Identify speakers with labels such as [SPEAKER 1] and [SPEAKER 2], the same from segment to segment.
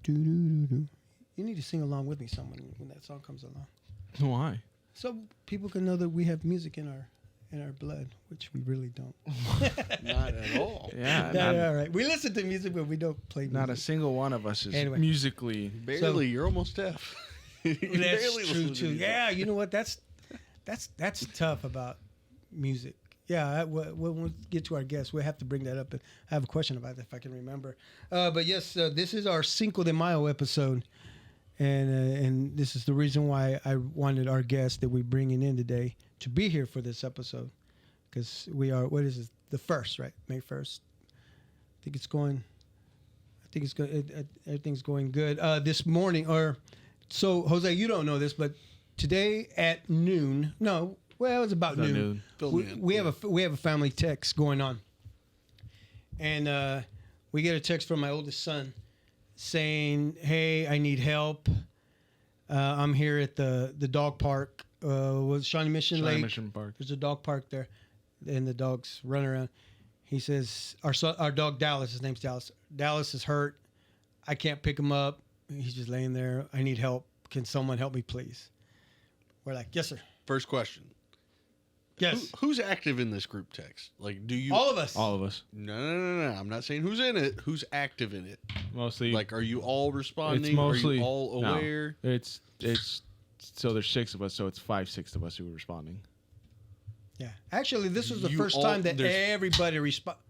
[SPEAKER 1] Do-do-do-do. You need to sing along with me someone when that song comes along.
[SPEAKER 2] Why?
[SPEAKER 1] So people can know that we have music in our blood, which we really don't.
[SPEAKER 3] Not at all.
[SPEAKER 2] Yeah.
[SPEAKER 1] All right. We listen to music, but we don't play music.
[SPEAKER 2] Not a single one of us is musically.
[SPEAKER 3] Barely. You're almost deaf.
[SPEAKER 1] That's true too. Yeah, you know what? That's tough about music. Yeah, when we get to our guests, we'll have to bring that up. And I have a question about that if I can remember. But yes, this is our Cinco de Mayo episode. And this is the reason why I wanted our guest that we're bringing in today to be here for this episode. Because we are, what is it? The 1st, right? May 1st. I think it's going everything's going good. This morning, so Jose, you don't know this, but today at noon, it was about noon. We have a family text going on. And we get a text from my oldest son saying, "Hey, I need help. I'm here at the dog park. Was Shawnee Mission Lake?
[SPEAKER 2] Mission Park.
[SPEAKER 1] There's a dog park there, and the dogs run around." He says, "Our dog Dallas. His name's Dallas. Dallas is hurt. I can't pick him up. He's just laying there. I need help. Can someone help me, please?" We're like, "Yes, sir."
[SPEAKER 3] First question.
[SPEAKER 1] Yes.
[SPEAKER 3] Who's active in this group text? Like, do you?
[SPEAKER 1] All of us.
[SPEAKER 2] All of us.
[SPEAKER 3] No. I'm not saying who's in it. Who's active in it?
[SPEAKER 2] Mostly.
[SPEAKER 3] Like, are you all responding?
[SPEAKER 2] It's mostly.
[SPEAKER 3] Are you all aware?
[SPEAKER 2] No, it's so there's 6 of us, so it's 5-6 of us who are responding.
[SPEAKER 1] Yeah. Actually, this was the first time that everybody responded.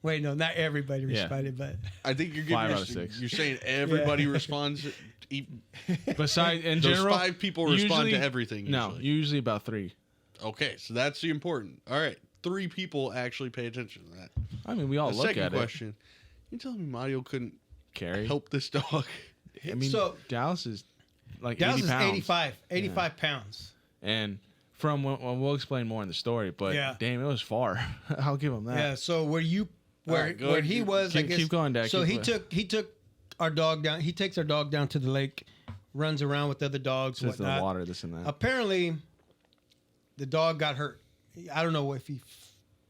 [SPEAKER 1] Wait, no, not everybody responded, but
[SPEAKER 3] I think you're getting
[SPEAKER 2] 5 out of 6.
[SPEAKER 3] You're saying everybody responds.
[SPEAKER 2] Besides, in
[SPEAKER 3] those
[SPEAKER 2] general,
[SPEAKER 3] 5 people respond to everything.
[SPEAKER 2] No, usually about 3.
[SPEAKER 3] Okay, so that's the important. All right, 3 people actually pay attention to that.
[SPEAKER 2] I mean, we all look at it.
[SPEAKER 3] Second question: you telling me Mario couldn't
[SPEAKER 2] carry
[SPEAKER 3] help this dog?
[SPEAKER 2] I mean, so Dallas is like
[SPEAKER 1] Dallas
[SPEAKER 2] 80 pounds.
[SPEAKER 1] is 85 pounds.
[SPEAKER 2] And from we'll explain more in the story, but damn, it was far. I'll give him that.
[SPEAKER 1] Yeah. So where he was, I guess.
[SPEAKER 2] Keep going, Dad.
[SPEAKER 1] So he took our dog down. He takes our dog down to the lake, runs around with other dogs,
[SPEAKER 2] Just
[SPEAKER 1] whatnot.
[SPEAKER 2] the water, this and that.
[SPEAKER 1] Apparently, the dog got hurt. I don't know if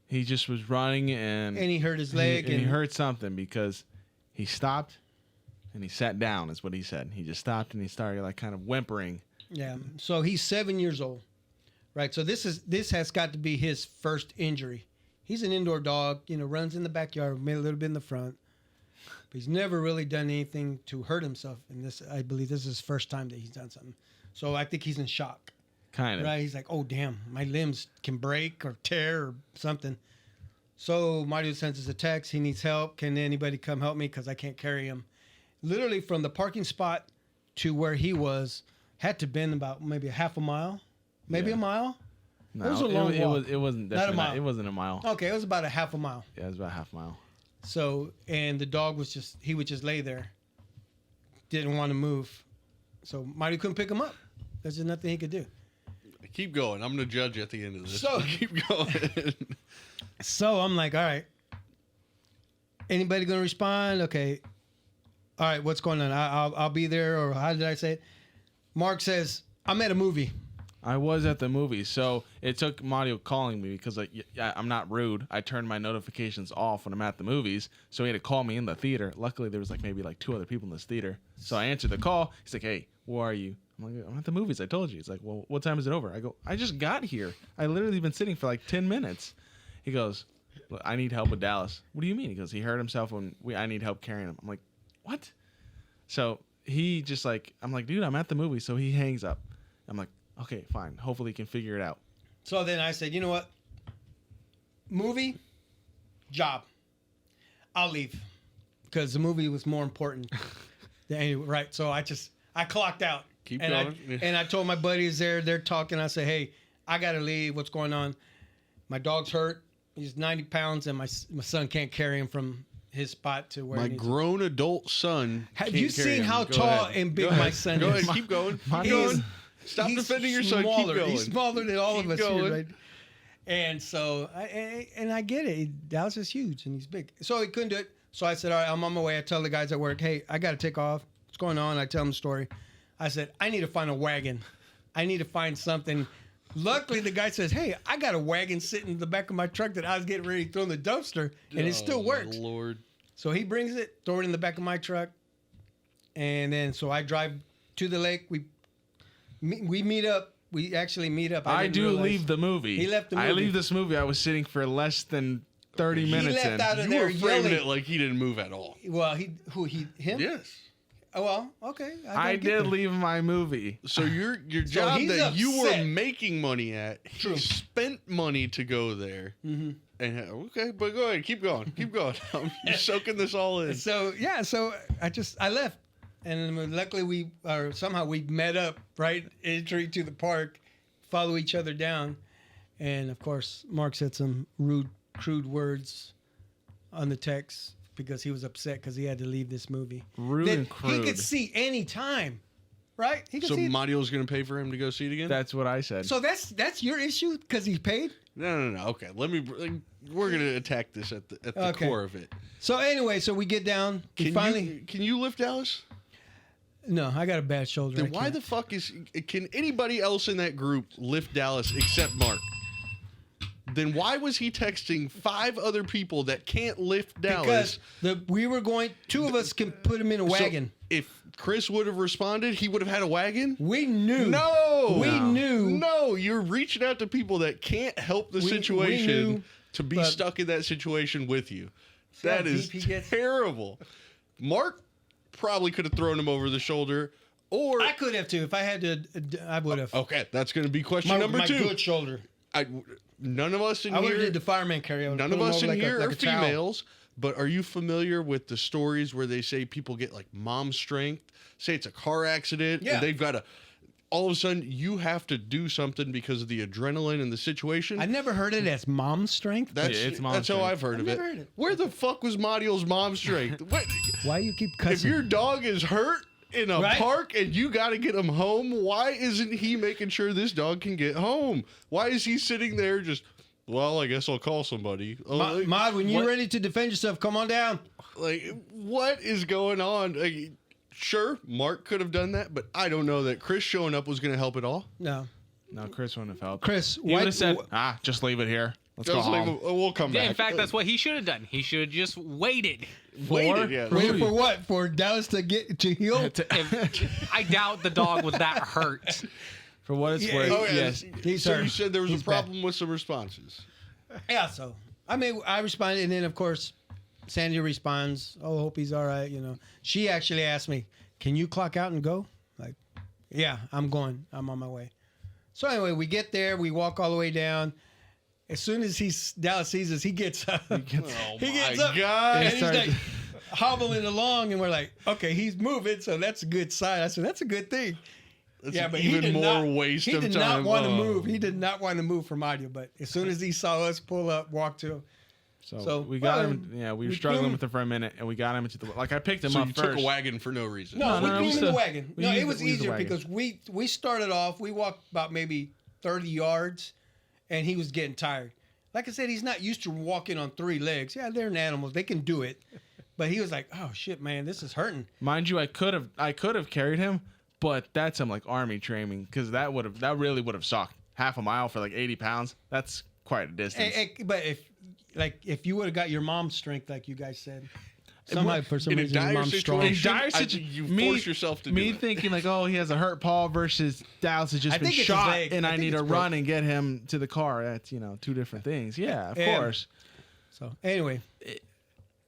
[SPEAKER 2] he just was running and
[SPEAKER 1] he hurt his leg
[SPEAKER 2] and he hurt something because he stopped and he sat down is what he said. He just stopped and he started like kind of whimpering.
[SPEAKER 1] Yeah. So he's 7 years old, right? So this has got to be his first injury. He's an indoor dog, runs in the backyard, maybe a little bit in the front, but he's never really done anything to hurt himself. And I believe this is his first time that he's done something. So I think he's in shock.
[SPEAKER 2] Kind of.
[SPEAKER 1] Right? He's like, "Oh, damn, my limbs can break or tear or something." So Mario sends us a text. He needs help. Can anybody come help me? Because I can't carry him. Literally from the parking spot to where he was had to been about maybe a half a mile, maybe a mile.
[SPEAKER 2] No,
[SPEAKER 1] it was a long walk.
[SPEAKER 2] It wasn't
[SPEAKER 1] not a mile.
[SPEAKER 2] It wasn't a mile.
[SPEAKER 1] Okay, it was about a half a mile.
[SPEAKER 2] Yeah, it was about a half mile.
[SPEAKER 1] So, and the dog would just lay there. Didn't want to move. So Mario couldn't pick him up. There's just nothing he could do.
[SPEAKER 3] Keep going. I'm going to judge at the end of this.
[SPEAKER 1] So
[SPEAKER 3] keep going.
[SPEAKER 1] So I'm like, all right. Anybody going to respond? Okay. All right. What's going on? I'll be there. Or how did I say it? Mark says, "I'm at a movie."
[SPEAKER 2] I was at the movie, so it took Mario calling me because I'm not rude. I turned my notifications off when I'm at the movies, so he had to call me in the theater. Luckily, there was maybe 2 other people in this theater, so I answered the call. He's like, "Hey, where are you?" I'm like, "I'm at the movies. I told you." He's like, "Well, what time is it over?" I go, "I just got here. I literally been sitting for 10 minutes." He goes, "Look, I need help with Dallas." "What do you mean?" He goes, "He hurt himself when I need help carrying him." I'm like, "What?" So he just I'm like, "Dude, I'm at the movie." So he hangs up. I'm like, "Okay, fine. Hopefully he can figure it out."
[SPEAKER 1] So then I said, "You know what? Movie, job. I'll leave." Because the movie was more important than anyway, right? So I clocked out.
[SPEAKER 3] Keep going.
[SPEAKER 1] And I told my buddies they're talking. I said, "Hey, I got to leave. What's going on? My dog's hurt. He's 90 pounds, and my son can't carry him from his spot to where
[SPEAKER 3] my
[SPEAKER 1] he needs
[SPEAKER 3] grown adult son.
[SPEAKER 1] Have you seen how tall and big my son
[SPEAKER 3] Go
[SPEAKER 1] is?
[SPEAKER 3] ahead. Keep going. Keep going. Stop defending your son. Keep going.
[SPEAKER 1] He's smaller than all of us
[SPEAKER 3] going.
[SPEAKER 1] here, right? And so, I get it. Dallas is huge and he's big. So he couldn't do it. So I said, "All right, I'm on my way." I tell the guys at work, "Hey, I got to take off. What's going on?" I tell them the story. I said, "I need to find a wagon. I need to find something." Luckily, the guy says, "Hey, I got a wagon sitting in the back of my truck that I was getting ready to throw in the dumpster, and it still works."
[SPEAKER 3] Lord.
[SPEAKER 1] So he brings it, throw it in the back of my truck. And then so I drive to the lake. We meet up. We actually meet up.
[SPEAKER 2] I
[SPEAKER 1] didn't
[SPEAKER 2] do
[SPEAKER 1] realize.
[SPEAKER 2] leave the movie.
[SPEAKER 1] He left the movie.
[SPEAKER 2] I leave this movie. I was sitting for less than 30
[SPEAKER 1] He
[SPEAKER 2] minutes
[SPEAKER 1] left
[SPEAKER 2] in.
[SPEAKER 1] out of
[SPEAKER 3] You
[SPEAKER 1] there
[SPEAKER 3] were framing
[SPEAKER 1] yelling.
[SPEAKER 3] it like he didn't move at all.
[SPEAKER 1] Well, him?
[SPEAKER 3] Yes.
[SPEAKER 1] Oh, well, okay.
[SPEAKER 2] I did leave my movie.
[SPEAKER 3] So your job
[SPEAKER 1] he's
[SPEAKER 3] that you were
[SPEAKER 1] upset.
[SPEAKER 3] making money at, he spent money to go there. Mm-hmm. And okay, but go ahead, keep going. You're soaking this all in.
[SPEAKER 1] So I left, and luckily we met up right entry to the park, follow each other down, and of course Mark said some rude, crude words on the text because he was upset because he had to leave this movie.
[SPEAKER 2] Rude
[SPEAKER 1] that
[SPEAKER 2] and crude.
[SPEAKER 1] He could see any time, right? He could
[SPEAKER 3] So
[SPEAKER 1] see.
[SPEAKER 3] Mario's going to pay for him to go see it again?
[SPEAKER 2] That's what I said.
[SPEAKER 1] So that's your issue because he paid.
[SPEAKER 3] No. Okay, we're going to attack this at the
[SPEAKER 1] Okay.
[SPEAKER 3] core of it.
[SPEAKER 1] So anyway, we get down.
[SPEAKER 3] Can you lift Dallas?
[SPEAKER 1] No, I got a bad shoulder.
[SPEAKER 3] Then why the fuck can anybody else in that group lift Dallas except Mark? Then why was he texting 5 other people that can't lift Dallas?
[SPEAKER 1] Because two of us can put him in a wagon.
[SPEAKER 3] So if Chris would have responded, he would have had a wagon?
[SPEAKER 1] We knew.
[SPEAKER 3] No.
[SPEAKER 1] Knew.
[SPEAKER 3] No, you're reaching out to people that can't help the situation
[SPEAKER 1] knew,
[SPEAKER 3] to be stuck in that situation with you. That is terrible. Mark probably could have thrown him over the shoulder. Or
[SPEAKER 1] I could have too. If I had to, I would have.
[SPEAKER 3] Okay, that's going to be question number 2.
[SPEAKER 1] My good shoulder.
[SPEAKER 3] None of us in
[SPEAKER 1] I would
[SPEAKER 3] here.
[SPEAKER 1] have did the fireman carry.
[SPEAKER 3] None of us in here are females. But are you familiar with the stories where they say people get like mom strength? Say it's a car accident and they've got to. All of a sudden, you have to do something because of the adrenaline and the situation.
[SPEAKER 1] I never heard it as mom strength.
[SPEAKER 3] That's how I've heard of it.
[SPEAKER 1] never heard it.
[SPEAKER 3] Where the fuck was Mario's mom strength?
[SPEAKER 1] Why you keep
[SPEAKER 3] If
[SPEAKER 1] cussing?
[SPEAKER 3] your dog is hurt in a park and you got to get him home, why isn't he making sure this dog can get home? Why is he sitting there just, well, I guess I'll call somebody.
[SPEAKER 1] Mod, when you're ready to defend yourself, come on down.
[SPEAKER 3] Like, what is going on? Like, sure, Mark could have done that, but I don't know that Chris showing up was going to help at all.
[SPEAKER 1] No,
[SPEAKER 2] Chris wouldn't have helped.
[SPEAKER 1] Chris,
[SPEAKER 2] he would have said, just leave it here. Let's go home.
[SPEAKER 3] We'll come back.
[SPEAKER 4] In fact, that's what he should have done. He should have just waited.
[SPEAKER 3] Waited
[SPEAKER 1] for what? For Dallas to heal?
[SPEAKER 4] I doubt the dog was that hurt.
[SPEAKER 2] For what it's worth, yes.
[SPEAKER 3] So you said there was a problem with some responses.
[SPEAKER 1] Yeah, so I responded, and then of course Sandy responds, "Oh, hope he's all right." She actually asked me, "Can you clock out and go?" Like, yeah, I'm going. I'm on my way. So anyway, we get there. We walk all the way down. As soon as Dallas sees us, he gets up.
[SPEAKER 3] Oh
[SPEAKER 1] gets
[SPEAKER 3] my
[SPEAKER 1] up,
[SPEAKER 3] God!
[SPEAKER 1] and he's like hobbling along, and we're like, "Okay, he's moving, so that's a good sign." I said, "That's a good thing."
[SPEAKER 3] That's even more waste of time.
[SPEAKER 1] He did not want to move. He did not want to move from audio, but as soon as he saw us pull up, walk to.
[SPEAKER 2] So we got him. Yeah, we were struggling with him for a minute, and we got him into the. Like I picked him up
[SPEAKER 3] you
[SPEAKER 2] first.
[SPEAKER 3] took a wagon for no reason.
[SPEAKER 1] No, we threw him in the wagon.
[SPEAKER 2] we
[SPEAKER 1] No,
[SPEAKER 2] used
[SPEAKER 1] it was
[SPEAKER 2] the- we used the
[SPEAKER 1] easier
[SPEAKER 2] wagon.
[SPEAKER 1] because we started off. We walked about maybe 30 yards, and he was getting tired. Like I said, he's not used to walking on 3 legs. Yeah, they're animals; they can do it. But he was like, "Oh shit, man, this is hurting."
[SPEAKER 2] Mind you, I could have carried him, but that's some like army training because that really would have sucked. Half a mile for like 80 pounds. That's quite a distance.
[SPEAKER 1] But if you would have got your mom's strength, like you guys said, somehow for some
[SPEAKER 3] in a
[SPEAKER 1] reason your
[SPEAKER 3] dire
[SPEAKER 1] mom's strong.
[SPEAKER 3] situation,
[SPEAKER 2] In dire situ-
[SPEAKER 3] you force yourself to do
[SPEAKER 2] me
[SPEAKER 3] it.
[SPEAKER 2] thinking like, oh, he has a hurt paw versus Dallas has just
[SPEAKER 1] I
[SPEAKER 2] been
[SPEAKER 1] think it's
[SPEAKER 2] shot,
[SPEAKER 1] his leg.
[SPEAKER 2] and
[SPEAKER 1] I
[SPEAKER 2] I
[SPEAKER 1] think
[SPEAKER 2] need to
[SPEAKER 1] it's
[SPEAKER 2] run and get him to the car. That's 2 different things. Yeah, of course.
[SPEAKER 1] So anyway,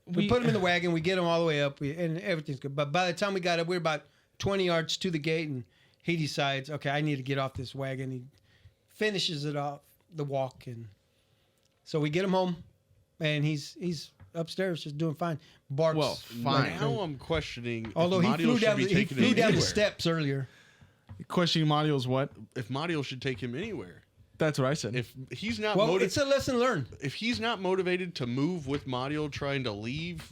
[SPEAKER 1] we put him in the wagon. We get him all the way up, and everything's good. But by the time we got up, we were about 20 yards to the gate, and he decides, okay, I need to get off this wagon. He finishes it off the walk, and so we get him home, and he's upstairs just doing fine. Barks.
[SPEAKER 2] Well, fine.
[SPEAKER 3] Now I'm questioning.
[SPEAKER 1] Although
[SPEAKER 3] if
[SPEAKER 1] he
[SPEAKER 3] Mario
[SPEAKER 1] flew
[SPEAKER 3] should
[SPEAKER 1] down,
[SPEAKER 3] be
[SPEAKER 1] he
[SPEAKER 3] taking
[SPEAKER 1] flew
[SPEAKER 3] him
[SPEAKER 1] down the
[SPEAKER 3] anywhere.
[SPEAKER 1] steps earlier.
[SPEAKER 2] Questioning Mario's what?
[SPEAKER 3] If Mario should take him anywhere.
[SPEAKER 2] That's what I said.
[SPEAKER 3] If he's not
[SPEAKER 1] Well, it's a lesson learned.
[SPEAKER 3] if he's not motivated to move with Mario trying to leave,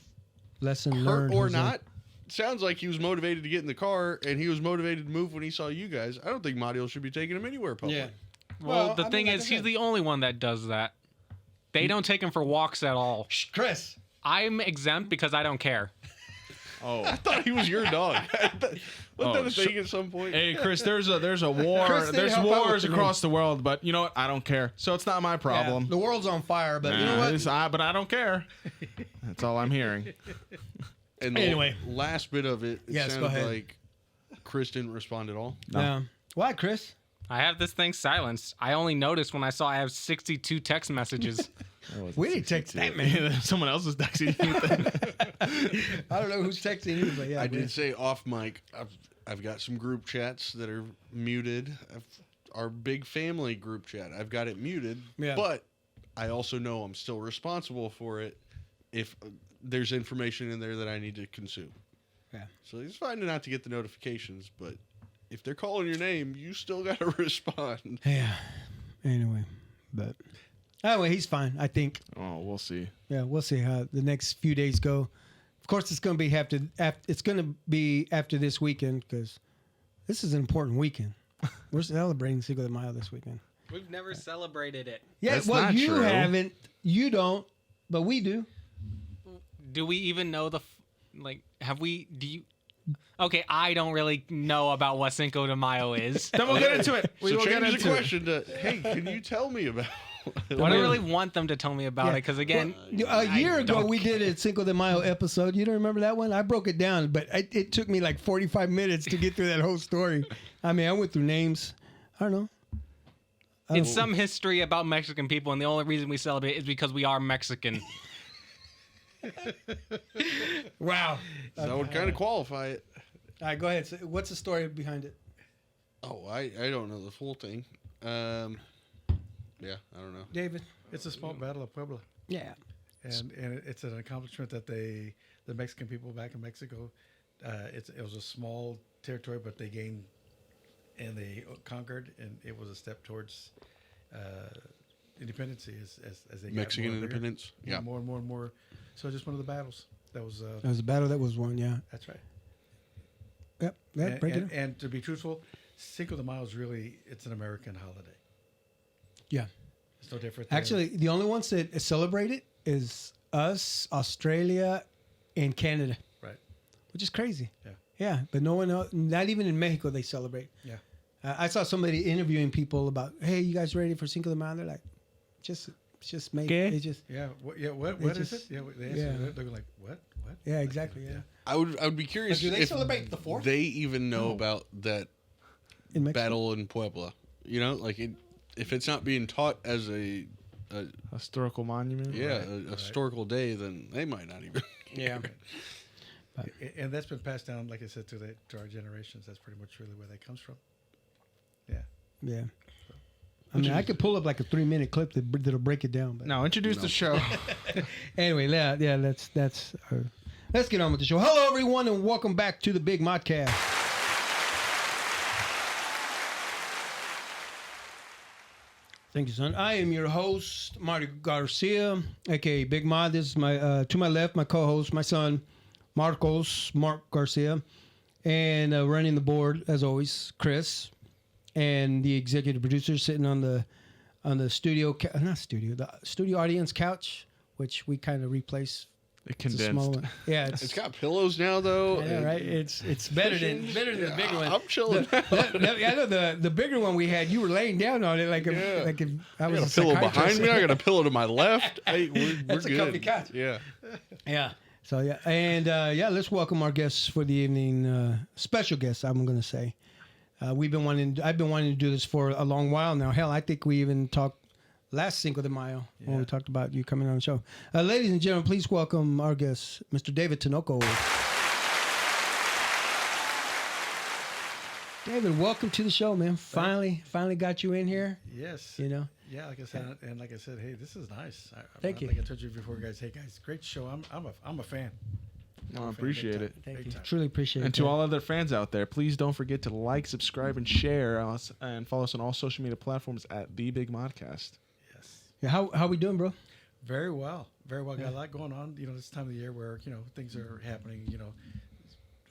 [SPEAKER 1] Lesson
[SPEAKER 3] hurt
[SPEAKER 1] learned.
[SPEAKER 3] or
[SPEAKER 1] Jose.
[SPEAKER 3] not, sounds like he was motivated to get in the car and he was motivated to move when he saw you guys. I don't think Mario should be taking him anywhere public.
[SPEAKER 1] Yeah.
[SPEAKER 4] Well, the
[SPEAKER 1] I mean,
[SPEAKER 4] thing
[SPEAKER 1] like
[SPEAKER 4] is,
[SPEAKER 1] I
[SPEAKER 4] he's
[SPEAKER 1] said.
[SPEAKER 4] the only one that does that. They don't take him for walks at all.
[SPEAKER 1] Shh, Chris.
[SPEAKER 4] I'm exempt because I don't care.
[SPEAKER 2] oh.
[SPEAKER 3] I thought he was your dog. Wasn't that a thing at some point?
[SPEAKER 2] Hey Chris, there's a war.
[SPEAKER 1] Chris did
[SPEAKER 2] There's
[SPEAKER 1] help out
[SPEAKER 2] wars
[SPEAKER 1] with the
[SPEAKER 2] across the world, but you know what? I don't care. So it's not my problem.
[SPEAKER 1] Yeah, the world's on fire, but you know what?
[SPEAKER 2] But I don't care. That's all I'm hearing.
[SPEAKER 3] And the
[SPEAKER 1] Anyway.
[SPEAKER 3] last bit of it,
[SPEAKER 1] Yes, go
[SPEAKER 3] sounded
[SPEAKER 1] ahead.
[SPEAKER 3] like Chris didn't respond at all.
[SPEAKER 1] No. Why, Chris?
[SPEAKER 4] I have this thing silenced. I only noticed when I saw I have 62 text messages.
[SPEAKER 1] We didn't text that many.
[SPEAKER 2] Someone else was texting you.
[SPEAKER 1] I don't know who's texting you, but yeah.
[SPEAKER 3] I did say off mic, I've got some group chats that are muted. Our big family group chat, I've got it muted.
[SPEAKER 1] Yeah.
[SPEAKER 3] But I also know I'm still responsible for it if there's information in there that I need to consume.
[SPEAKER 1] Yeah.
[SPEAKER 3] So it's fine not to get the notifications, but if they're calling your name, you still got to respond.
[SPEAKER 1] Yeah. Anyway, he's fine, I think.
[SPEAKER 2] Oh, we'll see.
[SPEAKER 1] Yeah, we'll see how the next few days go. Of course, it's going to be after this weekend because this is an important weekend. We're celebrating Cinco de Mayo this weekend.
[SPEAKER 4] We've never celebrated it.
[SPEAKER 1] Yeah,
[SPEAKER 2] That's
[SPEAKER 1] well,
[SPEAKER 2] not
[SPEAKER 1] you
[SPEAKER 2] true.
[SPEAKER 1] haven't. You don't, but we do.
[SPEAKER 4] Do we even know have we, do you? Okay, I don't really know about what Cinco de Mayo is.
[SPEAKER 2] Then we'll get into it. We
[SPEAKER 3] So
[SPEAKER 2] will get
[SPEAKER 3] change
[SPEAKER 2] into
[SPEAKER 3] the
[SPEAKER 2] it.
[SPEAKER 3] question to, hey, can you tell me about
[SPEAKER 4] I don't really want them to tell me about it because, again,
[SPEAKER 1] A year ago
[SPEAKER 4] don't
[SPEAKER 1] we did a Cinco de Mayo episode. You don't remember that one? I broke it down, but it took me like 45 minutes to get through that whole story. I mean, I went through names. I don't know.
[SPEAKER 4] it's some history about Mexican people, and the only reason we celebrate is because we are Mexican.
[SPEAKER 1] Wow.
[SPEAKER 3] that would kind of qualify it.
[SPEAKER 1] All right, go ahead. So what's the story behind it?
[SPEAKER 3] Oh, I don't know the full thing. Yeah, I don't know.
[SPEAKER 1] David?
[SPEAKER 5] It's a small battle of Puebla,
[SPEAKER 1] Yeah.
[SPEAKER 5] and it's an accomplishment that the Mexican people back in Mexico, it was a small territory, but they gained and they conquered, and it was a step towards independence as they got
[SPEAKER 3] Mexican
[SPEAKER 5] more bigger.
[SPEAKER 3] independence. Yeah.
[SPEAKER 5] More and more and more. So just one of the battles that was.
[SPEAKER 1] That was a battle that was won, yeah.
[SPEAKER 5] That's right.
[SPEAKER 1] Yep. Yeah, break it down.
[SPEAKER 5] And to be truthful, Cinco de Mayo is it's an American holiday.
[SPEAKER 1] Yeah.
[SPEAKER 5] It's no different. Than,
[SPEAKER 1] Actually, the only ones that celebrate it is us, Australia, and Canada,
[SPEAKER 5] right?
[SPEAKER 1] which is crazy.
[SPEAKER 5] Yeah.
[SPEAKER 1] Yeah, but no one else, not even in Mexico, they celebrate.
[SPEAKER 5] Yeah.
[SPEAKER 1] I saw somebody interviewing people about, hey, you guys ready for Cinco de Mayo? They're like, just make
[SPEAKER 2] ¿Qué?
[SPEAKER 1] it. Just,
[SPEAKER 5] Yeah. What is it? Yeah. They answer, They're like, what? What?
[SPEAKER 1] yeah, exactly. Yeah.
[SPEAKER 3] I would be curious
[SPEAKER 1] Do they
[SPEAKER 3] if
[SPEAKER 1] celebrate the 4th?
[SPEAKER 3] they even know about that
[SPEAKER 1] In Mexico.
[SPEAKER 3] battle in Puebla. You know, like if it's not being taught as a
[SPEAKER 2] Historical monument.
[SPEAKER 3] historical day, then they might not even.
[SPEAKER 1] Yeah.
[SPEAKER 5] And that's been passed down, like I said, to our generations. That's pretty much really where that comes from. Yeah.
[SPEAKER 1] Yeah. I mean, I could pull up like a 3-minute clip that'll break it down. But
[SPEAKER 2] Now introduce the show.
[SPEAKER 1] anyway, yeah, let's get on with the show. Hello, everyone, and welcome back to the Big Modcast. Thank you, son. I am your host, Mario Garcia, aka Big Mod. This is my to my left, my co-host, my son, Mark Garcia, and running the board as always, Chris, and the executive producer sitting on the the studio audience couch, which we kind of replace.
[SPEAKER 2] It
[SPEAKER 1] It's a small
[SPEAKER 2] condensed.
[SPEAKER 1] one. Yeah,
[SPEAKER 3] It's got pillows now, though.
[SPEAKER 1] yeah,
[SPEAKER 3] and
[SPEAKER 1] right. It's better than the bigger one.
[SPEAKER 3] I'm chilling.
[SPEAKER 1] I know the bigger one we had. You were laying down on it like
[SPEAKER 3] Yeah.
[SPEAKER 1] I
[SPEAKER 3] I
[SPEAKER 1] was
[SPEAKER 3] got a pillow behind me. I got a pillow to my left. Hey, we're
[SPEAKER 1] That's a
[SPEAKER 3] good.
[SPEAKER 1] comfy couch.
[SPEAKER 3] Yeah.
[SPEAKER 1] Yeah. So yeah, and let's welcome our guests for the evening. Special guests, I'm going to say. I've been wanting to do this for a long while now. Hell, I think we even talked last Cinco de Mayo when we talked about you coming on the show. Ladies and gentlemen, please welcome our guest, Mr. David Tinoco. David, welcome to the show, man. Finally got you in here.
[SPEAKER 5] Yes.
[SPEAKER 1] You know.
[SPEAKER 5] Yeah, like I said, hey, this is nice.
[SPEAKER 1] Thank you.
[SPEAKER 5] Like I told you before, guys. Hey, guys, great show. I'm a fan.
[SPEAKER 2] I appreciate it.
[SPEAKER 1] Thank
[SPEAKER 5] Big
[SPEAKER 1] you.
[SPEAKER 5] time.
[SPEAKER 1] Truly appreciate it.
[SPEAKER 2] And to all other fans out there, please don't forget to like, subscribe, and share us, and follow us on all social media platforms at The Big Modcast.
[SPEAKER 5] Yes.
[SPEAKER 1] Yeah, how we doing, bro?
[SPEAKER 5] Very well. Very well. Got a lot going on. You know, this time of the year where things are happening.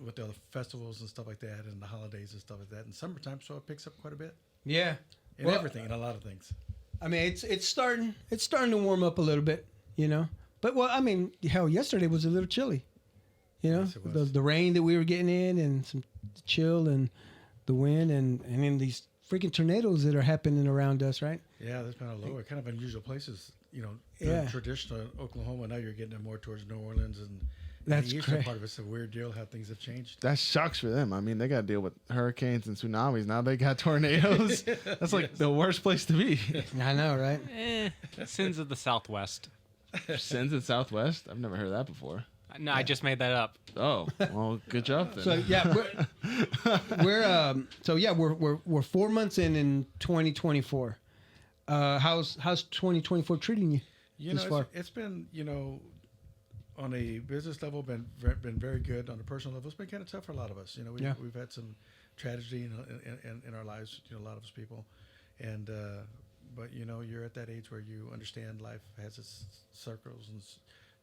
[SPEAKER 5] With the other festivals and stuff like that, and the holidays and stuff like that. And summertime, so it picks up quite a bit.
[SPEAKER 1] Yeah.
[SPEAKER 5] In
[SPEAKER 1] Well,
[SPEAKER 5] everything, in a lot of things.
[SPEAKER 1] I mean, it's starting to warm up a little bit, But I mean, hell, yesterday was a little chilly,
[SPEAKER 5] Yes, it was.
[SPEAKER 1] the rain that we were getting in, and some chill, and the wind, and then these freaking tornadoes that are happening around us, right?
[SPEAKER 5] Yeah, there's been a lower, kind of unusual places.
[SPEAKER 1] Yeah.
[SPEAKER 5] Traditional Oklahoma. Now you're getting it more towards New Orleans and
[SPEAKER 1] That's
[SPEAKER 5] the eastern
[SPEAKER 1] great.
[SPEAKER 5] part of it's a weird deal how things have changed.
[SPEAKER 2] That sucks for them. I mean, they got to deal with hurricanes and tsunamis. Now they got tornadoes. That's like the worst place to be.
[SPEAKER 1] I know, right?
[SPEAKER 4] Sins of the Southwest.
[SPEAKER 2] Sins in Southwest? I've never heard that before.
[SPEAKER 4] No, I just made that up.
[SPEAKER 2] Oh, well, good job then.
[SPEAKER 1] So yeah, we're 4 months in 2024. How's 2024 treating you?
[SPEAKER 5] You know, it's been, you know, on a business level, been very good. On a personal level, it's been kind of tough for a lot of us. You know, we've had some tragedy in our lives. You know, a lot of us people, and but you know, you're at that age where you understand life has its circles, and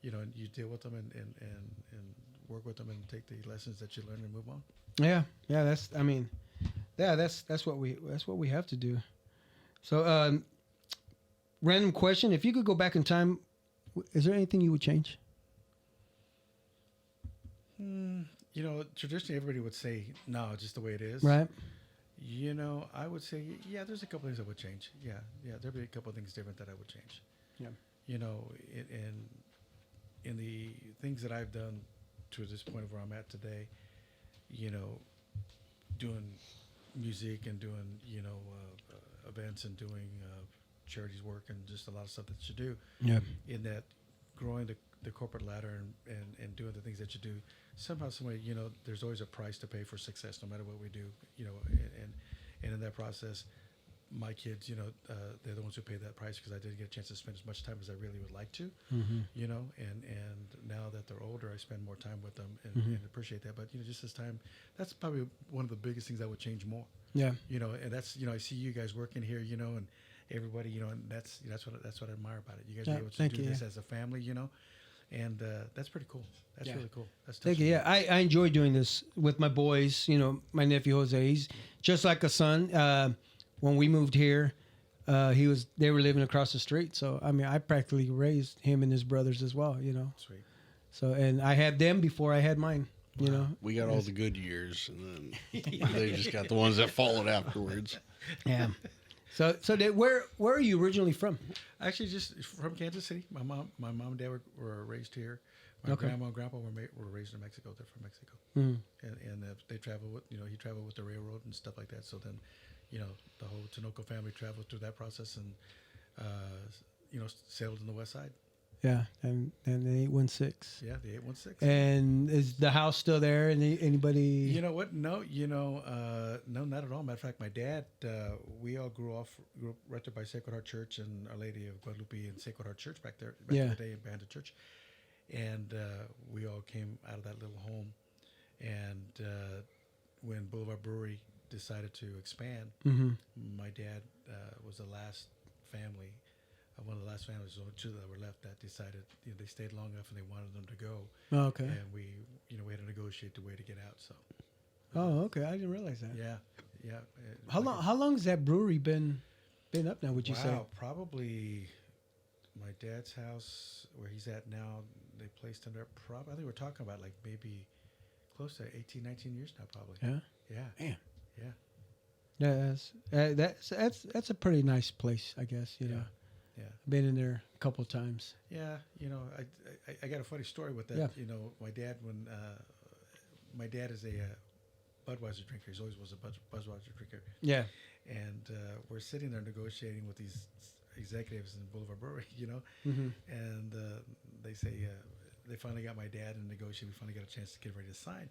[SPEAKER 5] you know, and you deal with them and work with them and take the lessons that you learn and move on.
[SPEAKER 1] Yeah, that's what we have to do. So, random question: if you could go back in time, is there anything you would change?
[SPEAKER 5] You know, traditionally everybody would say no, just the way it is.
[SPEAKER 1] Right.
[SPEAKER 5] You know, I would say yeah. There's a couple things I would change. Yeah, there'd be a couple of things different that I would change.
[SPEAKER 1] Yeah.
[SPEAKER 5] You know, in the things that I've done to this point of where I'm at today, you know, doing music and doing, you know, events and doing charities work and just a lot of stuff that you do.
[SPEAKER 1] Yeah.
[SPEAKER 5] In that, growing the corporate ladder and doing the things that you do, somehow, some way, you know, there's always a price to pay for success, no matter what we do, you know, and in that process, my kids, you know, they're the ones who pay that price because I didn't get a chance to spend as much time as I really would like to, you know, and now that they're older, I spend more time with them and appreciate that. But, you know, just this time, that's probably one of the biggest things I would change more. Yeah. You know, and that's, you know, I see you guys working here, you know, and everybody, you know, and that's what I admire about it. You guys are able to do this as a family, you know, and that's pretty cool. That's really cool. That's
[SPEAKER 1] thank you. Yeah, I enjoy doing this with my boys. You know, my nephew Jose, he's just like a son. When we moved here, they were living across the street. So I mean, I practically raised him and his brothers as well. You know. Sweet. So and I had them before I had mine. You know.
[SPEAKER 3] We got all the good years, and then they just got the ones that followed afterwards.
[SPEAKER 1] Yeah. So where are you originally from?
[SPEAKER 5] Actually, just from Kansas City. My mom and dad were raised here. My grandma and grandpa were raised in Mexico. They're from Mexico, and they traveled with, you know, he traveled with the railroad and stuff like that. So then, you know, the whole Tinoco family traveled through that process and, you know, sailed in the West Side. Yeah, and the 816. Yeah, the 816.
[SPEAKER 1] And is the house still there? Anybody?
[SPEAKER 5] You know what? No, no, not at all. Matter of fact, my dad, we all grew up right there by Sacred Heart Church and Our Lady of Guadalupe and Sacred Heart Church back in the day in Bandit Church. And we all came out of that little home. And when Boulevard Brewery decided to expand, my dad was the last family. One of the last families, so two that were left, that decided, you know, they stayed long enough and they wanted them to go. Oh, okay. And we had to negotiate the way to get out. So.
[SPEAKER 1] Oh, okay. I didn't realize that.
[SPEAKER 5] Yeah.
[SPEAKER 1] How long has that brewery been up now? Would you say?
[SPEAKER 5] Wow, probably my dad's house where he's at now. They placed him there. I think we're talking about like maybe close to 18, 19 years now, probably. Yeah.
[SPEAKER 1] Damn.
[SPEAKER 5] Yeah.
[SPEAKER 1] That's a pretty nice place, I guess. You know.
[SPEAKER 5] Yeah,
[SPEAKER 1] been in there a couple of times.
[SPEAKER 5] Yeah, you know, I got a funny story with that. Yeah. You know, my dad is a Budweiser drinker. He always was a Budweiser drinker. Yeah. And we're sitting there negotiating with these executives in Boulevard Brewery, you know, and they say they finally got my dad in negotiation. We finally got a chance to get ready to sign.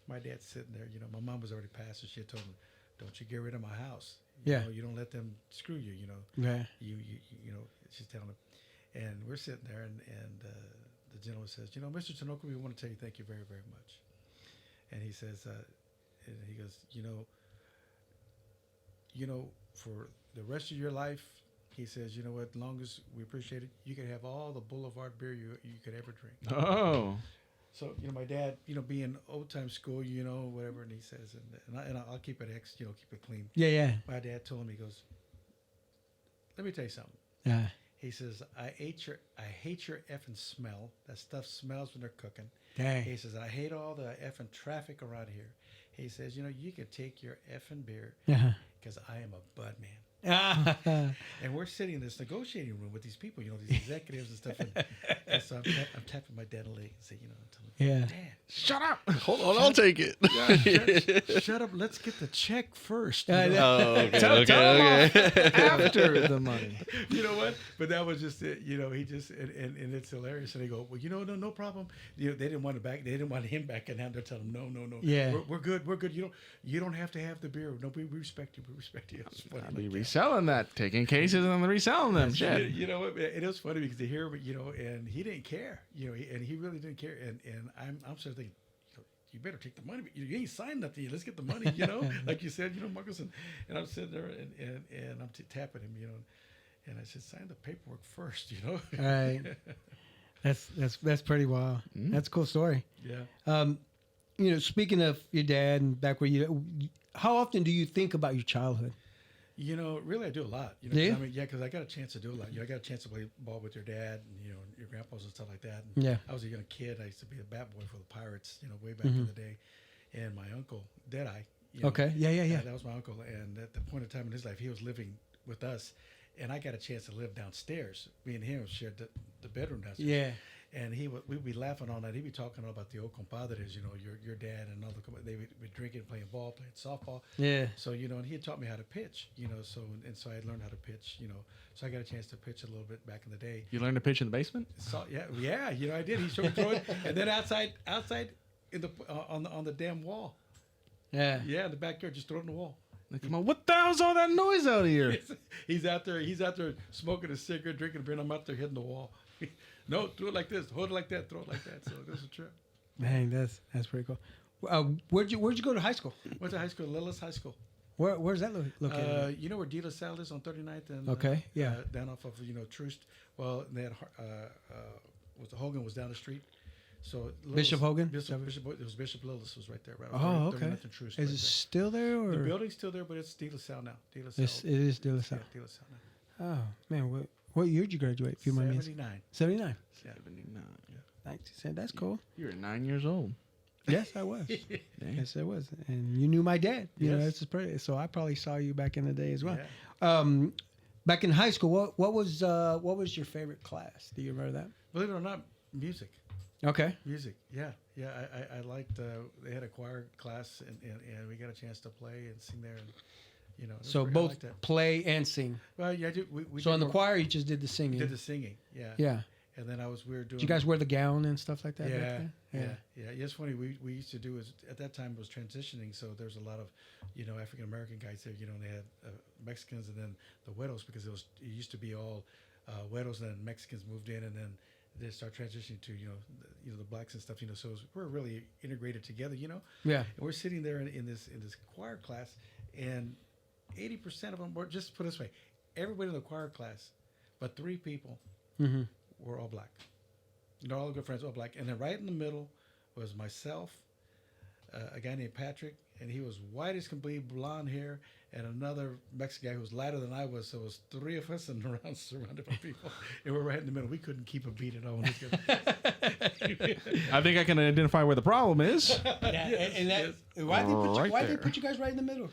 [SPEAKER 5] My dad's sitting there. You know, my mom was already passed, so she had told him, "Don't you get rid of my house." You know, you don't let them screw you, you know. Right. You know, she's telling him. And we're sitting there, and the gentleman says, "You know, Mr. Tinoco, we want to tell you thank you very, very much." And he says, and he goes, you know, for the rest of your life, he says, you know what, as long as we appreciate it, you can have all the Boulevard beer you could ever drink. Oh. So, you know, my dad, you know, being old time school, you know, whatever, and he says, and I'll keep it keep it clean. Yeah. My dad told him, he goes, "Let me tell you something." Yeah. He says, I hate your effing smell. That stuff smells when they're cooking. Dang. He says, "I hate all the effing traffic around here." He says, "You know, you can take your effing beer because I am a bud man." And we're sitting in this negotiating room with these people, these executives and stuff. And so I'm tapping my dad on the leg and saying,
[SPEAKER 1] Yeah.
[SPEAKER 5] Dad,
[SPEAKER 3] Shut up. Hold on, I'll take it.
[SPEAKER 5] shut up. Let's get the check first.
[SPEAKER 3] Oh, okay,
[SPEAKER 2] Tell
[SPEAKER 3] okay.
[SPEAKER 2] after the money.
[SPEAKER 5] You know what? But that was just it. He just and it's hilarious. And they go, well, no problem. They didn't want They didn't want him back in hand. They're telling him, no.
[SPEAKER 1] Yeah.
[SPEAKER 5] we're good. We're good. You don't have to have the beer. No, we respect you. We respect you. It's funny.
[SPEAKER 2] I'll be reselling that, taking cases and then reselling them. Shit.
[SPEAKER 5] You know what? It was funny because they hear, and he didn't care. And he really didn't care. And I'm sort of thinking, you better take the money. You ain't signed nothing. Let's get the money. Like you said, Marcus. And I'm sitting there and I'm tapping him. And I said, sign the paperwork first.
[SPEAKER 1] Right. That's pretty wild. That's a cool story.
[SPEAKER 5] Yeah.
[SPEAKER 1] Speaking of your dad and back where how often do you think about your childhood?
[SPEAKER 5] Really, I do a lot.
[SPEAKER 1] Yeah?
[SPEAKER 5] Because I got a chance to do a lot. I got a chance to play ball with your dad and, your grandpas and stuff like that. And
[SPEAKER 1] Yeah.
[SPEAKER 5] I was a young kid. I used to be a bat boy for the Pirates, way back in the day. And my uncle, Deadeye.
[SPEAKER 1] Okay. Yeah.
[SPEAKER 5] That was my uncle. And at the point of time in his life, he was living with us. And I got a chance to live downstairs. Me and him shared the bedroom downstairs.
[SPEAKER 1] Yeah.
[SPEAKER 5] And we'd be laughing all night. He'd be talking all about the old compadres, your dad and all they would be drinking, playing ball, playing softball.
[SPEAKER 1] Yeah.
[SPEAKER 5] So, and he had taught me how to pitch, so I learned how to pitch, so I got a chance to pitch a little bit back in the day.
[SPEAKER 2] You learned to pitch in the basement?
[SPEAKER 5] So, yeah, I did. He showed me throwing, and then outside in the on the damn wall.
[SPEAKER 1] Yeah.
[SPEAKER 5] Yeah, in the backyard, just throw it in the wall.
[SPEAKER 2] Like, come on, what the hell's all that noise out here?
[SPEAKER 5] He's out there smoking a cigarette, drinking a beer, and I'm out there hitting the wall. No, do it like this, hold it like that, throw it like that. So this is a trip.
[SPEAKER 1] Man, that's pretty cool. Where'd you go to high school?
[SPEAKER 5] Went to high school, Lillis High School.
[SPEAKER 1] Where's that located?
[SPEAKER 5] You know where De La Salle is on 39th and
[SPEAKER 1] Okay, yeah.
[SPEAKER 5] Down off of Troost. Well, they had Hogan was down the street. So
[SPEAKER 1] Bishop Hogan?
[SPEAKER 5] It was Bishop Lillis was right there. Right
[SPEAKER 1] Oh, okay.
[SPEAKER 5] 39th and Troost,
[SPEAKER 1] Is it still there? Or?
[SPEAKER 5] The building's still there, but it's De La Salle now. De La Salle.
[SPEAKER 1] It is De La Salle.
[SPEAKER 5] Yeah, De La Salle now.
[SPEAKER 1] Oh man, what year did you graduate? If you mind me asking?
[SPEAKER 5] 79.
[SPEAKER 1] 79.
[SPEAKER 2] 79.
[SPEAKER 1] Yeah. That's cool.
[SPEAKER 2] You were 9 years old.
[SPEAKER 1] Yes, I was.
[SPEAKER 2] Dang.
[SPEAKER 1] Yes, I was. And you knew my dad.
[SPEAKER 5] Yes.
[SPEAKER 1] So I probably saw you back in the day as well.
[SPEAKER 5] Yeah.
[SPEAKER 1] Back in high school, what was your favorite class? Do you remember that?
[SPEAKER 5] Believe it or not, music.
[SPEAKER 1] Okay.
[SPEAKER 5] Music, yeah. I liked. They had a choir class, and we got a chance to play and sing there, and it was
[SPEAKER 1] So
[SPEAKER 5] I
[SPEAKER 1] both
[SPEAKER 5] liked that.
[SPEAKER 1] play and sing.
[SPEAKER 5] Well, yeah, we
[SPEAKER 1] So
[SPEAKER 5] did
[SPEAKER 1] in the
[SPEAKER 5] more-
[SPEAKER 1] choir, you just did the singing.
[SPEAKER 5] did the singing, yeah.
[SPEAKER 1] Yeah.
[SPEAKER 5] And then we were doing.
[SPEAKER 1] Did you guys wear the gown and stuff like that? back
[SPEAKER 5] Yeah,
[SPEAKER 1] then?
[SPEAKER 5] yeah. It's funny. We used to do at that time it was transitioning, so there's a lot of African American guys there. And they had Mexicans and then the widows because it used to be all widows, and then Mexicans moved in, and then they start transitioning to the blacks and stuff. So we're really integrated together.
[SPEAKER 1] Yeah.
[SPEAKER 5] And we're sitting there in this choir class, and 80% of them were, just put it this way, everybody in the choir class, but 3 people
[SPEAKER 1] Mm-hmm.
[SPEAKER 5] were all black. All good friends, all black. And then right in the middle was myself, a guy named Patrick, and he was white as can be, blonde hair, and another Mexican guy who was lighter than I was. So it was 3 of us and surrounded by people. And we're right in the middle. We couldn't keep a beat at all.
[SPEAKER 2] I think I can identify where the problem is.
[SPEAKER 1] Why
[SPEAKER 2] Right
[SPEAKER 1] they
[SPEAKER 2] there.
[SPEAKER 1] put you guys right in the middle?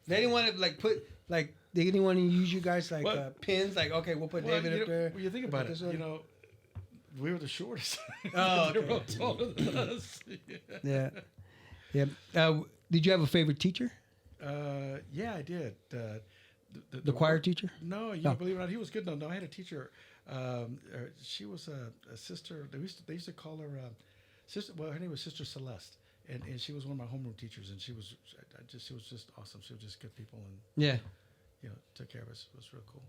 [SPEAKER 1] They didn't want to they didn't want to use you guys like pins. Like, okay, we'll put David up there.
[SPEAKER 5] When you think about
[SPEAKER 1] This
[SPEAKER 5] it,
[SPEAKER 1] one.
[SPEAKER 5] we were the shortest.
[SPEAKER 1] Oh,
[SPEAKER 5] They were all
[SPEAKER 1] okay.
[SPEAKER 5] taller than us.
[SPEAKER 1] Yeah. Did you have a favorite teacher?
[SPEAKER 5] Yeah, I did.
[SPEAKER 1] The choir teacher?
[SPEAKER 5] No,
[SPEAKER 1] No.
[SPEAKER 5] believe it or not, he was good. No, I had a teacher. She was a sister. They used to call her sister. Well, her name was Sister Celeste, and she was one of my homeroom teachers. And she was just awesome. She was just good people, and
[SPEAKER 1] Yeah.
[SPEAKER 5] took care of us. It was real cool.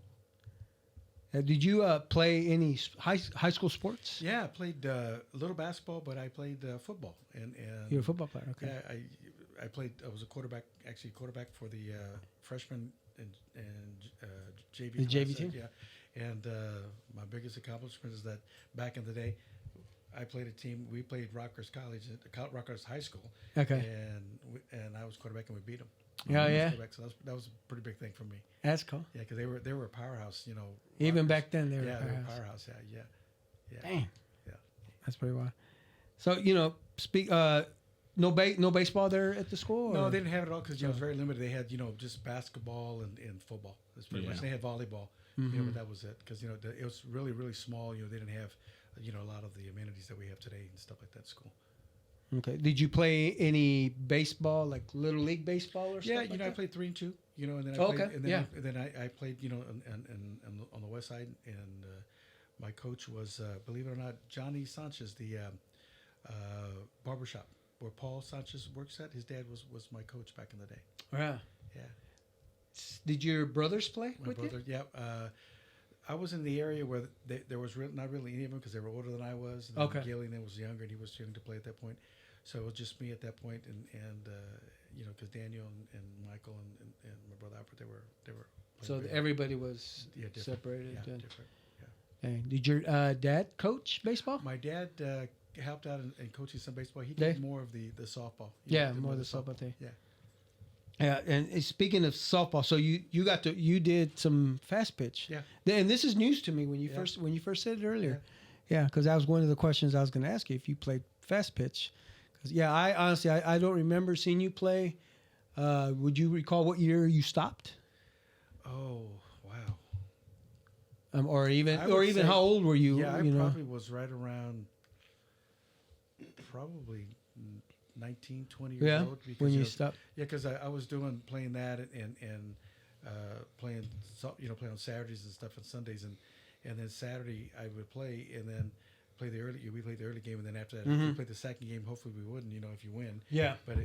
[SPEAKER 1] Did you play any high school sports?
[SPEAKER 5] Yeah, I played a little basketball, but I played football. And
[SPEAKER 1] You're a football player. Okay.
[SPEAKER 5] yeah, I played. I was a quarterback for the freshman and JV.
[SPEAKER 1] The JV
[SPEAKER 5] class,
[SPEAKER 1] team?
[SPEAKER 5] Yeah, and my biggest accomplishment is that back in the day, I played a team. We played Rockhurst College, Rockhurst High School.
[SPEAKER 1] Okay.
[SPEAKER 5] And I was quarterback, and we beat them.
[SPEAKER 1] Oh, yeah?
[SPEAKER 5] So that was a pretty big thing for me.
[SPEAKER 1] That's cool.
[SPEAKER 5] Yeah, because they were a powerhouse.
[SPEAKER 1] Even
[SPEAKER 5] Rockhurst.
[SPEAKER 1] back then, they were
[SPEAKER 5] Yeah,
[SPEAKER 1] a
[SPEAKER 5] they were a
[SPEAKER 1] powerhouse.
[SPEAKER 5] powerhouse. Yeah.
[SPEAKER 1] Dang.
[SPEAKER 5] Yeah.
[SPEAKER 1] That's pretty wild. So, no baseball there at the school?
[SPEAKER 5] No,
[SPEAKER 1] or?
[SPEAKER 5] they didn't have it all because it was very limited. They had just basketball and football. That's pretty much. They had volleyball, but that was it because it was really really small. They didn't have a lot of the amenities that we have today and stuff like that at school.
[SPEAKER 1] Okay. Did you play any baseball, like little league baseball or something?
[SPEAKER 5] Yeah,
[SPEAKER 1] like
[SPEAKER 5] I
[SPEAKER 1] that?
[SPEAKER 5] played 3 and 2. And then I played on the west side, and my coach was, believe it or not, Johnny Sanchez, the barbershop where Paul Sanchez works at. His dad was my coach back in the day.
[SPEAKER 1] Yeah.
[SPEAKER 5] Yeah.
[SPEAKER 1] Did your brothers play
[SPEAKER 5] My
[SPEAKER 1] with
[SPEAKER 5] brother,
[SPEAKER 1] you?
[SPEAKER 5] yeah. I was in the area where there was not really any of them because they were older than I was. And
[SPEAKER 1] Okay.
[SPEAKER 5] Gillian was younger, and he was young to play at that point. So it was just me at that point, and because Daniel and Michael and my brother Albert, they were.
[SPEAKER 1] So
[SPEAKER 5] playing
[SPEAKER 1] everybody was
[SPEAKER 5] different.
[SPEAKER 1] separated.
[SPEAKER 5] Yeah,
[SPEAKER 1] and-
[SPEAKER 5] different. Yeah.
[SPEAKER 1] Hey, did your dad coach baseball?
[SPEAKER 5] My dad helped out in coaching some baseball. He
[SPEAKER 1] Dave?
[SPEAKER 5] did more of the softball.
[SPEAKER 1] Yeah, more the softball thing.
[SPEAKER 5] Yeah.
[SPEAKER 1] Yeah, and speaking of softball, so you did some fast pitch.
[SPEAKER 5] Yeah.
[SPEAKER 1] And this is news to me when you first said it earlier. Yeah, because that was one of the questions I was going to ask you if you played fast pitch. Because I honestly I don't remember seeing you play. Would you recall what year you stopped?
[SPEAKER 5] Oh wow.
[SPEAKER 1] Or even
[SPEAKER 5] say-
[SPEAKER 1] how old were you?
[SPEAKER 5] Yeah, I
[SPEAKER 1] you know?
[SPEAKER 5] probably was right around probably 19, 20 years old. Because,
[SPEAKER 1] when you stopped.
[SPEAKER 5] Yeah, because I was playing that and playing play on Saturdays and stuff and Sundays and then Saturday I would play and then we played the early game and then after that we played the second game. Hopefully we wouldn't if you win.
[SPEAKER 1] Yeah.
[SPEAKER 5] But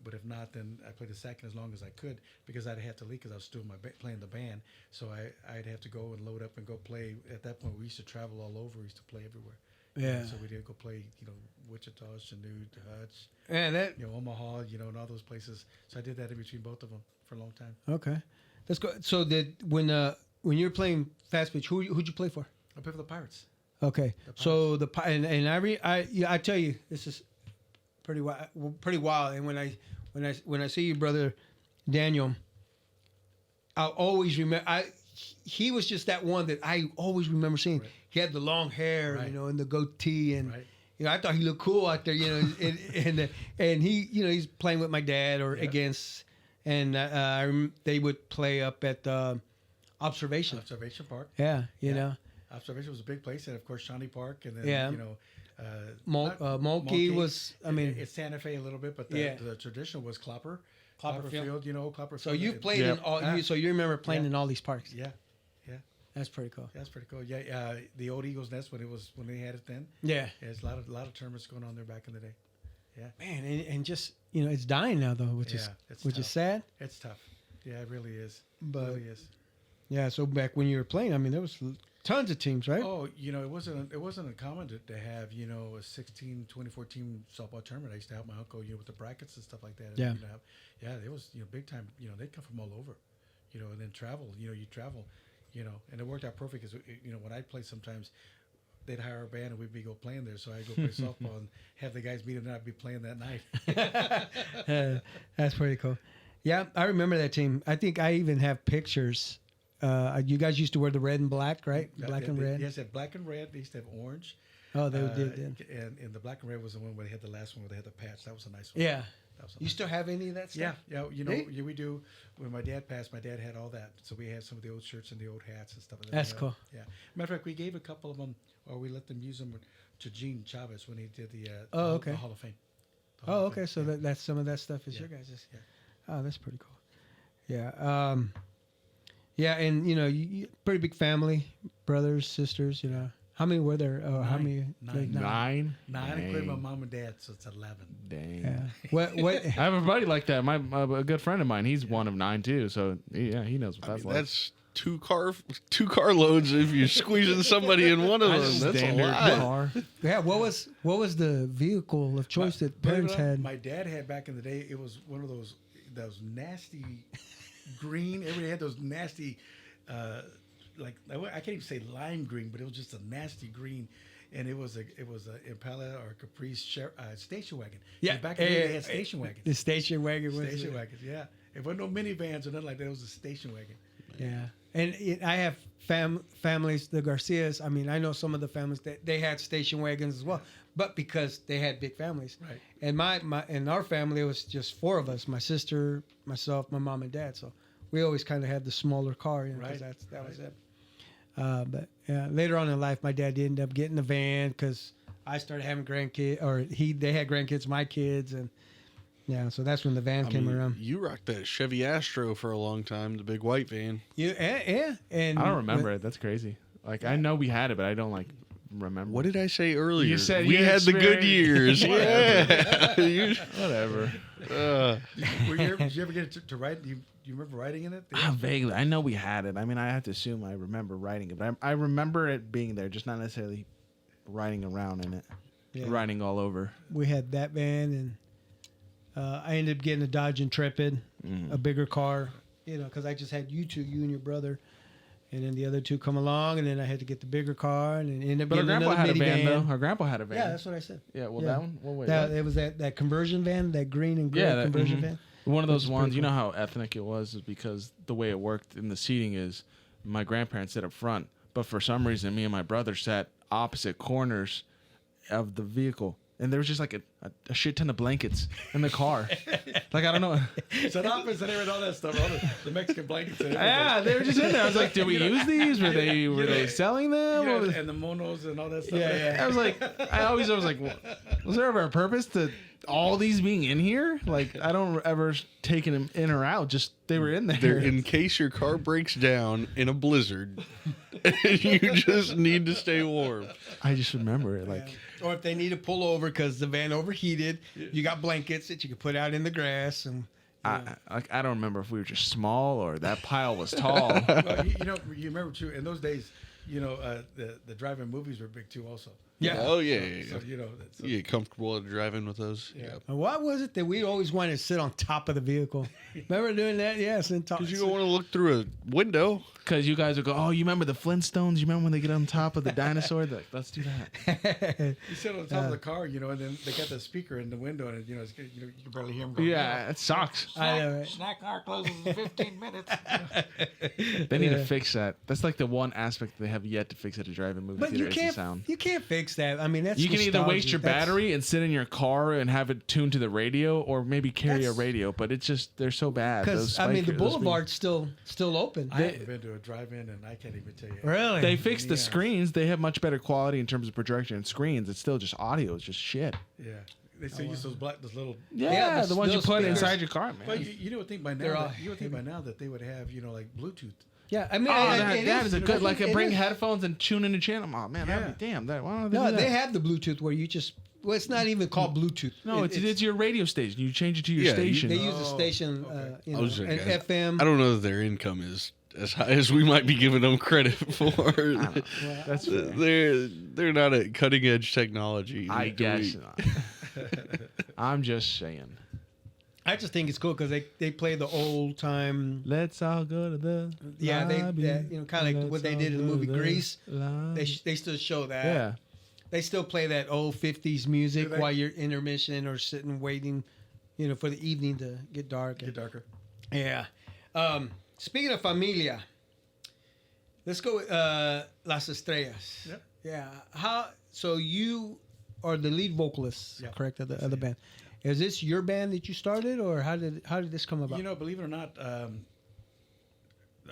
[SPEAKER 5] but if not, then I played the second as long as I could because I'd have to leave because I was still playing the band. So I'd have to go and load up and go play. At that point we used to travel all over. We used to play everywhere.
[SPEAKER 1] Yeah.
[SPEAKER 5] So we did go play Wichita, Chanute, Hutch.
[SPEAKER 1] Yeah, that
[SPEAKER 5] Omaha, and all those places. So I did that in between both of them for a long time.
[SPEAKER 1] okay. Let's go. So when you're playing fast pitch, who'd you play for?
[SPEAKER 5] I played for the Pirates.
[SPEAKER 1] Okay, so I tell you, this is pretty wild. And when I see you, brother Daniel, I'll always remember. He was just that one that I always remember seeing.
[SPEAKER 5] Right.
[SPEAKER 1] He had the long hair,
[SPEAKER 5] Right.
[SPEAKER 1] and the goatee, and
[SPEAKER 5] Right.
[SPEAKER 1] I thought he looked cool out there, and he, he's playing with my dad or against, and they would play up at Observation.
[SPEAKER 5] Observation Park.
[SPEAKER 1] Yeah, you know.
[SPEAKER 5] Observation was a big place, and of course Shawnee Park, and then
[SPEAKER 1] Mulkey was. I mean,
[SPEAKER 5] it's Santa Fe a little bit, but the traditional was Clopper Field. Clopper.
[SPEAKER 1] so
[SPEAKER 5] Field.
[SPEAKER 1] you've played in all. So you remember playing in all these parks.
[SPEAKER 5] Yeah,
[SPEAKER 1] That's pretty cool.
[SPEAKER 5] that's pretty cool. Yeah, the old Eagles Nest when they had it then.
[SPEAKER 1] Yeah,
[SPEAKER 5] There's a lot of tournaments going on there back in the day. Yeah,
[SPEAKER 1] man, and just it's dying now though, which is
[SPEAKER 5] tough.
[SPEAKER 1] sad.
[SPEAKER 5] It's tough. Yeah, it really is.
[SPEAKER 1] But-
[SPEAKER 5] it really is.
[SPEAKER 1] Yeah, so back when you were playing, I mean, there was tons of teams, right?
[SPEAKER 5] Oh, it wasn't uncommon to have a 16, 24 team softball tournament. I used to help my uncle, with the brackets and stuff like that.
[SPEAKER 1] Yeah.
[SPEAKER 5] And, it was big time. They come from all over, and then travel. You travel, and it worked out perfect because when I play sometimes. They'd hire a band and we'd go playing there, so I'd go play softball and have the guys meet them and I'd be playing that night.
[SPEAKER 1] That's pretty cool. Yeah, I remember that team. I think I even have pictures. You guys used to wear the red and black, right? Black and red.
[SPEAKER 5] Yes, they had black and red. They used to have orange.
[SPEAKER 1] Oh, they did.
[SPEAKER 5] And the black and red was the one where they had the last one where they had the patch. That was a nice one.
[SPEAKER 1] Yeah.
[SPEAKER 5] That was a
[SPEAKER 1] You
[SPEAKER 5] nice
[SPEAKER 1] still have any of that
[SPEAKER 5] Yeah,
[SPEAKER 1] stuff?
[SPEAKER 5] yeah. We do. When my dad passed, my dad had all that. So we had some of the old shirts and the old hats and stuff like that.
[SPEAKER 1] That's cool.
[SPEAKER 5] Yeah. Matter of fact, we gave a couple of them, or we let them use them to Gene Chavez when he did the
[SPEAKER 1] okay.
[SPEAKER 5] the Hall of Fame. The
[SPEAKER 1] Oh,
[SPEAKER 5] Hall of
[SPEAKER 1] okay.
[SPEAKER 5] Fame.
[SPEAKER 1] So that's some of that stuff is
[SPEAKER 5] Yeah.
[SPEAKER 1] your guys'.
[SPEAKER 5] Yeah.
[SPEAKER 1] Oh, that's pretty cool. Yeah. Yeah, and you pretty big family, brothers, sisters. How many were there? How many?
[SPEAKER 5] Nine.
[SPEAKER 2] Nine.
[SPEAKER 5] Nine, including my mom and dad, so it's 11.
[SPEAKER 2] Dang.
[SPEAKER 1] Yeah. What?
[SPEAKER 2] I have a buddy like that. A good friend of mine. He's one of 9 too. So yeah, he knows what that's like.
[SPEAKER 3] That's two car loads if you're squeezing somebody in one of them. That's a
[SPEAKER 2] Standard
[SPEAKER 3] lot.
[SPEAKER 2] car.
[SPEAKER 1] Yeah. What was the vehicle of choice that parents had?
[SPEAKER 5] My dad had back in the day. It was one of those nasty green. Everybody had those nasty, I can't even say lime green, but it was just a nasty green, and it was a Impala or Caprice station wagon.
[SPEAKER 1] Yeah,
[SPEAKER 5] Back in the day they had station wagons.
[SPEAKER 1] The station wagon was
[SPEAKER 5] Station wagons, yeah. It wasn't no minivans or nothing like that. It was a station wagon.
[SPEAKER 1] Yeah. I have families, the Garcias. I mean, I know some of the families that they had station wagons as well, but because they had big families.
[SPEAKER 5] Right.
[SPEAKER 1] And my in our family, it was just 4 of us: my sister, myself, my mom, and dad. So we always kind of had the smaller car, you know, because that was it. But yeah, later on in life, my dad did end up getting a van because I started having grandkids, or they had grandkids, my kids, and yeah, so that's when the van came around.
[SPEAKER 3] You rocked that Chevy Astro for a long time, the big white van.
[SPEAKER 1] Yeah, and
[SPEAKER 2] I don't remember it. That's crazy. Like I know we had it, but I don't like remember.
[SPEAKER 3] What did I say earlier?
[SPEAKER 2] You said
[SPEAKER 3] we
[SPEAKER 2] you
[SPEAKER 3] had the good
[SPEAKER 2] experienced-
[SPEAKER 3] years.
[SPEAKER 2] Whatever.
[SPEAKER 5] Did you ever get to ride? Do you remember riding in it?
[SPEAKER 2] Vaguely, I know we had it. I mean, I have to assume I remember riding it, but I remember it being there, just not necessarily riding around in it, riding all over.
[SPEAKER 1] we had that van, and I ended up getting a Dodge Intrepid, a bigger car, you know, because I just had you and your brother, and then the other 2 come along, and then I had to get the bigger car, and then ended up
[SPEAKER 2] But our
[SPEAKER 1] getting
[SPEAKER 2] grandpa
[SPEAKER 1] another
[SPEAKER 2] had a van,
[SPEAKER 1] minivan.
[SPEAKER 2] though. Our grandpa had a van.
[SPEAKER 1] Yeah, that's what I said.
[SPEAKER 2] Yeah, well,
[SPEAKER 1] Yeah.
[SPEAKER 2] that one. Well, wait,
[SPEAKER 1] That
[SPEAKER 2] what?
[SPEAKER 1] it was that conversion van, that green and gray conversion van.
[SPEAKER 2] One of those
[SPEAKER 1] Which is
[SPEAKER 2] ones.
[SPEAKER 1] pretty
[SPEAKER 2] You know how ethnic it was, is because the way it worked in the seating is my grandparents sit up front, but for some reason, me and my brother sat opposite corners of the vehicle. And there was just like a shit ton of blankets in the car. Like, I don't know.
[SPEAKER 5] It's an office and all that stuff. All the Mexican blankets. And everything.
[SPEAKER 2] Yeah, they were just in there. I was like, did we use these? Were they selling them?
[SPEAKER 5] You know,
[SPEAKER 2] What was-
[SPEAKER 5] and the monos and all that stuff.
[SPEAKER 1] Yeah.
[SPEAKER 2] I was like, I was like, was there ever a purpose to all these being in here? Like, I don't ever taking them in or out. Just they were in there.
[SPEAKER 3] They're in case your car breaks down in a blizzard and you just need to stay warm.
[SPEAKER 2] I just remember it. Like,
[SPEAKER 1] Or if they need to pull over because the van overheated, you got blankets that you could put out in the grass. And
[SPEAKER 2] I don't remember if we were just small or that pile was tall.
[SPEAKER 5] Well, you remember too. In those days, the drive-in movies were big too. Also.
[SPEAKER 1] yeah.
[SPEAKER 3] Oh, yeah.
[SPEAKER 5] So,
[SPEAKER 3] You get comfortable driving with those?
[SPEAKER 5] Yeah.
[SPEAKER 1] And what was it that we always wanted to sit on top of the vehicle? Remember doing that? Yes, and top.
[SPEAKER 3] Because you don't want to look through a window.
[SPEAKER 2] Because you guys would go, oh, you remember the Flintstones? You remember when they get on top of the dinosaur? They're like, let's do that.
[SPEAKER 5] You sit on top of the car, and then they got the speaker in the window, and you can barely hear them. Go,
[SPEAKER 2] Yeah, it sucks.
[SPEAKER 1] I know, right?
[SPEAKER 4] Snack car closes in 15 minutes.
[SPEAKER 2] They need to fix that. That's like the one aspect they have yet to fix at a drive-in movie
[SPEAKER 1] But
[SPEAKER 2] theater
[SPEAKER 1] you
[SPEAKER 2] is the
[SPEAKER 1] can't.
[SPEAKER 2] sound.
[SPEAKER 1] You can't fix that. I mean, that's
[SPEAKER 2] You can either waste
[SPEAKER 1] nostalgia.
[SPEAKER 2] your battery and sit in your car and have it tuned to the radio, or maybe carry a
[SPEAKER 1] That's-
[SPEAKER 2] radio. But it's just they're so bad.
[SPEAKER 1] Because
[SPEAKER 2] Those
[SPEAKER 1] I mean, the
[SPEAKER 2] those-
[SPEAKER 1] boulevard's still open.
[SPEAKER 5] I haven't been to a drive-in, and I can't even tell you.
[SPEAKER 1] Really?
[SPEAKER 2] They fixed the
[SPEAKER 5] Yeah.
[SPEAKER 2] screens. They have much better quality in terms of projection and screens. It's still just audio. It's just shit.
[SPEAKER 5] Yeah, they still use those little.
[SPEAKER 2] Yeah,
[SPEAKER 1] the-
[SPEAKER 2] the ones you
[SPEAKER 1] those
[SPEAKER 2] put
[SPEAKER 1] speakers.
[SPEAKER 2] inside your car, man.
[SPEAKER 5] Well, you would think by
[SPEAKER 1] They're
[SPEAKER 5] now.
[SPEAKER 1] all
[SPEAKER 5] You would think by now that they would have like Bluetooth.
[SPEAKER 1] Yeah, I mean,
[SPEAKER 2] Oh,
[SPEAKER 1] it
[SPEAKER 2] that is a good. Like,
[SPEAKER 1] it
[SPEAKER 2] bring
[SPEAKER 1] is.
[SPEAKER 2] headphones and tune in the channel. Oh man, that'd be damn. Why don't they
[SPEAKER 1] No,
[SPEAKER 2] do that?
[SPEAKER 1] they have the Bluetooth where you just. Well, it's not even called Bluetooth.
[SPEAKER 2] No, it's your radio station. You change it to your
[SPEAKER 3] Yeah,
[SPEAKER 2] station.
[SPEAKER 1] They use a
[SPEAKER 5] Oh,
[SPEAKER 1] station,
[SPEAKER 5] okay.
[SPEAKER 3] I was
[SPEAKER 1] an
[SPEAKER 3] like,
[SPEAKER 1] FM.
[SPEAKER 3] I don't know that their income is as high as we might be giving them credit for.
[SPEAKER 2] That's fair.
[SPEAKER 3] They're not at cutting edge technology.
[SPEAKER 2] I
[SPEAKER 3] Do
[SPEAKER 2] guess
[SPEAKER 3] we-
[SPEAKER 2] not. I'm just saying.
[SPEAKER 1] I just think it's cool because they play the old time.
[SPEAKER 2] Let's all go to the
[SPEAKER 1] Yeah,
[SPEAKER 2] lobby.
[SPEAKER 1] kind of like what they did in the movie Grease.
[SPEAKER 2] Lobby.
[SPEAKER 1] They still show that.
[SPEAKER 2] Yeah.
[SPEAKER 1] They still play that old 50s music
[SPEAKER 5] Do they?
[SPEAKER 1] while you're intermission or sitting waiting, for the evening to get dark.
[SPEAKER 5] Get darker.
[SPEAKER 1] Yeah. Speaking of familia, let's go with Las Estrellas.
[SPEAKER 5] Yep.
[SPEAKER 1] Yeah. So you are the lead vocalist,
[SPEAKER 5] Yep.
[SPEAKER 1] correct, of the band. Is this your band that you started, or how did this come about?
[SPEAKER 5] Believe it or not,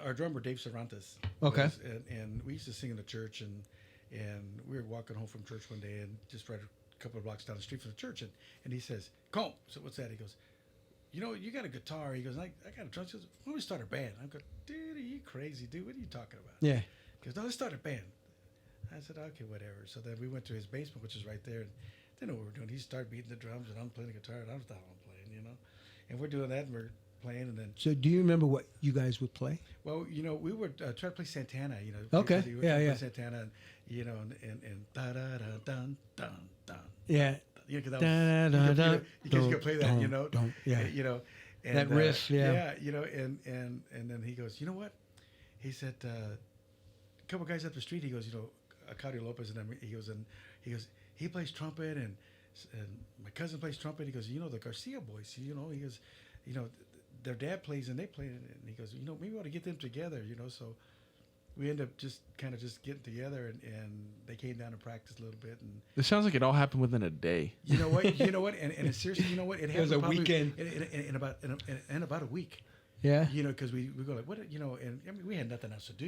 [SPEAKER 5] our drummer Dave Cervantes.
[SPEAKER 1] Okay.
[SPEAKER 5] And we used to sing in the church, and we were walking home from church one day, and just right a couple of blocks down the street from the church, and he says, "Come." So what's that? He goes, "You got a guitar." He goes, "I got a drum." He goes, "Why don't we start a band?" I go, "Dude, are you crazy, dude? What are you talking about?"
[SPEAKER 1] Yeah.
[SPEAKER 5] He goes, "No, let's start a band." I said, "Okay, whatever." So then we went to his basement, which is right there, and didn't know what we were doing. He started beating the drums, and I'm playing the guitar, and I thought I'm playing, and we're doing that, and we're playing, and then
[SPEAKER 1] So do you remember what you guys would play?
[SPEAKER 5] well, we would try to play Santana,
[SPEAKER 1] Okay.
[SPEAKER 5] We would
[SPEAKER 1] Yeah,
[SPEAKER 5] try to
[SPEAKER 1] yeah.
[SPEAKER 5] play Santana, and da da da dun dun dun.
[SPEAKER 1] Yeah.
[SPEAKER 5] Because that
[SPEAKER 1] Da, da,
[SPEAKER 5] was,
[SPEAKER 1] da,
[SPEAKER 5] you could play that,
[SPEAKER 1] yeah.
[SPEAKER 5] and,
[SPEAKER 1] That riff, yeah.
[SPEAKER 5] and then he goes, you know what? He said, a couple guys up the street. He goes, Acadio Lopez, and then he goes, he plays trumpet, and my cousin plays trumpet. He goes, the Garcia boys, he goes, their dad plays and they play it, and he goes, maybe we ought to get them together, so we end up just getting together, and they came down and practiced a little bit. And
[SPEAKER 2] This sounds like it all happened within a day.
[SPEAKER 5] you know what, and it's seriously, it
[SPEAKER 1] was a
[SPEAKER 5] probably
[SPEAKER 1] weekend.
[SPEAKER 5] in about a week.
[SPEAKER 1] Yeah.
[SPEAKER 5] Because we go like, what, and I mean, we had nothing else to do,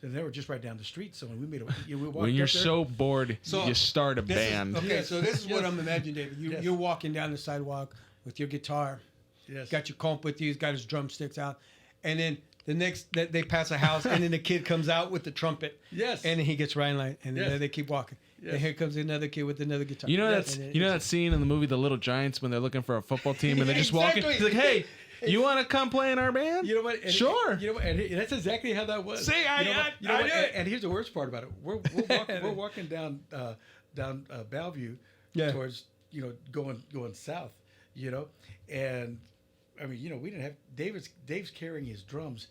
[SPEAKER 5] and they were just right down the street. So we made we walked
[SPEAKER 2] When you're
[SPEAKER 5] up there.
[SPEAKER 2] so bored,
[SPEAKER 1] So,
[SPEAKER 2] you start a band.
[SPEAKER 1] Okay, so this is what I'm imagining, David.
[SPEAKER 5] Yes.
[SPEAKER 1] You're walking down the sidewalk with your guitar.
[SPEAKER 5] Yes.
[SPEAKER 1] Got your comp with you. He's got his drumsticks out. And then the next, they pass a house, and then the kid comes out with the trumpet.
[SPEAKER 5] Yes.
[SPEAKER 1] And then he gets right in line, and then
[SPEAKER 5] Yes.
[SPEAKER 1] they keep walking.
[SPEAKER 5] Yes.
[SPEAKER 1] And here comes another kid with another guitar.
[SPEAKER 2] You know
[SPEAKER 5] Yes.
[SPEAKER 2] that scene in the movie The Little Giants when they're looking for a football team and they're just walking.
[SPEAKER 1] Exactly.
[SPEAKER 2] He's like, "Hey, you want to come play in our band?"
[SPEAKER 5] You know what? And
[SPEAKER 2] Sure.
[SPEAKER 5] You know what? And that's exactly how that was.
[SPEAKER 1] See, I
[SPEAKER 5] you know what?
[SPEAKER 1] knew it.
[SPEAKER 5] And here's the worst part about it. We're walking down Bellevue
[SPEAKER 1] Yeah.
[SPEAKER 5] towards going south. And I mean, we didn't have Dave's carrying his drums.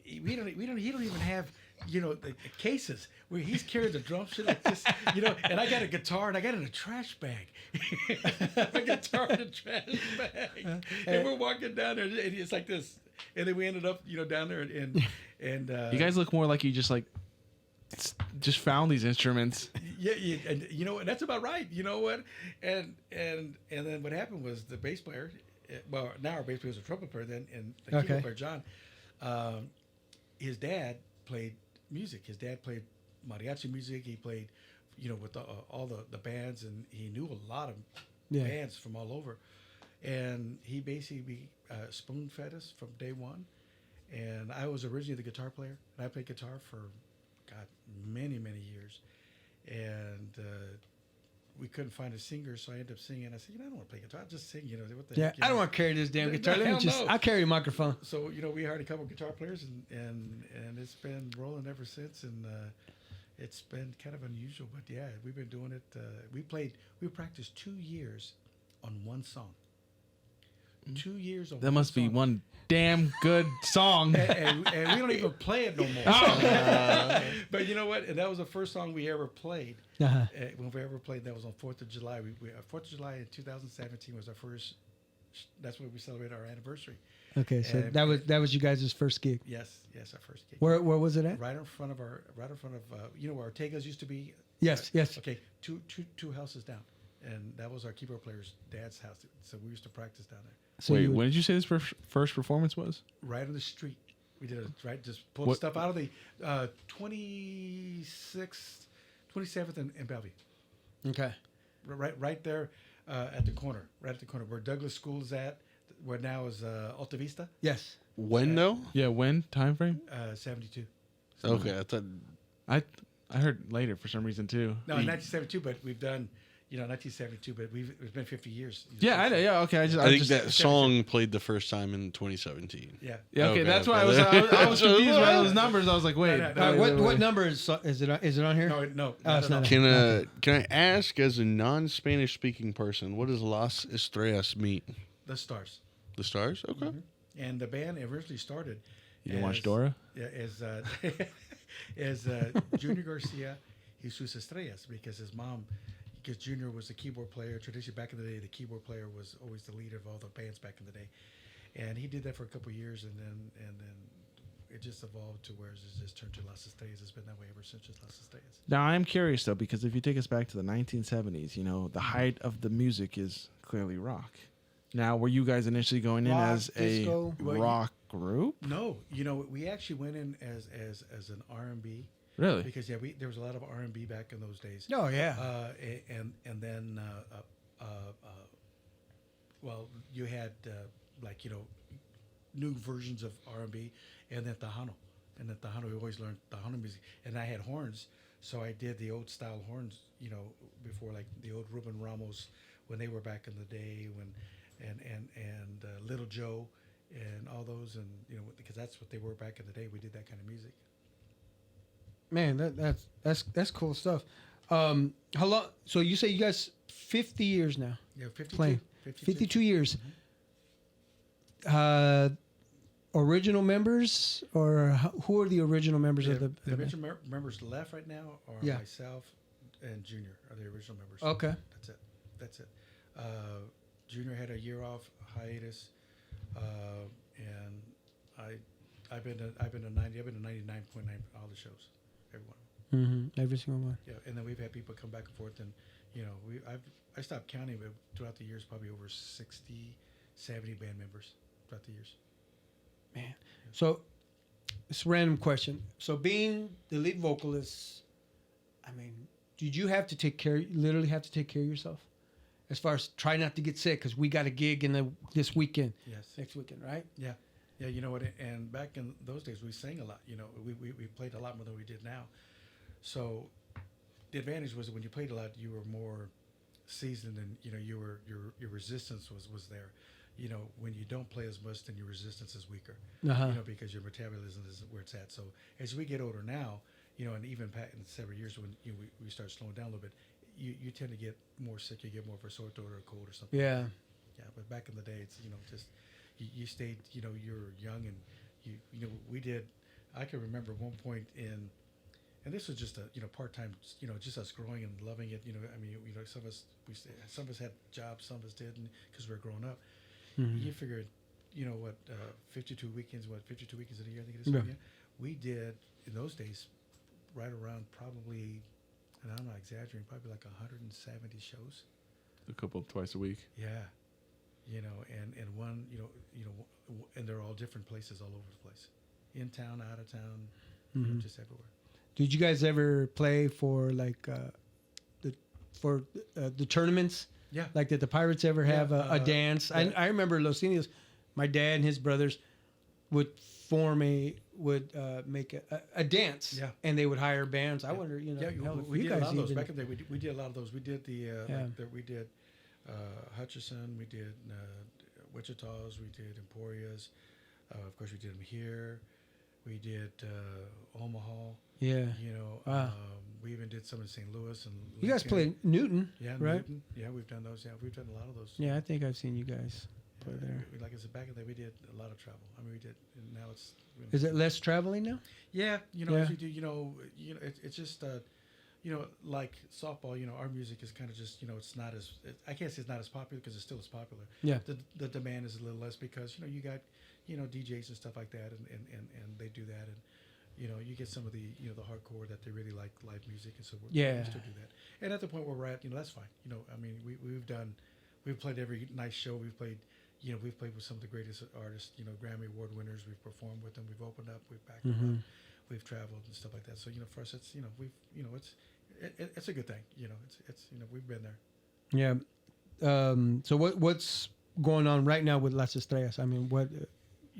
[SPEAKER 5] He don't even have the cases where he's carrying the drum shit like this. And I got a guitar and I got it in a trash bag. A guitar in a trash bag. And we're walking down there and it's like this. And then we ended up down there and
[SPEAKER 2] You guys look more like you just found these instruments.
[SPEAKER 5] yeah, and what, that's about right. You know what? And then what happened was the bass player, well, now our bass player was a trumpet player then, and the keyboard player John, his dad played music. His dad played mariachi music. He played, with all the bands, and he knew a lot of bands from all over. And he basically spoon fed us from day one. And I was originally the guitar player, and I played guitar for, God, many, many years. And we couldn't find a singer, so I ended up singing. I said, I don't want to play guitar. I'll just sing, what the heck,
[SPEAKER 1] I don't want to carry this damn guitar. Let me just, I'll carry a microphone.
[SPEAKER 5] So, we hired a couple of guitar players, and it's been rolling ever since. And it's been kind of unusual, but yeah, we've been doing it. We practiced 2 years on one song. 2 years on
[SPEAKER 2] That must be
[SPEAKER 5] song.
[SPEAKER 2] one damn good song.
[SPEAKER 5] and we don't even play it no more. But you know what? And that was the first song we ever played.
[SPEAKER 1] Uh-huh.
[SPEAKER 5] When we ever played, that was on 4th of July. 4th of July in 2017 was our first. That's when we celebrated our anniversary.
[SPEAKER 1] Okay, so
[SPEAKER 5] And-
[SPEAKER 1] that was you guys' first gig.
[SPEAKER 5] Yes, our first gig.
[SPEAKER 1] Where was it at?
[SPEAKER 5] Right in front of where Ortega's used to be.
[SPEAKER 1] Yes, yes.
[SPEAKER 5] Okay, two houses down, and that was our keyboard player's dad's house. So we used to practice down there.
[SPEAKER 1] So
[SPEAKER 2] Wait,
[SPEAKER 1] you would-
[SPEAKER 2] when did you say this first performance was?
[SPEAKER 5] Right on the street. We did it, right? Just pulled stuff out of the 27th and Bellevue.
[SPEAKER 1] Okay.
[SPEAKER 5] Right there at the corner. Right at the corner where Douglas School is at, where now is Alta Vista,
[SPEAKER 1] Yes.
[SPEAKER 3] When though?
[SPEAKER 2] Yeah, when time frame?
[SPEAKER 5] 72.
[SPEAKER 3] Okay, I thought.
[SPEAKER 2] I heard later for some reason too.
[SPEAKER 5] No, 1972, but we've done, 1972, but it's been 50 years.
[SPEAKER 2] Yeah, I know. Yeah, okay.
[SPEAKER 3] I think that song played the first time in 2017.
[SPEAKER 5] Yeah.
[SPEAKER 2] Yeah, okay.
[SPEAKER 3] Okay,
[SPEAKER 2] That's why
[SPEAKER 3] okay.
[SPEAKER 2] I was confused by those numbers. I was like, wait.
[SPEAKER 5] No,
[SPEAKER 1] What number is it on here?
[SPEAKER 5] No.
[SPEAKER 1] Oh, it's not.
[SPEAKER 3] Can I ask, as a non-Spanish speaking person, what does Las Estrellas mean?
[SPEAKER 5] The Stars.
[SPEAKER 3] The stars? Okay.
[SPEAKER 5] Mm-hmm. And the band originally started.
[SPEAKER 2] You didn't watch
[SPEAKER 5] as-
[SPEAKER 2] Dora?
[SPEAKER 5] Yeah, as Junior Garcia, Jesus Estrellas, because his mom, because Junior was the keyboard player. Traditionally, back in the day, the keyboard player was always the leader of all the bands back in the day, and he did that for a couple of years, and then it just evolved to where it's just turned to Las Estrellas. It's been that way ever since, just Las Estrellas.
[SPEAKER 2] Now I'm curious though, because if you take us back to the 1970s, the height of the music is clearly rock. Now, were you guys initially going in
[SPEAKER 1] Rock,
[SPEAKER 2] as
[SPEAKER 1] disco?
[SPEAKER 2] a rock group?
[SPEAKER 5] No, we actually went in as an R&B.
[SPEAKER 2] Really?
[SPEAKER 5] Because there was a lot of R&B back in those days.
[SPEAKER 1] Oh yeah.
[SPEAKER 5] And then well, you had new versions of R&B, and then Tejano, we always learned Tejano music, and I had horns, so I did the old style horns, before, like the old Ruben Ramos when they were back in the day, and Little Joe and all those, and because that's what they were back in the day. We did that kind of music.
[SPEAKER 1] Man, that's cool stuff. How long? So you say you guys 50 years now?
[SPEAKER 5] Yeah, 52.
[SPEAKER 1] Playing 52 years. Original members, or who are the original members of the band?
[SPEAKER 5] original members left right now are
[SPEAKER 1] Yeah.
[SPEAKER 5] myself and Junior are the original members.
[SPEAKER 1] Okay.
[SPEAKER 5] That's it. Junior had a year off hiatus, and I've been to 90. I've been to 99.9 all the shows, every one.
[SPEAKER 1] Every single one.
[SPEAKER 5] Yeah, and then we've had people come back and forth, and I stopped counting, but throughout the years, probably over 60, 70 band members throughout the years.
[SPEAKER 1] Man. So, it's a random question. So, being the lead vocalist, I mean, did you have to literally have to take care of yourself? As far as try not to get sick, because we got a gig this weekend.
[SPEAKER 5] Yes.
[SPEAKER 1] Next weekend, right?
[SPEAKER 5] Yeah. Yeah, you know what? And back in those days, we sang a lot. You know, we played a lot more than we did now. So the advantage was that when you played a lot, you were more seasoned, and you know your resistance was there. You know, when you don't play as much, then your resistance is weaker.
[SPEAKER 1] Uh-huh.
[SPEAKER 5] You know, because your metabolism is where it's at. So as we get older now, you know, and even in several years when we start slowing down a little bit, you tend to get more sick. You get more of a sore throat or a cold or something.
[SPEAKER 1] Yeah.
[SPEAKER 5] Yeah, but back in the day, it's just you stayed. You know, you're young, and you know we did. I can remember one point in. And this was just a part-time, just us growing and loving it. You know, I mean, some of us had jobs, some of us didn't because we were growing up.
[SPEAKER 1] Mm-hmm.
[SPEAKER 5] You figured, 52 weekends in a year, I think it is.
[SPEAKER 1] Yeah.
[SPEAKER 5] We did in those days, right around probably, and I'm not exaggerating, probably like 170 shows.
[SPEAKER 2] A couple twice a week.
[SPEAKER 5] Yeah, and one, and they're all different places all over the place, in town, out of town, just everywhere.
[SPEAKER 1] Did you guys ever play for like the tournaments?
[SPEAKER 5] Yeah.
[SPEAKER 1] Like did the Pirates ever have a dance?
[SPEAKER 5] Yeah.
[SPEAKER 1] I remember Los Indios. My dad and his brothers would make a dance.
[SPEAKER 5] Yeah.
[SPEAKER 1] And they would hire bands. I wonder,
[SPEAKER 5] Yeah,
[SPEAKER 1] hell, if
[SPEAKER 5] we
[SPEAKER 1] you
[SPEAKER 5] did a
[SPEAKER 1] guys
[SPEAKER 5] lot of those
[SPEAKER 1] even-
[SPEAKER 5] back in the day. We did a lot of those. We did we did Hutchison. We did Wichita's. We did Emporia's. Of course, we did them here. We did Omaha.
[SPEAKER 1] Yeah. Wow.
[SPEAKER 5] We even did some in St. Louis and
[SPEAKER 1] You guys
[SPEAKER 5] Lincoln.
[SPEAKER 1] played Newton,
[SPEAKER 5] Yeah,
[SPEAKER 1] right?
[SPEAKER 5] Newton. Yeah, we've done those. Yeah, we've done a lot of those.
[SPEAKER 1] Yeah, I think I've seen you guys play there.
[SPEAKER 5] Like I said, back in the day, we did a lot of travel. I mean, we did. And now it's.
[SPEAKER 1] Is it less traveling now?
[SPEAKER 5] Yeah,
[SPEAKER 1] Yeah.
[SPEAKER 5] as you do, it's just, like softball. Our music is kind of just, it's not as. I can't say it's not as popular because it still is popular.
[SPEAKER 1] Yeah.
[SPEAKER 5] The demand is a little less because you got, DJs and stuff like that, and they do that, and you get some of the the hardcore that they really like live music, and so we still do that. And at the point where we're at, that's fine. I mean, we've played every nice show. We've played with some of the greatest artists, Grammy Award winners. We've performed with them. We've opened up. We've backed them up. We've traveled and stuff like that. So for us, it's it's a good thing. It's we've been there.
[SPEAKER 1] Yeah. So what's going on right now with Las Estrellas? I mean, what?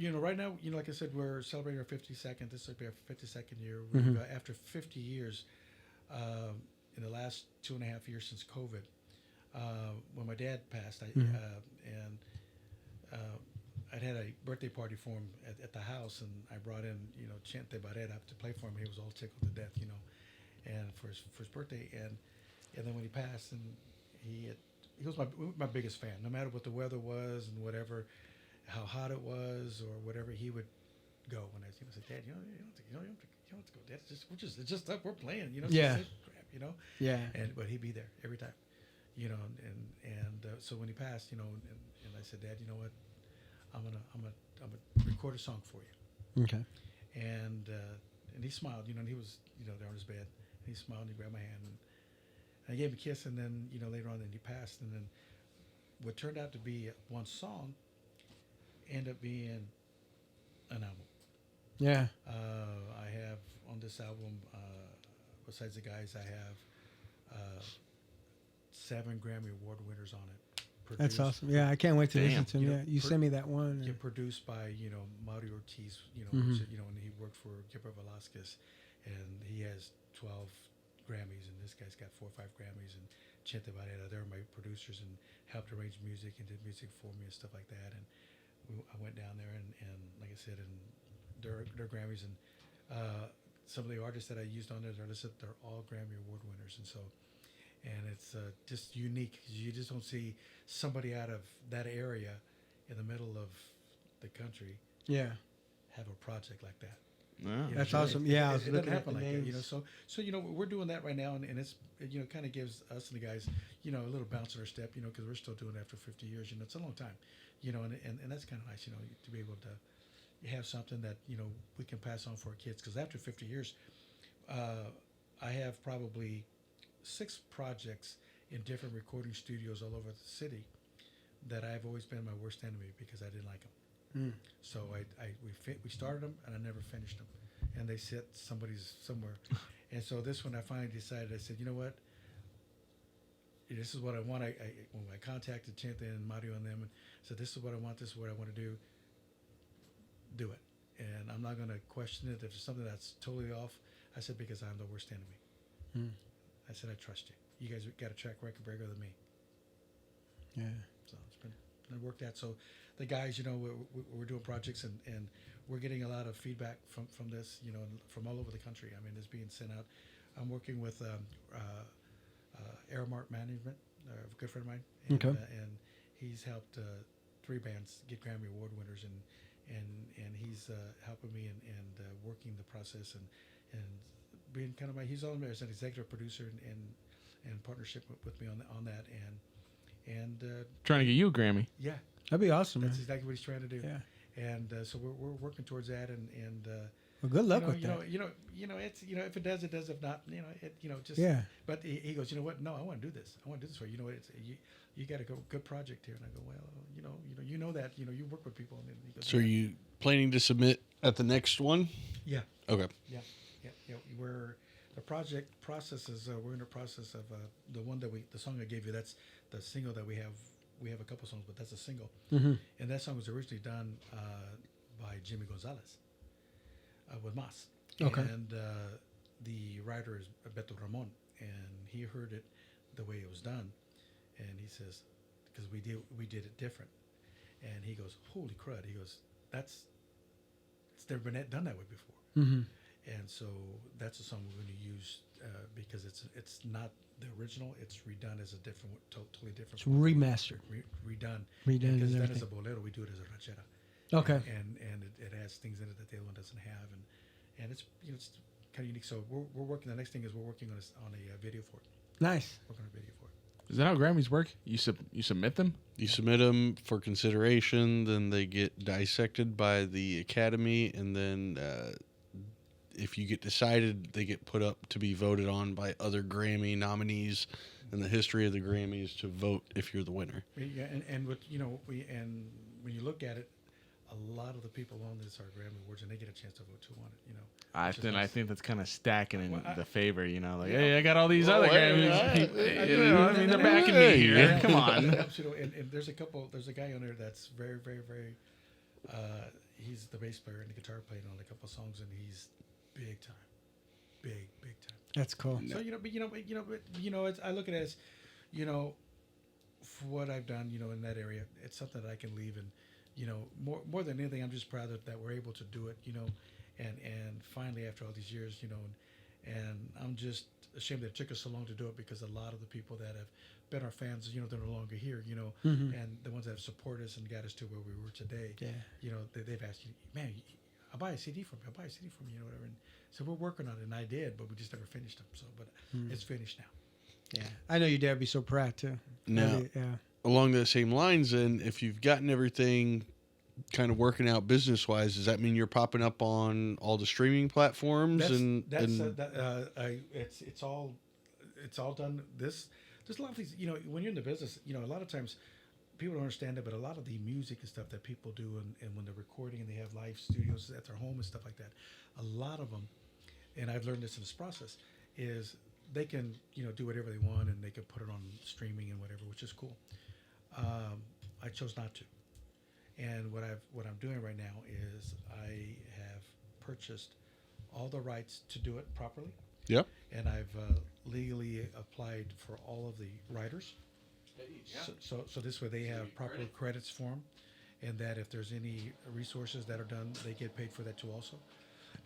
[SPEAKER 5] Right now, like I said, we're celebrating our 52nd. This will be our 52nd year. After 50 years, in the last 2.5 years since COVID, when my dad passed, I'd had a birthday party for him at the house, and I brought in, Chente Barrera to play for him. He was all tickled to death, and for his birthday, and then when he passed, and he was my biggest fan. No matter what the weather was and whatever, how hot it was or whatever, he would go. When I said, Dad, you don't have to go. Dad, it's just stuff we're playing,
[SPEAKER 1] Yeah.
[SPEAKER 5] Just crap,
[SPEAKER 1] Yeah.
[SPEAKER 5] But he'd be there every time, and so when he passed, and I said, Dad, you know what? I'm gonna record a song for you.
[SPEAKER 1] Okay.
[SPEAKER 5] And he smiled, and he was, there on his bed. And he smiled and he grabbed my hand and I gave him a kiss. And then, later on, then he passed. And then what turned out to be one song ended up being an album.
[SPEAKER 1] Yeah.
[SPEAKER 5] I have on this album, besides the guys, I have 7 Grammy Award winners on it.
[SPEAKER 1] That's awesome. Yeah, I can't wait to listen to him. Yeah, you sent me that one.
[SPEAKER 5] Yeah, produced by Mario Ortiz.
[SPEAKER 1] Mm-hmm.
[SPEAKER 5] And he worked for Gilbert Velasquez, and he has 12 Grammys, and this guy's got 4 or 5 Grammys. And Chente Barrera, they're my producers and helped arrange music and did music for me and stuff like that. And I went down there and like I said, and their Grammys and some of the artists that I used on there, they're all Grammy Award winners, and so. And it's just unique. You just don't see somebody out of that area in the middle of the country
[SPEAKER 1] Yeah.
[SPEAKER 5] have a project like that.
[SPEAKER 2] Yeah.
[SPEAKER 1] That's awesome. Yeah, I was
[SPEAKER 5] it doesn't
[SPEAKER 1] looking at
[SPEAKER 5] happen
[SPEAKER 1] the
[SPEAKER 5] like that,
[SPEAKER 1] names.
[SPEAKER 5] So we're doing that right now, and it's kind of gives us and the guys a little bounce in our step, because we're still doing it after 50 years. It's a long time, and that's kind of nice, to be able to have something that we can pass on for our kids. Because after 50 years, I have probably 6 projects in different recording studios all over the city that I've always been my worst enemy because I didn't like them. So we started them and I never finished them, and they sit somewhere. And so this one I finally decided. I said, you know what? This is what I want. When I contacted Chente and Mario and them and said, this is what I want. This is what I want to do. Do it, and I'm not going to question it. If it's something that's totally off, I said, because I'm the worst enemy. I said, I trust you. You guys got a track record bigger than me.
[SPEAKER 1] Yeah.
[SPEAKER 5] So it worked out. So the guys, we're doing projects and we're getting a lot of feedback from this, from all over the country. I mean, it's being sent out. I'm working with Airmart Management, a good friend of mine. And, and he's helped 3 bands get Grammy Award winners, and he's helping me and working the process and being kind of he's on there as an executive producer and partnership with me on that and
[SPEAKER 2] Trying to get you a Grammy.
[SPEAKER 5] yeah,
[SPEAKER 1] That'd be awesome,
[SPEAKER 5] that's
[SPEAKER 1] man.
[SPEAKER 5] exactly what he's trying to do.
[SPEAKER 1] Yeah.
[SPEAKER 5] And so we're working towards that and
[SPEAKER 1] Well, good luck with that.
[SPEAKER 5] It's if it does, it does. If not, just
[SPEAKER 1] Yeah.
[SPEAKER 5] But he goes, you know what? No, I want to do this. I want to do this for you. It's you got a good project here. And I go, well, you know that you work with people. And he goes,
[SPEAKER 3] So are you planning to submit at the next one?
[SPEAKER 5] Yeah.
[SPEAKER 3] Okay.
[SPEAKER 5] Yeah. We're the project process is we're in the process of the one that the song I gave you. That's the single that we have. We have a couple songs, but that's a single. And that song was originally done by Jimmy Gonzalez with Mas.
[SPEAKER 1] Okay.
[SPEAKER 5] And the writer is Beto Ramon, and he heard it the way it was done, and he says, because we did it different, and he goes, holy crud! He goes, it's never been done that way before. And so that's a song we're going to use because it's not the original. It's redone as a different, totally different.
[SPEAKER 1] It's remastered.
[SPEAKER 5] Redone.
[SPEAKER 1] Redone
[SPEAKER 5] Because
[SPEAKER 1] and
[SPEAKER 5] then as a
[SPEAKER 1] everything.
[SPEAKER 5] bolero, we do it as a ranchera.
[SPEAKER 1] Okay.
[SPEAKER 5] And it has things in it that the other one doesn't have, and it's it's kind of unique. So we're working. The next thing is we're working on a video for it.
[SPEAKER 1] Nice.
[SPEAKER 5] Working on a video for it.
[SPEAKER 2] Is that how Grammys work? You submit them?
[SPEAKER 3] You submit them for consideration, then they get dissected by the Academy, and then if you get decided, they get put up to be voted on by other Grammy nominees in the history of the Grammys to vote if you're the winner.
[SPEAKER 5] Yeah, and with and when you look at it, a lot of the people on this are Grammy Awards, and they get a chance to vote too on it.
[SPEAKER 2] I think that's kind of stacking in
[SPEAKER 5] Well,
[SPEAKER 2] the favor, like,
[SPEAKER 5] yeah.
[SPEAKER 2] hey, I got all these other Grammys. I mean, they're backing me here. Come on.
[SPEAKER 5] And there's a guy on there that's very, very, very. He's the bass player and the guitar player on a couple of songs, and he's big time, big time.
[SPEAKER 1] That's cool.
[SPEAKER 5] So I look at it as, for what I've done, in that area, it's something that I can leave, and more than anything, I'm just proud that we're able to do it, and finally after all these years, and I'm just ashamed that it took us so long to do it because a lot of the people that have been our fans, they're no longer here, and the ones that have supported us and got us to where we were today, they've asked you, man, I'll buy a CD from you, whatever. And so we're working on it, and I did, but we just never finished them. So, but it's finished now.
[SPEAKER 1] Yeah. I know your dad would be so proud too.
[SPEAKER 3] Now,
[SPEAKER 1] Yeah.
[SPEAKER 3] along those same lines, and if you've gotten everything kind of working out business-wise, does that mean you're popping up on all the streaming platforms?
[SPEAKER 5] It's all done. There's a lot of these. When you're in the business, a lot of times people don't understand it, but a lot of the music and stuff that people do, and when they're recording and they have live studios at their home and stuff like that, a lot of them, and I've learned this in this process, is they can do whatever they want and they can put it on streaming and whatever, which is cool. I chose not to, and what I'm doing right now is I have purchased all the rights to do it properly.
[SPEAKER 3] Yep.
[SPEAKER 5] And I've legally applied for all of the writers. So this way they have proper credits for them, and that if there's any resources that are done, they get paid for that too also.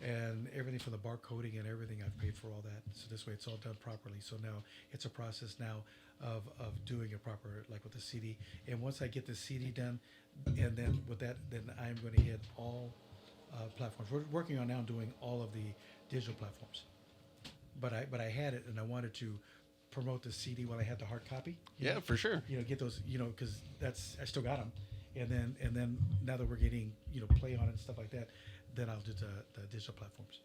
[SPEAKER 5] And everything from the barcoding and everything, I've paid for all that. So this way it's all done properly. So now it's a process now of doing it proper, like with the CD. And once I get the CD done, and then with that, then I'm going to hit all platforms. We're working on now doing all of the digital platforms. But I had it, and I wanted to promote the CD while I had the hard copy.
[SPEAKER 3] Yeah, for sure.
[SPEAKER 5] Get those, because I still got them, and then now that we're getting play on it and stuff like that, then I'll do the digital platforms.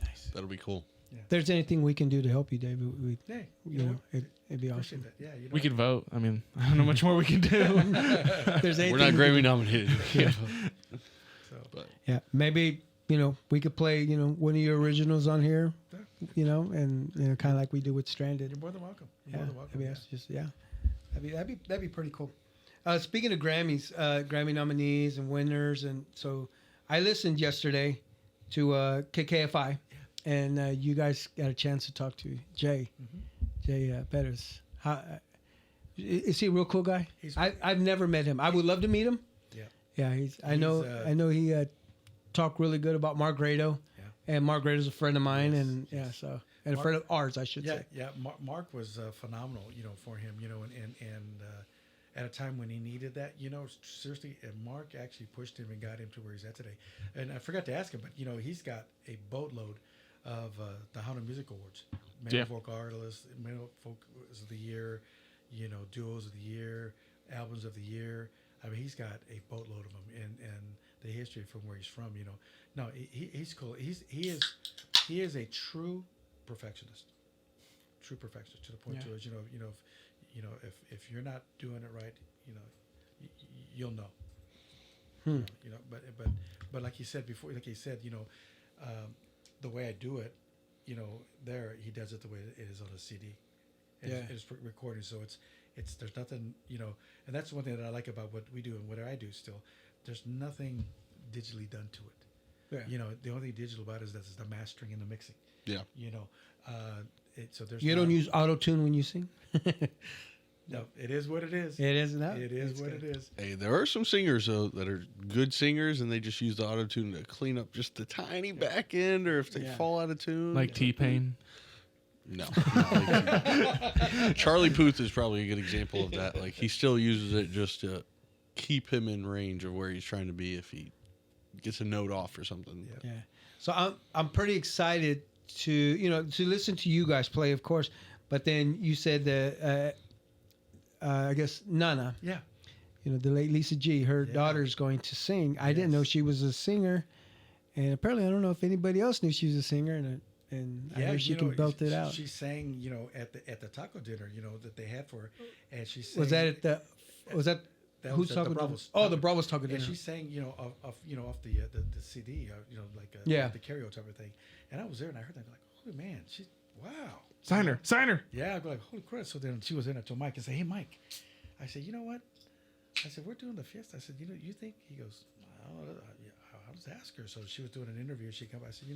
[SPEAKER 1] Nice.
[SPEAKER 3] That'll be cool.
[SPEAKER 5] Yeah.
[SPEAKER 1] If there's anything we can do to help you, David,
[SPEAKER 5] Hey,
[SPEAKER 1] it'd be
[SPEAKER 5] appreciate
[SPEAKER 1] awesome.
[SPEAKER 5] that. Yeah,
[SPEAKER 2] We could vote. I mean, I don't know much more we can do.
[SPEAKER 1] If there's anything
[SPEAKER 3] We're not
[SPEAKER 1] we
[SPEAKER 3] Grammy
[SPEAKER 1] can-
[SPEAKER 3] nominated.
[SPEAKER 5] So,
[SPEAKER 3] But
[SPEAKER 1] Yeah, maybe we could play one of your originals on here, and kind of like we do with Stranded.
[SPEAKER 5] you're more than welcome. You're
[SPEAKER 1] Yeah,
[SPEAKER 5] more than welcome.
[SPEAKER 1] maybe
[SPEAKER 5] Yeah.
[SPEAKER 1] that's just that'd be pretty cool. Speaking of Grammys, Grammy nominees and winners, and so I listened yesterday to KKFI, and you guys got a chance to talk to Jay Bettis. How is he a real cool guy? I've never met him. I would love to meet him.
[SPEAKER 5] Yeah.
[SPEAKER 1] Yeah, I know he talked really good about Mark Grado, and Mark Grado's a friend of mine, and a friend of ours, I should say.
[SPEAKER 5] Yeah. Mark was phenomenal, for him, and at a time when he needed that, seriously, and Mark actually pushed him and got him to where he's at today. And I forgot to ask him, but he's got a boatload of the Honda Music Awards, male folk artists, male folk of the year, duos of the year, albums of the year. I mean, he's got a boatload of them, and the history from where he's from. No, he's cool. He is a true perfectionist. True perfectionist to the point to is if you're not doing it right, you'll know. But like he said before, the way I do it, there he does it the way it is on a CD. It's recording, so it's there's nothing, and that's one thing that I like about what we do and what I do still. There's nothing digitally done to it.
[SPEAKER 1] Yeah.
[SPEAKER 5] The only thing digital about it is the mastering and the mixing.
[SPEAKER 3] yeah.
[SPEAKER 5] So there's
[SPEAKER 1] You don't use auto tune when you sing.
[SPEAKER 5] No, it is what it is.
[SPEAKER 1] It is not.
[SPEAKER 5] It is what it is.
[SPEAKER 3] Hey, there are some singers though that are good singers, and they just use the auto tune to clean up just the tiny back end, or if they fall out of tune.
[SPEAKER 2] Like T-Pain.
[SPEAKER 3] No. Charlie Puth is probably a good example of that. Like he still uses it just to keep him in range of where he's trying to be if he gets a note off or something.
[SPEAKER 1] Yeah. So I'm pretty excited to listen to you guys play, of course. But then you said that I guess Nana.
[SPEAKER 5] Yeah.
[SPEAKER 1] The late Lisa G. Her daughter's going to sing. I didn't know she was a singer, and apparently I don't know if anybody else knew she was a singer. And I heard she can belt it out.
[SPEAKER 5] She sang, at the taco dinner, that they had for her, and she sang.
[SPEAKER 1] Was that who's
[SPEAKER 5] was
[SPEAKER 1] taco
[SPEAKER 5] the
[SPEAKER 1] dinner?
[SPEAKER 5] Bravos.
[SPEAKER 1] Oh, the Bravos taco dinner.
[SPEAKER 5] And she sang, off the CD, like the karaoke type of thing. And I was there and I heard that, like, holy man, wow.
[SPEAKER 2] Sign her.
[SPEAKER 5] Yeah, I'm like, holy crap. So then she was in. I told Mike, I said, hey, Mike. I said, you know what? I said, we're doing the fiesta. I said, you think? He goes, well, I'll just ask her. So she was doing an interview. She came. I said,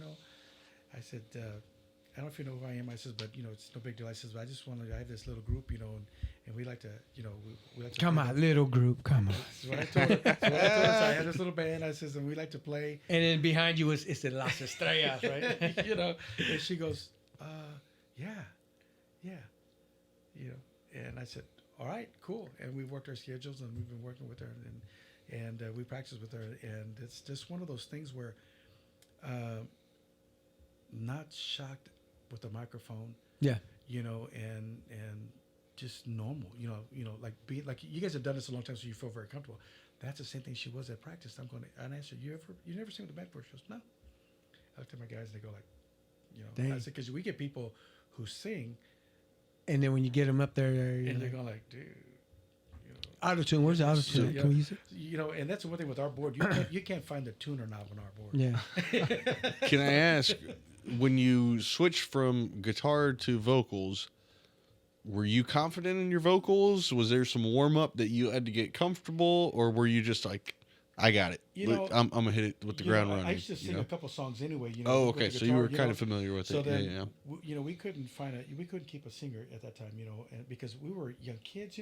[SPEAKER 5] I said, I don't know if you know who I am. I said, but it's no big deal. I said, but I have this little group, and we like to, we like to.
[SPEAKER 1] Come on, little group, come on.
[SPEAKER 5] That's what I told her. So I had this little band. I said, and we like to play.
[SPEAKER 1] And then behind you it's the Las Estrellas, right?
[SPEAKER 5] And she goes, yeah. And I said, all right, cool. And we worked our schedules, and we've been working with her, and we practiced with her, and it's just one of those things where, not shocked with the microphone, and just normal, like you guys have done this a long time, so you feel very comfortable. That's the same thing she was at practice. I'm going to, and I said, you never sing with the band before? She goes, no. I looked at my guys and they go like,
[SPEAKER 1] Dang.
[SPEAKER 5] I said, because we get people who sing,
[SPEAKER 1] And then when you get them up there,
[SPEAKER 5] and they're going like, dude.
[SPEAKER 1] Auto tune. Where's the auto tune? Can we use it?
[SPEAKER 5] And that's the one thing with our board. You can't find the tuner knob on our board.
[SPEAKER 1] Yeah.
[SPEAKER 3] Can I ask, when you switched from guitar to vocals, were you confident in your vocals? Was there some warm up that you had to get comfortable, or were you just like, I got it. I'm gonna hit it with the ground running.
[SPEAKER 5] I used to sing a couple songs anyway.
[SPEAKER 3] Oh, okay. So you were kind of familiar with
[SPEAKER 5] so
[SPEAKER 3] it.
[SPEAKER 5] Then, we couldn't we couldn't keep a singer at that time, and because we were young kids,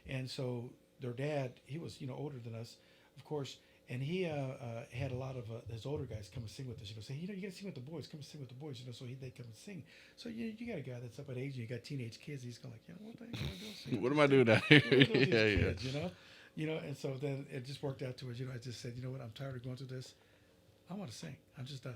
[SPEAKER 5] and so their dad, he was, older than us, of course, and he had a lot of his older guys come and sing with us. Say, you gotta sing with the boys. Come and sing with the boys. So they come and sing. So you got a guy that's up at age, and you got teenage kids. He's going like, what the heck am I doing?
[SPEAKER 3] What am I doing out here?
[SPEAKER 5] And so then it just worked out to it. I just said, you know what? I'm tired of going through this. I want to sing. I'm just not.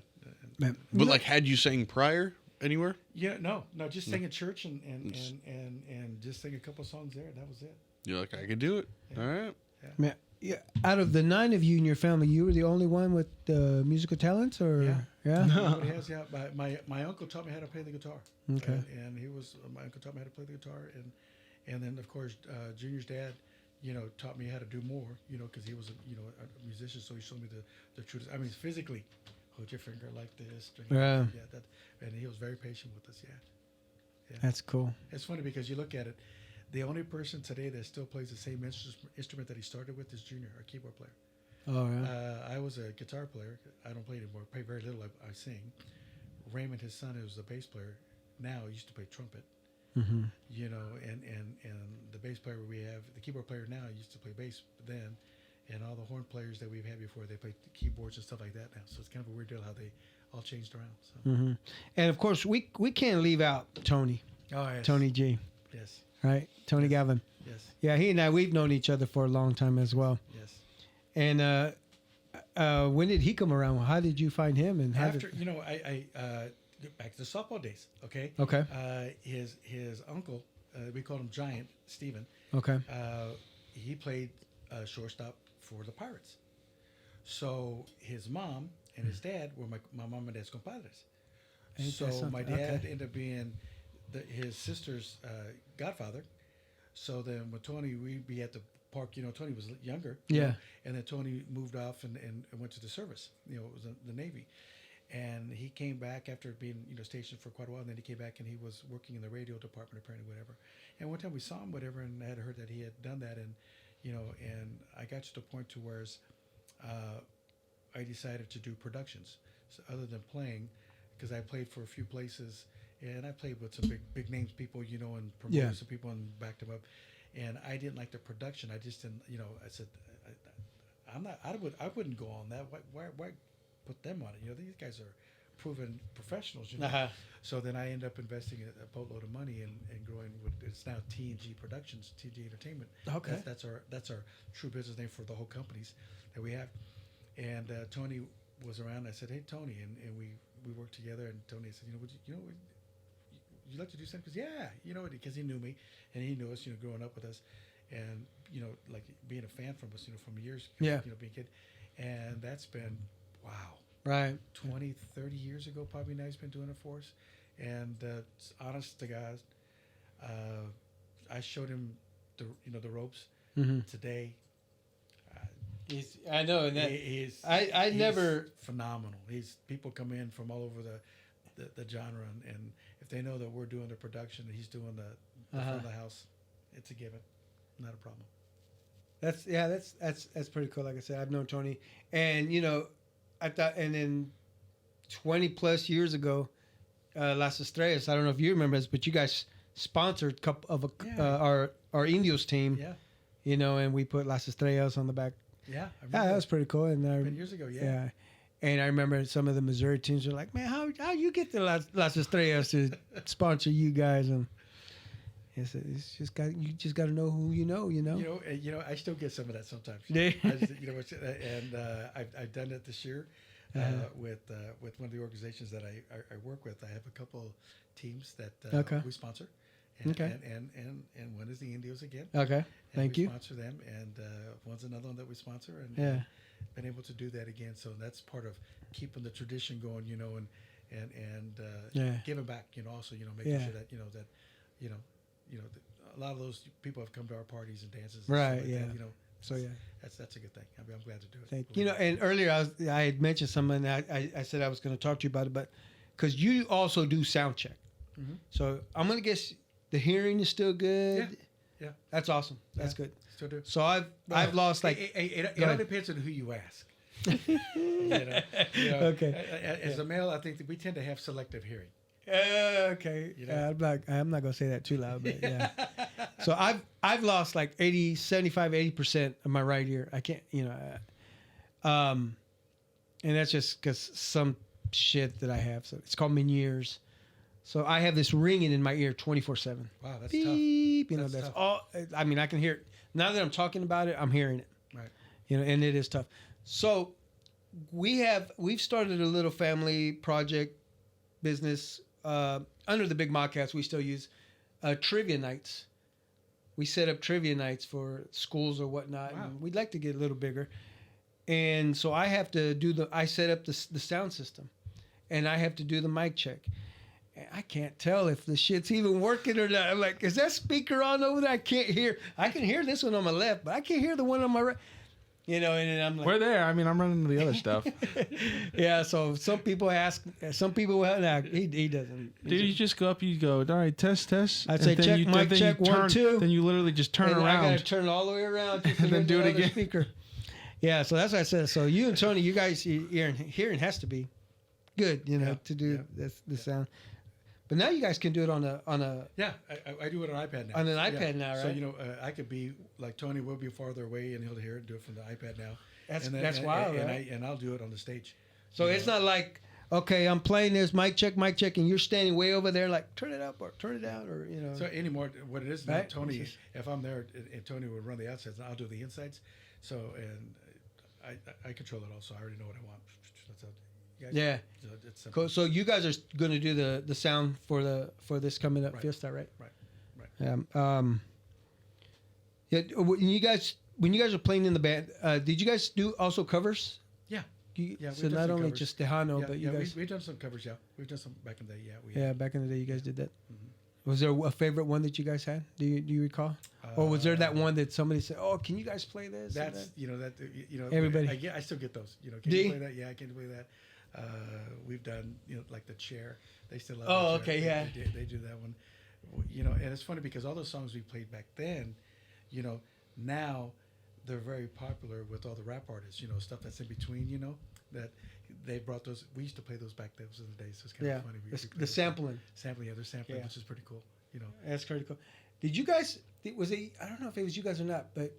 [SPEAKER 3] But like, had you sang prior anywhere?
[SPEAKER 5] Yeah, no, just sing at church and just sing a couple songs there. That was it.
[SPEAKER 3] You're like, I could do it.
[SPEAKER 5] Yeah.
[SPEAKER 3] All right.
[SPEAKER 1] Man, yeah. Out of the 9 of you in your family, you were the only one with musical talents, or
[SPEAKER 5] Yeah. Nobody has, yeah. My uncle taught me how to play the guitar.
[SPEAKER 1] Okay.
[SPEAKER 5] And my uncle taught me how to play the guitar, and then of course Junior's dad, taught me how to do more, because he was a musician, so he showed me the truth. I mean, physically, hold your finger like this.
[SPEAKER 1] Yeah.
[SPEAKER 5] And he was very patient with us. Yeah.
[SPEAKER 1] That's cool.
[SPEAKER 5] It's funny because you look at it, the only person today that still plays the same instrument that he started with is Junior, our keyboard player.
[SPEAKER 1] Oh, yeah.
[SPEAKER 5] I was a guitar player. I don't play anymore. I play very little. I sing. Raymond, his son, who's a bass player now, he used to play trumpet.
[SPEAKER 1] Mm-hmm.
[SPEAKER 5] And the bass player we have, the keyboard player now used to play bass then, and all the horn players that we've had before, they play keyboards and stuff like that now. So it's kind of a weird deal how they all changed around. So.
[SPEAKER 1] Mm-hmm. And of course, we can't leave out Tony.
[SPEAKER 5] Oh, yes.
[SPEAKER 1] Tony G.
[SPEAKER 5] Yes.
[SPEAKER 1] Right? Tony Gavin.
[SPEAKER 5] Yes.
[SPEAKER 1] Yeah, he and I, we've known each other for a long time as well.
[SPEAKER 5] Yes.
[SPEAKER 1] And when did he come around? How did you find him? And how
[SPEAKER 5] After, I get back to the softball days, okay?
[SPEAKER 1] Okay.
[SPEAKER 5] His uncle, we called him Giant, Steven.
[SPEAKER 1] Okay.
[SPEAKER 5] He played shortstop for the Pirates. So his mom and his dad were my mom and dad's compadres.
[SPEAKER 1] Ain't that
[SPEAKER 5] So
[SPEAKER 1] something?
[SPEAKER 5] my dad
[SPEAKER 1] Okay.
[SPEAKER 5] ended up being his sister's godfather. So then when Tony, we'd be at the park, Tony was younger.
[SPEAKER 1] Yeah.
[SPEAKER 5] And then Tony moved off and went to the service. It was the Navy. And he came back after being, stationed for quite a while. And then he came back and he was working in the radio department, apparently, whatever. And one time we saw him, whatever, and I had heard that he had done that. And, and I got to the point to where I decided to do productions, so other than playing, because I played for a few places. And I played with some big names people, and promoted some people and backed them up. And I didn't like the production. I just didn't, I said, I wouldn't go on that. Why put them on it? These guys are proven professionals,
[SPEAKER 1] Uh-huh.
[SPEAKER 5] So then I ended up investing a boatload of money and growing with, it's now T&G Productions, T&G Entertainment.
[SPEAKER 1] Okay.
[SPEAKER 5] That's our true business name for the whole companies that we have. And Tony was around. I said, hey, Tony, and we worked together. And Tony said, would you like to do something? Because because he knew me and he knew us, growing up with us, and like being a fan from us, from years, being a kid, and that's been
[SPEAKER 1] Right.
[SPEAKER 5] 20, 30 years ago, probably now he's been doing it for us, and honest to God, I showed him the ropes today.
[SPEAKER 1] I know, and that
[SPEAKER 5] He's
[SPEAKER 1] never
[SPEAKER 5] phenomenal. People come in from all over the genre, and if they know that we're doing the production and he's doing the front of the house, it's a given, not a problem.
[SPEAKER 1] That's pretty cool. Like I said, I've known Tony, and I thought, and then 20 plus years ago, Las Estrellas. I don't know if you remember this, but you guys sponsored a couple of our Indios team.
[SPEAKER 5] Yeah.
[SPEAKER 1] And we put Las Estrellas on the back.
[SPEAKER 5] Yeah.
[SPEAKER 1] Yeah, that was pretty cool. And
[SPEAKER 5] 10 years ago. Yeah.
[SPEAKER 1] And I remember some of the Missouri teams were like, "Man, how you get the Las Estrellas to sponsor you guys?" And it's just you just got to know who you know.
[SPEAKER 5] I still get some of that sometimes.
[SPEAKER 1] Yeah.
[SPEAKER 5] And I've done it this year with one of the organizations that I work with. I have a couple teams that we sponsor. And, and one is the Indios again.
[SPEAKER 1] Okay. Thank you.
[SPEAKER 5] We sponsor them, and one's another one that we sponsor, and been able to do that again. So that's part of keeping the tradition going, and giving back, also, making sure that a lot of those people have come to our parties and dances. And
[SPEAKER 1] Right.
[SPEAKER 5] stuff like
[SPEAKER 1] Yeah.
[SPEAKER 5] that,
[SPEAKER 1] So
[SPEAKER 5] that's a good thing. I'm glad to do it.
[SPEAKER 1] Thank you. And earlier I had mentioned something. I said I was going to talk to you about it, but because you also do sound check, so I'm going to guess the hearing is still good.
[SPEAKER 5] Yeah.
[SPEAKER 1] That's awesome. That's good.
[SPEAKER 5] Still do.
[SPEAKER 1] So I've lost like.
[SPEAKER 5] It all depends on who you ask.
[SPEAKER 1] Okay.
[SPEAKER 5] As a male, I think that we tend to have selective hearing.
[SPEAKER 1] Okay. I'm not gonna say that too loud, but yeah. So I've lost like 80% of my right ear. I can't, and that's just because some shit that I have. So it's called Meniere's. So I have this ringing in my ear 24/7.
[SPEAKER 5] Wow, that's
[SPEAKER 1] Beep,
[SPEAKER 5] tough.
[SPEAKER 1] that's
[SPEAKER 5] Tough.
[SPEAKER 1] all. I mean, I can hear it now that I'm talking about it. I'm hearing it.
[SPEAKER 5] Right.
[SPEAKER 1] And it is tough. So we've started a little family project business under the Big Modcast. We still use trivia nights. We set up trivia nights for schools or whatnot.
[SPEAKER 5] Wow.
[SPEAKER 1] And we'd like to get a little bigger. And so I have to I set up the sound system, and I have to do the mic check. And I can't tell if the shit's even working or not. I'm like, is that speaker on over there? I can't hear. I can hear this one on my left, but I can't hear the one on my right. You know, and then I'm like,
[SPEAKER 2] We're there. I mean, I'm running the other stuff.
[SPEAKER 1] yeah. So some people ask, some people, nah, he doesn't.
[SPEAKER 2] Dude, you just go up, you go, all right, test.
[SPEAKER 1] I'd say
[SPEAKER 2] and then
[SPEAKER 1] check,
[SPEAKER 2] you,
[SPEAKER 1] mic
[SPEAKER 2] then
[SPEAKER 1] check,
[SPEAKER 2] you turn,
[SPEAKER 1] 1, 2.
[SPEAKER 2] Then you literally just turn
[SPEAKER 1] And I
[SPEAKER 2] around.
[SPEAKER 1] gotta turn all the way around just to
[SPEAKER 2] And then
[SPEAKER 1] hear
[SPEAKER 2] do
[SPEAKER 1] the
[SPEAKER 2] it
[SPEAKER 1] other
[SPEAKER 2] again.
[SPEAKER 1] speaker. Yeah, so that's what I said. So you and Tony, you guys, hearing has to be good, you know, to do the sound. But now you guys can do it on a
[SPEAKER 5] Yeah, I do it on iPad now.
[SPEAKER 1] On an iPad now, right?
[SPEAKER 5] So, you know, I could be, like Tony will be farther away and he'll hear it, do it from the iPad now.
[SPEAKER 1] That's wild,
[SPEAKER 5] and
[SPEAKER 1] right?
[SPEAKER 5] And I'll do it on the stage.
[SPEAKER 1] So
[SPEAKER 5] You
[SPEAKER 1] it's
[SPEAKER 5] know?
[SPEAKER 1] not like, okay, I'm playing this mic check, and you're standing way over there, like turn it up or turn it down, or you know.
[SPEAKER 5] So anymore, what it is now,
[SPEAKER 1] Right?
[SPEAKER 5] Tony,
[SPEAKER 1] It's just-
[SPEAKER 5] if I'm there and Tony would run the outsides, I'll do the insides. So, and I control it all, so I already know what I want. That's how, you guys,
[SPEAKER 1] Yeah.
[SPEAKER 5] so it's simple.
[SPEAKER 1] Cool. So you guys are going to do the sound for this coming up
[SPEAKER 5] Right.
[SPEAKER 1] Fiesta, right?
[SPEAKER 5] Right.
[SPEAKER 1] Yeah. Yeah. When you guys are playing in the band, did you guys do also covers?
[SPEAKER 5] Yeah. Yeah,
[SPEAKER 1] So
[SPEAKER 5] we've done
[SPEAKER 1] not
[SPEAKER 5] some
[SPEAKER 1] only
[SPEAKER 5] covers.
[SPEAKER 1] just Tejano, but you guys.
[SPEAKER 5] we've done some covers, yeah. We've done some back in the day, yeah.
[SPEAKER 1] Yeah, back in the day, you guys did that.
[SPEAKER 5] Mm-hmm.
[SPEAKER 1] Was there a favorite one that you guys had? Do you recall? Or was there that one that somebody said, "Oh, can you guys play this?" and
[SPEAKER 5] That's
[SPEAKER 1] that?
[SPEAKER 5] you know
[SPEAKER 1] Everybody.
[SPEAKER 5] I still get those. You know, can
[SPEAKER 1] Do
[SPEAKER 5] you
[SPEAKER 1] you?
[SPEAKER 5] play that? Yeah, I can play that. We've done like the chair. They still love.
[SPEAKER 1] Oh,
[SPEAKER 5] the chair.
[SPEAKER 1] okay, yeah.
[SPEAKER 5] They do that one. You know, and it's funny because all those songs we played back then, you know, now they're very popular with all the rap artists. You know, stuff that's in between. You know, that they brought those. We used to play those back those in the days. So it's kind of funny. We
[SPEAKER 1] The
[SPEAKER 5] play those.
[SPEAKER 1] sampling.
[SPEAKER 5] Sampling, yeah, they're sampling,
[SPEAKER 1] Yeah.
[SPEAKER 5] which is pretty cool. You know.
[SPEAKER 1] That's pretty cool. Did you guys? Was it? I don't know if it was you guys or not, but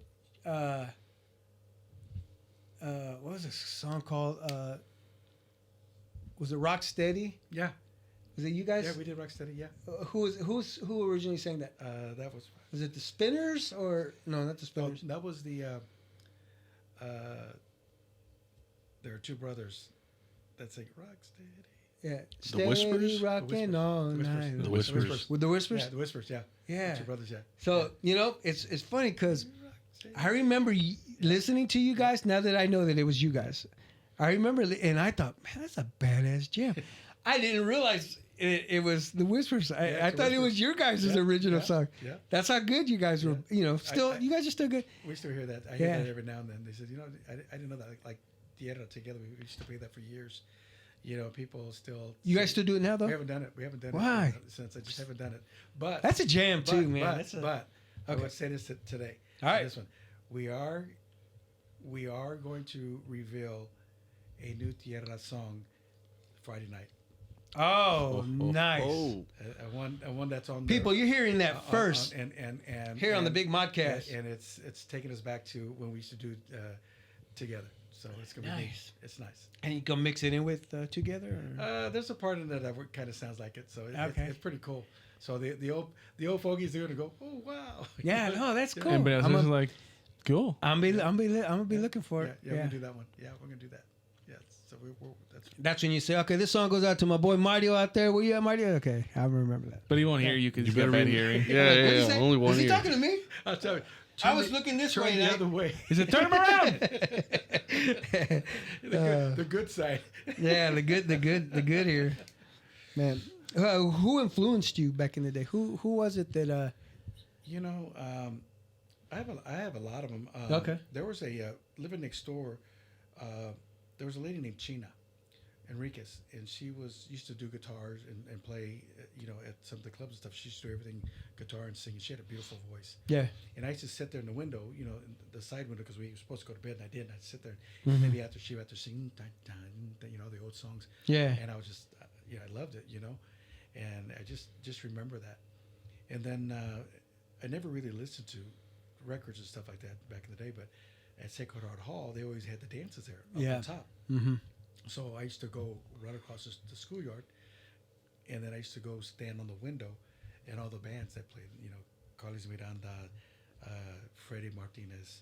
[SPEAKER 1] what was this song called? Was it Rock Steady?
[SPEAKER 5] Yeah.
[SPEAKER 1] Was it you guys?
[SPEAKER 5] Yeah, we did Rocksteady. Yeah.
[SPEAKER 1] Who originally sang that?
[SPEAKER 5] That was.
[SPEAKER 1] Was it the Spinners or no? Not the
[SPEAKER 5] Well,
[SPEAKER 1] Spinners.
[SPEAKER 5] that was the. There are two brothers that sing Rocksteady.
[SPEAKER 1] Yeah,
[SPEAKER 3] The
[SPEAKER 1] Steady
[SPEAKER 3] Whispers?
[SPEAKER 1] rocking all
[SPEAKER 5] The Whispers.
[SPEAKER 1] night.
[SPEAKER 3] The Whispers.
[SPEAKER 1] With the Whispers.
[SPEAKER 5] Yeah, the Whispers. Yeah.
[SPEAKER 1] Yeah.
[SPEAKER 5] The two brothers. Yeah.
[SPEAKER 1] So you know, it's funny because I remember listening to you guys. Now that I know that it was you guys, I remember, and I thought, man, that's a badass jam. I didn't realize it was the Whispers.
[SPEAKER 5] Yeah,
[SPEAKER 1] I
[SPEAKER 5] it's the
[SPEAKER 1] thought it was
[SPEAKER 5] Whispers.
[SPEAKER 1] your guys'
[SPEAKER 5] Yeah,
[SPEAKER 1] original
[SPEAKER 5] yeah,
[SPEAKER 1] song.
[SPEAKER 5] yeah.
[SPEAKER 1] That's how good you guys were. You know, still, you guys are still good.
[SPEAKER 5] We still hear that. I
[SPEAKER 1] Yeah.
[SPEAKER 5] hear that every now and then. They said, you know, I didn't know that. Like the edit together, we used to play that for years. You know, people still.
[SPEAKER 1] You guys still do it now, though?
[SPEAKER 5] We haven't done it. We haven't done
[SPEAKER 1] Why?
[SPEAKER 5] it since. I just haven't done it. But
[SPEAKER 1] That's a jam too, man.
[SPEAKER 5] But,
[SPEAKER 1] That's a,
[SPEAKER 5] but I
[SPEAKER 1] okay.
[SPEAKER 5] would say this today.
[SPEAKER 1] All right.
[SPEAKER 5] This one, we are going to reveal a new Tierra song Friday night.
[SPEAKER 1] oh, nice.
[SPEAKER 5] A one that's on
[SPEAKER 1] People, you're hearing that
[SPEAKER 5] on-
[SPEAKER 1] first
[SPEAKER 5] and
[SPEAKER 1] here on the Big Modcast.
[SPEAKER 5] and it's taking us back to when we used to do together. So it's gonna be neat.
[SPEAKER 1] Nice.
[SPEAKER 5] It's nice.
[SPEAKER 1] And you can mix it in with Together? Or?
[SPEAKER 5] There's a part in there that kind of sounds like it, so
[SPEAKER 1] Okay.
[SPEAKER 5] it's pretty cool. So the old fogies, they're gonna go, oh wow.
[SPEAKER 1] Yeah, no, that's cool.
[SPEAKER 2] Anybody else
[SPEAKER 1] I'm
[SPEAKER 2] is
[SPEAKER 1] a-
[SPEAKER 2] like, cool.
[SPEAKER 1] I'm gonna be looking for
[SPEAKER 5] Yeah,
[SPEAKER 1] it.
[SPEAKER 5] yeah, we're gonna do that one. Yeah, we're gonna do that. Yeah, so that's
[SPEAKER 1] That's when you say, okay, this song goes out to my boy Mario out there. Where you at, Mario? Okay, I remember that.
[SPEAKER 2] But he won't hear you because
[SPEAKER 3] You
[SPEAKER 2] he's got
[SPEAKER 3] better
[SPEAKER 2] bad
[SPEAKER 3] be-
[SPEAKER 2] hearing.
[SPEAKER 3] Yeah,
[SPEAKER 1] What'd you
[SPEAKER 3] yeah.
[SPEAKER 1] say?
[SPEAKER 3] Only one
[SPEAKER 1] Was he
[SPEAKER 3] ear.
[SPEAKER 1] talking to me?
[SPEAKER 5] I'll tell you.
[SPEAKER 1] I was looking this
[SPEAKER 5] turn
[SPEAKER 1] way.
[SPEAKER 5] the
[SPEAKER 1] and
[SPEAKER 5] other way.
[SPEAKER 2] He said, turn him around.
[SPEAKER 5] The good side.
[SPEAKER 1] Yeah, the good here, man. Who influenced you back in the day? Who was it that?
[SPEAKER 5] You know, I have a lot of them.
[SPEAKER 1] Okay.
[SPEAKER 5] There was a living next door. There was a lady named China Enriquez, and she used to do guitars and play. You know, at some of the clubs and stuff. She used to do everything guitar and sing. She had a beautiful voice.
[SPEAKER 1] Yeah.
[SPEAKER 5] And I used to sit there in the window, you know, in the side window, because we were supposed to go to bed, and I didn't. I'd sit there,
[SPEAKER 1] Mm-hmm.
[SPEAKER 5] maybe after she sing, you know, the old songs.
[SPEAKER 1] Yeah.
[SPEAKER 5] And I was just, I loved it, you know, and I just remember that. And then I never really listened to records and stuff like that back in the day, but at Sacred Heart Hall, they always had the dances there up
[SPEAKER 1] Yeah.
[SPEAKER 5] on top.
[SPEAKER 1] Mm-hmm.
[SPEAKER 5] So I used to go right across the schoolyard, and then I used to go stand on the window, and all the bands that played, you know, Carlos Miranda, Freddie Martinez,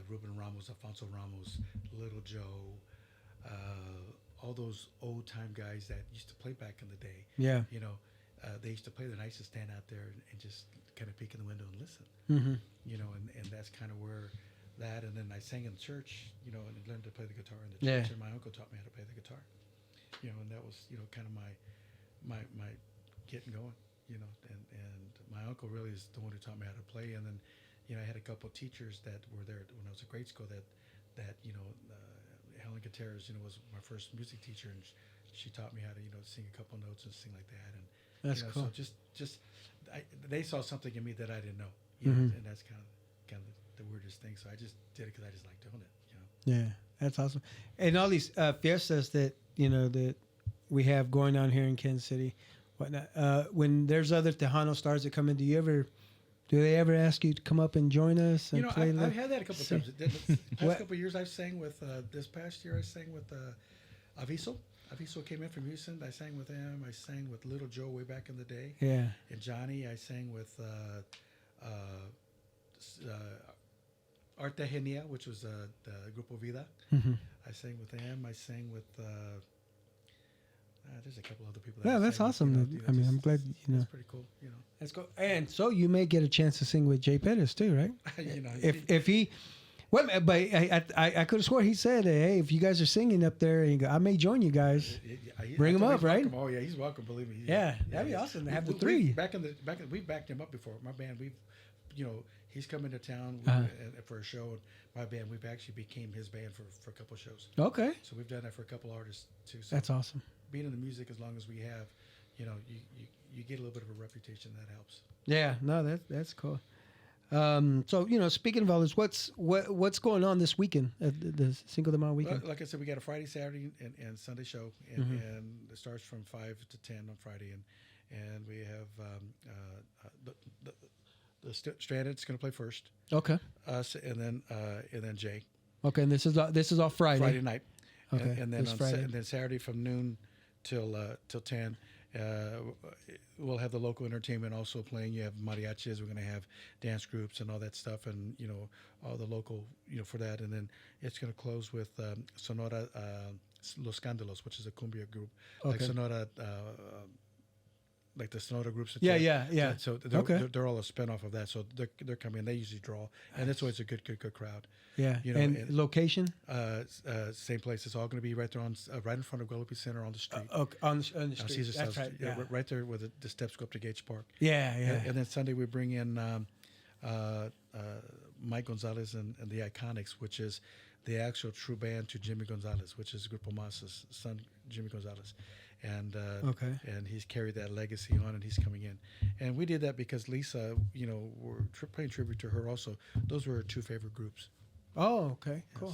[SPEAKER 5] Ruben Ramos, Alfonso Ramos, Little Joe, all those old time guys that used to play back in the day.
[SPEAKER 1] Yeah.
[SPEAKER 5] You know, they used to play. And I used to stand out there and just kind of peek in the window and listen.
[SPEAKER 1] Mm-hmm.
[SPEAKER 5] You know, and that's kind of where that. And then I sang in church. You know, and learned to play the guitar in the church.
[SPEAKER 1] Yeah.
[SPEAKER 5] And my uncle taught me how to play the guitar. You know, and that was kind of my getting going. You know, and my uncle really is the one who taught me how to play. And then, I had a couple of teachers that were there when I was in grade school that Helen Gutierrez, was my first music teacher, and she taught me how to, sing a couple notes and sing like that. And
[SPEAKER 1] that's cool.
[SPEAKER 5] So they saw something in me that I didn't know, and that's kind of the weirdest thing. So I just did it because I just like doing it.
[SPEAKER 1] Yeah, that's awesome. And all these fiestas that that we have going on here in Kansas City, whatnot. When there's other Tejano stars that come in, do they ever ask you to come up and join us and play?
[SPEAKER 5] I've had that a couple of times. The past couple of years, I've sang with. This past year, I sang with Aviso. Aviso came in from Houston. I sang with him. I sang with Little Joe way back in the day.
[SPEAKER 1] Yeah.
[SPEAKER 5] And Johnny, I sang with Arte Genia, which was the Grupo Vida.
[SPEAKER 1] Mm-hmm.
[SPEAKER 5] I sang with them. I sang with. There's a couple other people.
[SPEAKER 1] Yeah, that's awesome. I'm glad
[SPEAKER 5] That's pretty cool.
[SPEAKER 1] That's cool. And so you may get a chance to sing with Jay Pettis too, right? if he, well, but I could have swore he said, hey, if you guys are singing up there, I may join you guys. Bring him up, right?
[SPEAKER 5] Welcome. Oh yeah, he's welcome. Believe me.
[SPEAKER 1] Yeah, that'd be awesome to have the three.
[SPEAKER 5] We've backed him up before. My band, he's come into town for a show. And my band, we've actually became his band for a couple of shows.
[SPEAKER 1] Okay.
[SPEAKER 5] So we've done that for a couple artists too. So
[SPEAKER 1] that's awesome.
[SPEAKER 5] Being in the music as long as we have, you get a little bit of a reputation that helps.
[SPEAKER 1] Yeah, no, that's cool. So speaking of all this, what's going on this weekend at the Cinco de Mayo weekend?
[SPEAKER 5] Like I said, we got a Friday, Saturday, and Sunday show, and it starts from 5 to 10 on Friday, and we have the Stranded's going to play first.
[SPEAKER 1] Okay.
[SPEAKER 5] Us and then Jay.
[SPEAKER 1] Okay, and this is all Friday.
[SPEAKER 5] Friday night.
[SPEAKER 1] Okay.
[SPEAKER 5] And then and then Saturday from noon till 10. We'll have the local entertainment also playing. You have mariachis. We're going to have dance groups and all that stuff, and all the local for that. And then it's going to close with Sonora Los Cándalos, which is a cumbia group, like Sonora. Like the Sonora groups.
[SPEAKER 1] Yeah.
[SPEAKER 5] So they're all a spinoff of that. So they're coming. They usually draw, and that's why it's a good crowd.
[SPEAKER 1] Yeah. And location?
[SPEAKER 5] Same place. It's all going to be right there right in front of Guadalupe Center on the street.
[SPEAKER 1] On the street.
[SPEAKER 5] Caesar
[SPEAKER 1] That's
[SPEAKER 5] South,
[SPEAKER 1] right. Yeah.
[SPEAKER 5] Right there where the steps go up to Gage Park.
[SPEAKER 1] Yeah.
[SPEAKER 5] And then Sunday we bring in Mike Gonzalez and the Iconics, which is the actual true band to Jimmy Gonzalez, which is Grupo Mas's son, Jimmy Gonzalez. And and he's carried that legacy on, and he's coming in. And we did that because Lisa, we're paying tribute to her also. Those were her two favorite groups.
[SPEAKER 1] Oh, okay, cool.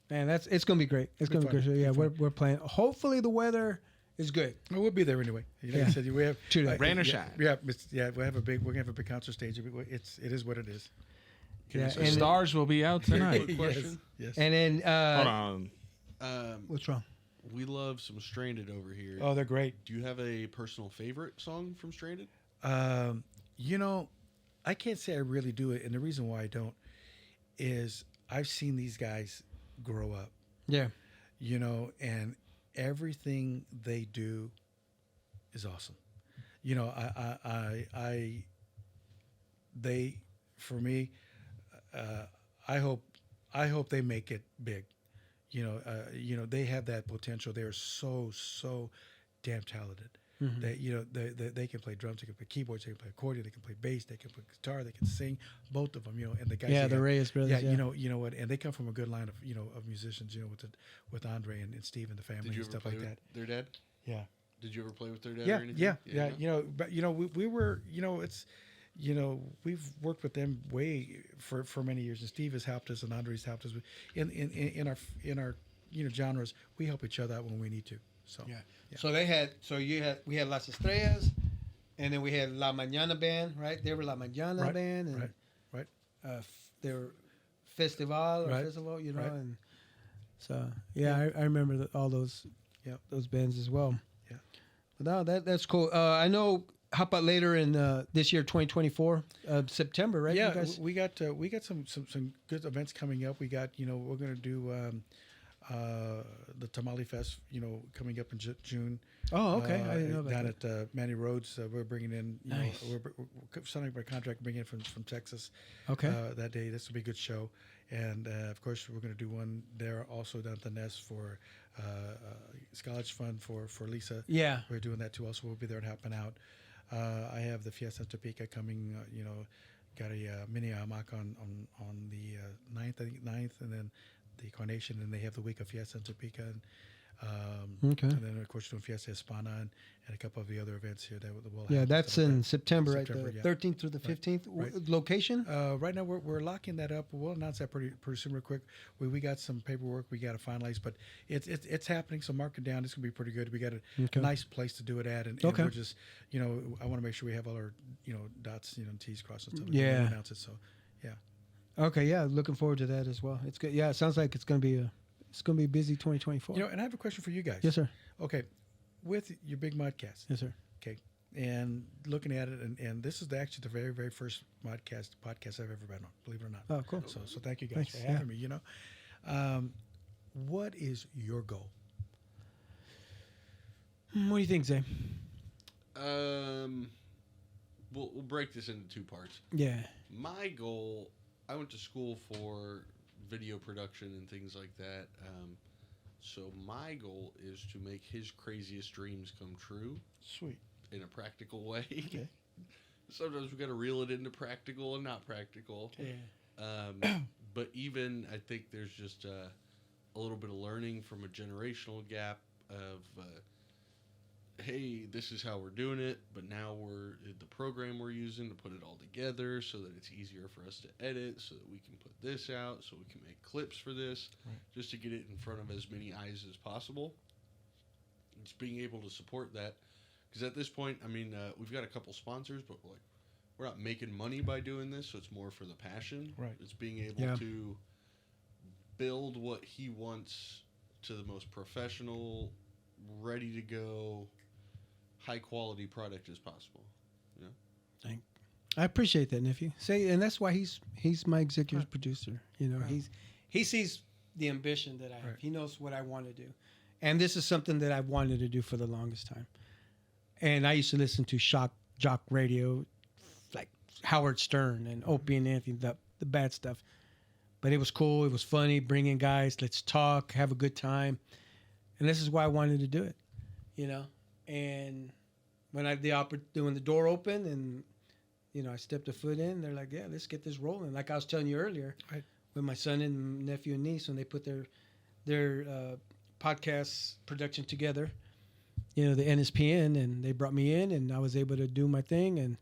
[SPEAKER 5] Yeah,
[SPEAKER 1] Man, it's gonna be great. It's gonna be great. So, yeah, we're playing. Hopefully the weather is good.
[SPEAKER 5] Well, we'll be there anyway. Like I said, we have
[SPEAKER 2] rain or shine.
[SPEAKER 5] Yeah, we're gonna have a big concert stage. It is what it is.
[SPEAKER 1] Yeah,
[SPEAKER 2] and stars will be out tonight.
[SPEAKER 5] Yes.
[SPEAKER 1] And then
[SPEAKER 2] hold on.
[SPEAKER 1] What's wrong?
[SPEAKER 3] We love some Stranded over here.
[SPEAKER 5] Oh, they're great.
[SPEAKER 3] Do you have a personal favorite song from Stranded?
[SPEAKER 5] I can't say I really do it, and the reason why I don't is I've seen these guys grow up.
[SPEAKER 1] Yeah.
[SPEAKER 5] And everything they do is awesome. For me, I hope they make it big. They have that potential. They are so damn talented. Mm-hmm. They can play drums, they can play keyboards, they can play accordion, they can play bass, they can play guitar, they can sing. Both of them, and the guys.
[SPEAKER 1] Yeah, the Reyes brothers.
[SPEAKER 5] Yeah, you know what, and they come from a good line of musicians. With Andre and Steve and the family and stuff like that.
[SPEAKER 3] Their dad?
[SPEAKER 5] Yeah.
[SPEAKER 3] Did you ever play with their dad?
[SPEAKER 5] Yeah,
[SPEAKER 3] or anything?
[SPEAKER 5] yeah. But we were, it's. We've worked with them way for many years, and Steve has helped us, and Andre's helped us in our genres. We help each other out when we need to. So
[SPEAKER 1] yeah. So we had Las Estrellas, and then we had La Mañana band, right? They were La Mañana band, and
[SPEAKER 5] right.
[SPEAKER 1] They were festival,
[SPEAKER 5] Right.
[SPEAKER 1] and so I remember all those bands as well.
[SPEAKER 5] Yeah.
[SPEAKER 1] But no, that's cool. I know. How about later in this year, 2024, September, right?
[SPEAKER 5] Yeah, we got some good events coming up. We got we're going to do the Tamale Fest, coming up in June.
[SPEAKER 1] Oh, okay. I didn't know about
[SPEAKER 5] down
[SPEAKER 1] that.
[SPEAKER 5] at Manny Roads. We're bringing in,
[SPEAKER 1] Nice.
[SPEAKER 5] we're signing up a contract, bringing in from Texas.
[SPEAKER 1] Okay.
[SPEAKER 5] That day, this will be a good show, and of course we're going to do one there also down at the Nest for scholarship fund for Lisa.
[SPEAKER 1] Yeah.
[SPEAKER 5] We're doing that too. Also, we'll be there and helping out. I have the Fiesta in Topeka coming. Got a mini hamac on the 9th, I think 9th, and then the Carnation, and they have the week of Fiesta in Topeka.
[SPEAKER 1] Okay.
[SPEAKER 5] And then, of course, doing Fiesta Hispana and a couple of the other events here that we'll have.
[SPEAKER 1] Yeah,
[SPEAKER 5] and
[SPEAKER 1] that's
[SPEAKER 5] stuff like
[SPEAKER 1] in
[SPEAKER 5] that.
[SPEAKER 1] September, right?
[SPEAKER 5] September,
[SPEAKER 1] The
[SPEAKER 5] yeah.
[SPEAKER 1] 13th through the 15th.
[SPEAKER 5] Right.
[SPEAKER 1] Location?
[SPEAKER 5] Right now, we're locking that up. We'll announce that pretty soon, real quick. We got some paperwork we got to finalize, but it's happening. So mark it down. It's gonna be pretty good. We got a nice place to do it at, and
[SPEAKER 1] Okay.
[SPEAKER 5] we're just, I want to make sure we have all our, dots, T's crossed and stuff.
[SPEAKER 1] Yeah.
[SPEAKER 5] We announce it. So, yeah.
[SPEAKER 1] Okay, yeah, looking forward to that as well. It's good. Yeah, it sounds like it's gonna be a busy 2024.
[SPEAKER 5] And I have a question for you guys.
[SPEAKER 1] Yes, sir.
[SPEAKER 5] Okay, with your Big Modcast.
[SPEAKER 1] Yes, sir.
[SPEAKER 5] Okay, and looking at it, and this is actually the very, very first podcast I've ever been on. Believe it or not.
[SPEAKER 1] Oh, cool.
[SPEAKER 5] So thank you guys
[SPEAKER 1] Thanks,
[SPEAKER 5] for having me. What is your goal?
[SPEAKER 1] What do you think, Zay?
[SPEAKER 3] We'll break this into two parts.
[SPEAKER 1] Yeah.
[SPEAKER 3] My goal, I went to school for video production and things like that. So my goal is to make his craziest dreams come true
[SPEAKER 5] Sweet.
[SPEAKER 3] in a practical way.
[SPEAKER 5] Okay.
[SPEAKER 3] Sometimes we got to reel it into practical and not practical.
[SPEAKER 1] Yeah.
[SPEAKER 3] But even I think there's just a little bit of learning from a generational gap of, hey, this is how we're doing it, but now the program we're using to put it all together so that it's easier for us to edit, so that we can put this out, so we can make clips for this, just to get it in front of as many eyes as possible. Just being able to support that, because at this point, I mean, we've got a couple sponsors, but we're not making money by doing this, so it's more for the passion.
[SPEAKER 5] Right.
[SPEAKER 3] It's being able to build what he wants to the most professional, ready to go, high quality product as possible.
[SPEAKER 1] I appreciate that, nephew. And that's why he's my executive producer. He sees the ambition that I have.
[SPEAKER 5] Right.
[SPEAKER 1] He knows what I want to do, and this is something that I've wanted to do for the longest time. And I used to listen to jock radio, like Howard Stern and Opie and Anthony, the bad stuff. But it was cool. It was funny. Bring in guys. Let's talk. Have a good time. And this is why I wanted to do it. And when when the door opened and I stepped a foot in, they're like, yeah, let's get this rolling. Like I was telling you earlier,
[SPEAKER 5] Right.
[SPEAKER 1] with my son and nephew and niece, when they put their podcast production together, the NSPN, and they brought me in, and I was able to do my thing, and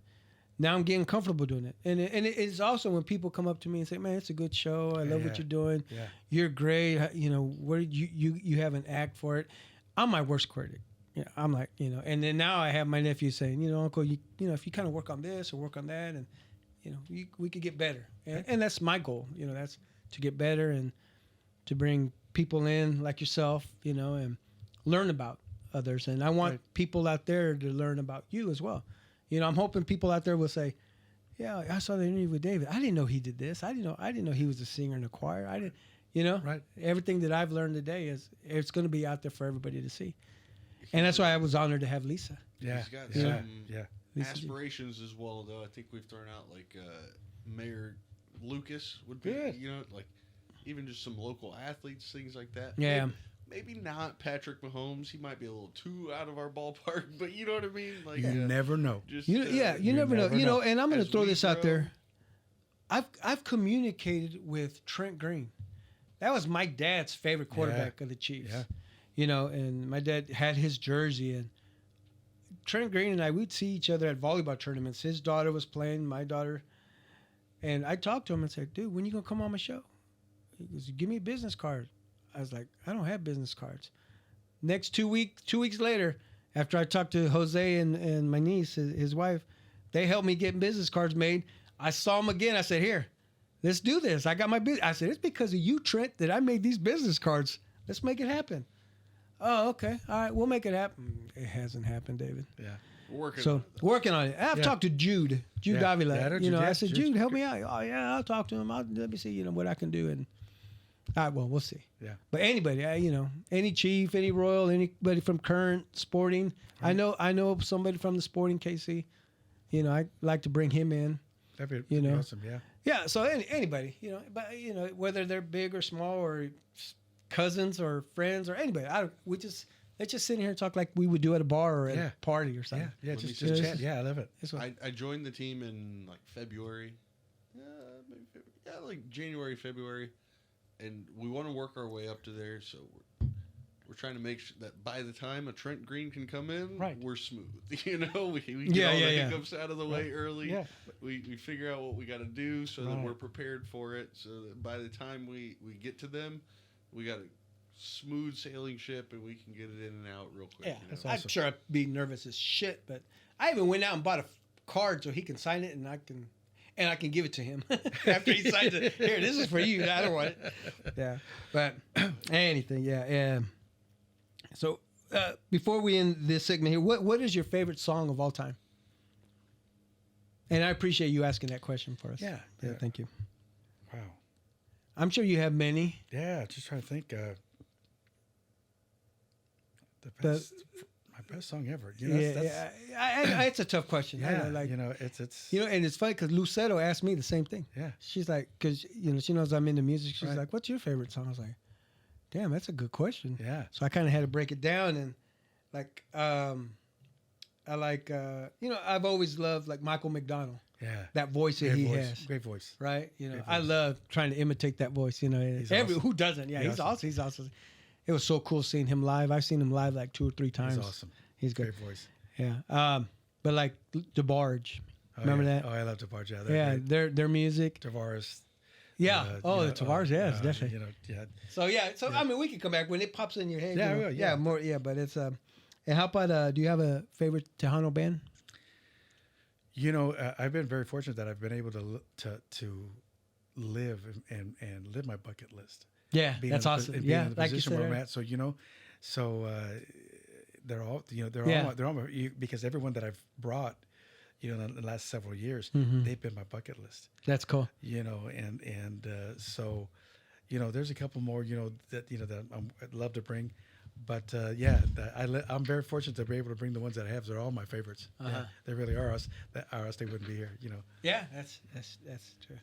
[SPEAKER 1] now I'm getting comfortable doing it. And it is also when people come up to me and say, man, it's a good show. I love what you're doing.
[SPEAKER 5] Yeah.
[SPEAKER 1] You're great. Where you have an act for it. I'm my worst critic. I'm like, and then now I have my nephew saying, Uncle, if you kind of work on this or work on that, and, we could get better. And that's my goal. That's to get better and to bring people in like yourself, and learn about others. And I want people out there to learn about you as well. I'm hoping people out there will say, yeah, I saw the interview with David. I didn't know he did this. I didn't know he was a singer in the choir. I didn't,
[SPEAKER 5] Right.
[SPEAKER 1] Everything that I've learned today it's going to be out there for everybody to see. And that's why I was honored to have Lisa.
[SPEAKER 5] Yeah.
[SPEAKER 3] He's got
[SPEAKER 5] Yeah.
[SPEAKER 3] some
[SPEAKER 1] Lisa
[SPEAKER 3] aspirations as well, though. I think we've thrown out like Mayor Lucas would be,
[SPEAKER 5] Good.
[SPEAKER 3] like even just some local athletes, things like that.
[SPEAKER 1] Yeah.
[SPEAKER 3] Maybe not Patrick Mahomes. He might be a little too out of our ballpark, but you know what I mean. Like
[SPEAKER 5] You never know.
[SPEAKER 3] just
[SPEAKER 1] you never know.
[SPEAKER 5] never know.
[SPEAKER 1] And I'm going to
[SPEAKER 3] As
[SPEAKER 1] throw
[SPEAKER 3] we
[SPEAKER 1] this out
[SPEAKER 3] grow-
[SPEAKER 1] there. I've communicated with Trent Green. That was my dad's favorite quarterback of the Chiefs.
[SPEAKER 5] Yeah.
[SPEAKER 1] And my dad had his jersey, and Trent Green and I, we'd see each other at volleyball tournaments. His daughter was playing, my daughter. And I talked to him and said, dude, when you going to come on my show? He goes, give me a business card. I was like, I don't have business cards. Next 2 weeks later, after I talked to Jose and my niece, his wife, they helped me get business cards made. I saw him again. I said, here, let's do this. I got my business. I said, it's because of you, Trent, that I made these business cards. Let's make it happen. Oh, okay. All right, we'll make it happen. It hasn't happened, David.
[SPEAKER 5] Yeah.
[SPEAKER 3] We're
[SPEAKER 1] Working on it. I've talked to Jude Davila.
[SPEAKER 5] Yeah, I know Jude.
[SPEAKER 1] I
[SPEAKER 5] Yeah,
[SPEAKER 1] said,
[SPEAKER 5] Jude's
[SPEAKER 1] Jude, help
[SPEAKER 5] good.
[SPEAKER 1] me out. Oh yeah, I'll talk to him. Let me see, what I can do. And Well, we'll see.
[SPEAKER 5] Yeah.
[SPEAKER 1] But anybody, any chief, any royal, anybody from current sporting.
[SPEAKER 5] Right.
[SPEAKER 1] I know somebody from the sporting, KC. I like to bring him in.
[SPEAKER 5] That'd be awesome. Yeah.
[SPEAKER 1] Yeah. So anybody, but whether they're big or small or cousins or friends or anybody, let's just sit here and talk like we would do at a bar or at a party or something.
[SPEAKER 5] Yeah.
[SPEAKER 3] Let me
[SPEAKER 5] Just
[SPEAKER 3] say-
[SPEAKER 5] chat. Yeah, I love it.
[SPEAKER 3] I joined the team in like February. Maybe February. Yeah, like January, February. And we want to work our way up to there, so we're trying to make sure that by the time a Trent Green can come in,
[SPEAKER 5] Right.
[SPEAKER 3] we're smooth. We get all the hiccups out of the way early.
[SPEAKER 5] Yeah.
[SPEAKER 3] We figure out what we got to do so that we're prepared for it. So that by the time we get to them, we got a smooth sailing ship and we can get it in and out real quick.
[SPEAKER 1] Yeah,
[SPEAKER 5] That's
[SPEAKER 1] I'm
[SPEAKER 5] awesome.
[SPEAKER 1] sure I'd be nervous as shit, but I even went out and bought a card so he can sign it and I can give it to him after he signs it. Here, this is for you. I don't want it. Yeah, but anything, yeah. So before we end this segment here, what is your favorite song of all time? And I appreciate you asking that question for us.
[SPEAKER 5] Yeah.
[SPEAKER 1] Thank you.
[SPEAKER 5] Wow.
[SPEAKER 1] I'm sure you have many.
[SPEAKER 5] Yeah, just trying to think. My best song ever.
[SPEAKER 1] It's a tough question.
[SPEAKER 5] Yeah,
[SPEAKER 1] I know, like,
[SPEAKER 5] it's
[SPEAKER 1] and it's funny because Lucero asked me the same thing.
[SPEAKER 5] Yeah.
[SPEAKER 1] She's like, because she knows I'm into music. She's
[SPEAKER 5] Right.
[SPEAKER 1] like, "What's your favorite song?" I was like, "Damn, that's a good question."
[SPEAKER 5] Yeah.
[SPEAKER 1] So I kind of had to break it down and like, I like, I've always loved like Michael McDonald.
[SPEAKER 5] Yeah.
[SPEAKER 1] That voice that he has.
[SPEAKER 5] Great voice.
[SPEAKER 1] Right.
[SPEAKER 5] Great
[SPEAKER 1] I
[SPEAKER 5] voice.
[SPEAKER 1] love trying to imitate that voice.
[SPEAKER 5] He's awesome.
[SPEAKER 1] Who doesn't? Yeah, he's awesome. He's awesome. It was so cool seeing him live. I've seen him live like 2 or 3 times.
[SPEAKER 5] He's awesome.
[SPEAKER 1] He's good.
[SPEAKER 5] Great voice.
[SPEAKER 1] Yeah. But like DeBarge. Remember that?
[SPEAKER 5] Oh, I love DeBarge. Yeah.
[SPEAKER 1] Yeah, their music.
[SPEAKER 5] Tavares.
[SPEAKER 1] Yeah. The Tavares, yes, definitely. So I mean, we can come back when it pops in your head.
[SPEAKER 5] Yeah,
[SPEAKER 1] you know.
[SPEAKER 5] we will, yeah.
[SPEAKER 1] More. Yeah, but it's And how about do you have a favorite Tejano band?
[SPEAKER 5] I've been very fortunate that I've been able to live and live my bucket list.
[SPEAKER 1] Yeah,
[SPEAKER 5] Being
[SPEAKER 1] that's
[SPEAKER 5] in the-
[SPEAKER 1] awesome.
[SPEAKER 5] and being
[SPEAKER 1] Yeah,
[SPEAKER 5] in the
[SPEAKER 1] like you
[SPEAKER 5] position
[SPEAKER 1] said.
[SPEAKER 5] where I'm
[SPEAKER 1] Right?
[SPEAKER 5] at. So they're all
[SPEAKER 1] Yeah.
[SPEAKER 5] they're all because everyone that I've brought, in the last several years,
[SPEAKER 1] Mm-hmm.
[SPEAKER 5] they've been my bucket list.
[SPEAKER 1] That's cool.
[SPEAKER 5] So there's a couple more that I'd love to bring, but I'm very fortunate to be able to bring the ones that I have. They're all my favorites. Yeah, they really are us. That are us, they wouldn't be here.
[SPEAKER 1] Yeah, that's true.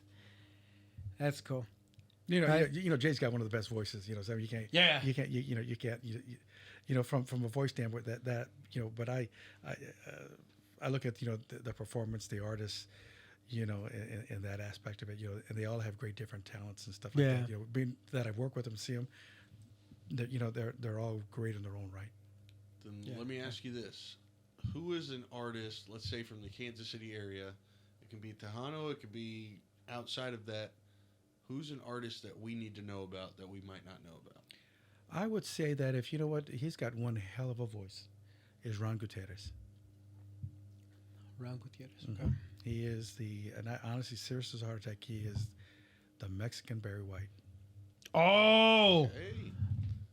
[SPEAKER 1] That's cool.
[SPEAKER 5] Jay's got one of the best voices. So you can't.
[SPEAKER 1] Yeah.
[SPEAKER 5] You can't. You can't. From a voice standpoint, that. But I look at the performance, the artists, in that aspect of it. And they all have great different talents and stuff like
[SPEAKER 1] Yeah.
[SPEAKER 5] that. Being that I've worked with them, see them, they're all great in their own right.
[SPEAKER 3] Then let me ask you this: who is an artist? Let's say from the Kansas City area. It can be Tejano. It could be outside of that. Who's an artist that we need to know about that we might not know about?
[SPEAKER 5] I would say that if he's got one hell of a voice, is Ron Gutierrez.
[SPEAKER 1] Ron Gutierrez.
[SPEAKER 5] Mm-hmm. He is and I honestly, serious as a heart attack, he is the Mexican Barry White.
[SPEAKER 1] Oh.
[SPEAKER 3] Hey,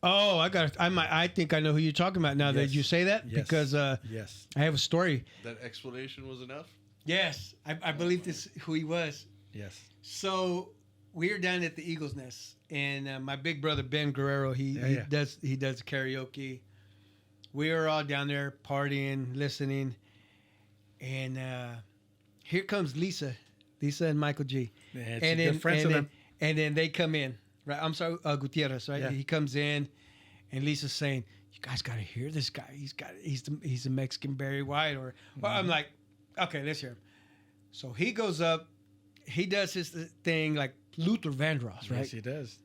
[SPEAKER 1] I think I know who you're talking about now that
[SPEAKER 5] Yes.
[SPEAKER 1] you say that
[SPEAKER 5] Yes.
[SPEAKER 1] because
[SPEAKER 5] Yes.
[SPEAKER 1] I have a story.
[SPEAKER 3] that explanation was enough.
[SPEAKER 1] Yes, I believe this who he was.
[SPEAKER 5] Yes.
[SPEAKER 1] So we were down at the Eagles Nest, and my big brother Ben Guerrero, he does karaoke. We were all down there partying, listening, and here comes Lisa and Michael G.
[SPEAKER 5] Yeah, and then friends of them.
[SPEAKER 1] And then they come in. Right, I'm sorry, Gutierrez. Right,
[SPEAKER 5] Yeah.
[SPEAKER 1] he comes in, and Lisa's saying, "You guys got to hear this guy. He's a Mexican Barry White." Well, I'm like, okay, let's hear him. So he goes up, he does his thing like Luther Vandross, right?
[SPEAKER 5] Yes, he does.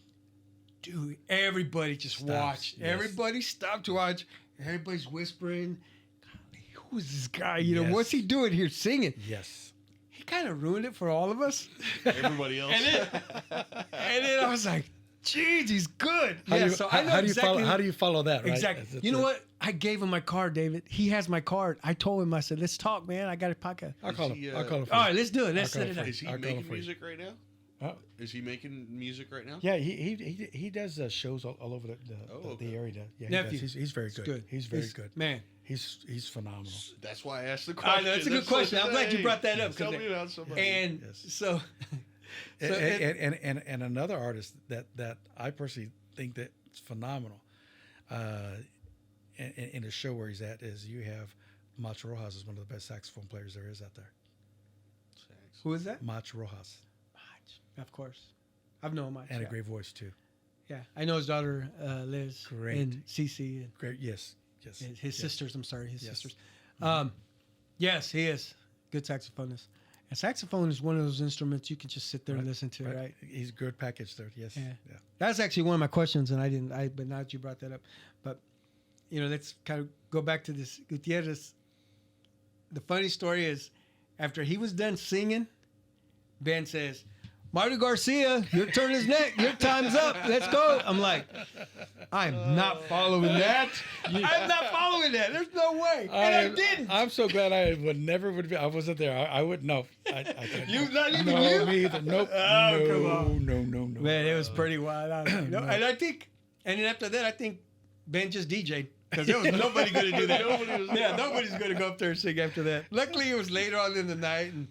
[SPEAKER 1] Dude, everybody just
[SPEAKER 5] Stops,
[SPEAKER 1] watched.
[SPEAKER 5] yes.
[SPEAKER 1] Everybody stopped to watch. Everybody's whispering, "Golly, who is this guy?
[SPEAKER 5] Yes.
[SPEAKER 1] What's he doing here singing?"
[SPEAKER 5] Yes.
[SPEAKER 1] He kind of ruined it for all of us.
[SPEAKER 3] Everybody else.
[SPEAKER 1] And then I was like, "Geez, he's good."
[SPEAKER 5] How do you follow that? Right?
[SPEAKER 1] Exactly.
[SPEAKER 5] That's
[SPEAKER 1] You know what? I gave him my card, David. He has my card. I told him, I said, "Let's talk, man. I got a podcast."
[SPEAKER 5] I'll call him. I'll call him.
[SPEAKER 1] All right, let's do it. Let's
[SPEAKER 5] I'll
[SPEAKER 1] set it
[SPEAKER 5] call
[SPEAKER 1] up.
[SPEAKER 3] Is he
[SPEAKER 5] I'll call him
[SPEAKER 3] making
[SPEAKER 5] for you.
[SPEAKER 3] music right now?
[SPEAKER 5] Oh.
[SPEAKER 3] Is he making music right now?
[SPEAKER 5] Yeah, he does shows all over the area. Yeah, he
[SPEAKER 1] Nephew.
[SPEAKER 5] does. He's very good. He's very good.
[SPEAKER 1] Man.
[SPEAKER 5] He's phenomenal.
[SPEAKER 3] That's why I asked the
[SPEAKER 1] I
[SPEAKER 3] question.
[SPEAKER 1] know, it's a good question. I'm glad you brought that up.
[SPEAKER 3] Tell me about somebody.
[SPEAKER 1] And
[SPEAKER 5] Yes.
[SPEAKER 1] so
[SPEAKER 5] And another artist that I personally think that's phenomenal, in the show where he's at, is you have Mach Rojas is one of the best saxophone players there is out there.
[SPEAKER 1] Who is that?
[SPEAKER 5] Mach Rojas.
[SPEAKER 1] Of course. I've known Mach.
[SPEAKER 5] And a great voice too.
[SPEAKER 1] Yeah. I know his daughter, Liz.
[SPEAKER 5] Great.
[SPEAKER 1] And Cece. And
[SPEAKER 5] Great. Yes.
[SPEAKER 1] his sisters, I'm sorry. His
[SPEAKER 5] Yes.
[SPEAKER 1] sisters. Yes, he is. Good saxophonist. And saxophone is one of those instruments you can just sit there and listen to, right?
[SPEAKER 5] He's good package there. Yes.
[SPEAKER 1] Yeah.
[SPEAKER 5] Yeah.
[SPEAKER 1] That's actually one of my questions, and but now that you brought that up. But, let's kind of go back to this Gutierrez. The funny story is, after he was done singing, Ben says, Marty Garcia, your turn is next. Your time's up. Let's go. I'm like, I'm not following that. I'm not following that. There's no way. And I didn't.
[SPEAKER 5] I'm so glad I would be. I wasn't there. I wouldn't know.
[SPEAKER 1] You not even
[SPEAKER 5] no,
[SPEAKER 1] you?
[SPEAKER 5] Me either. Nope.
[SPEAKER 1] Oh,
[SPEAKER 5] no,
[SPEAKER 1] come on.
[SPEAKER 5] No.
[SPEAKER 1] Man, it was pretty wild. And I think, and then after that, I think Ben just DJ'd. Because there was nobody going to do that. Nobody's going to go up there and sing after that. Luckily, it was later on in the night, and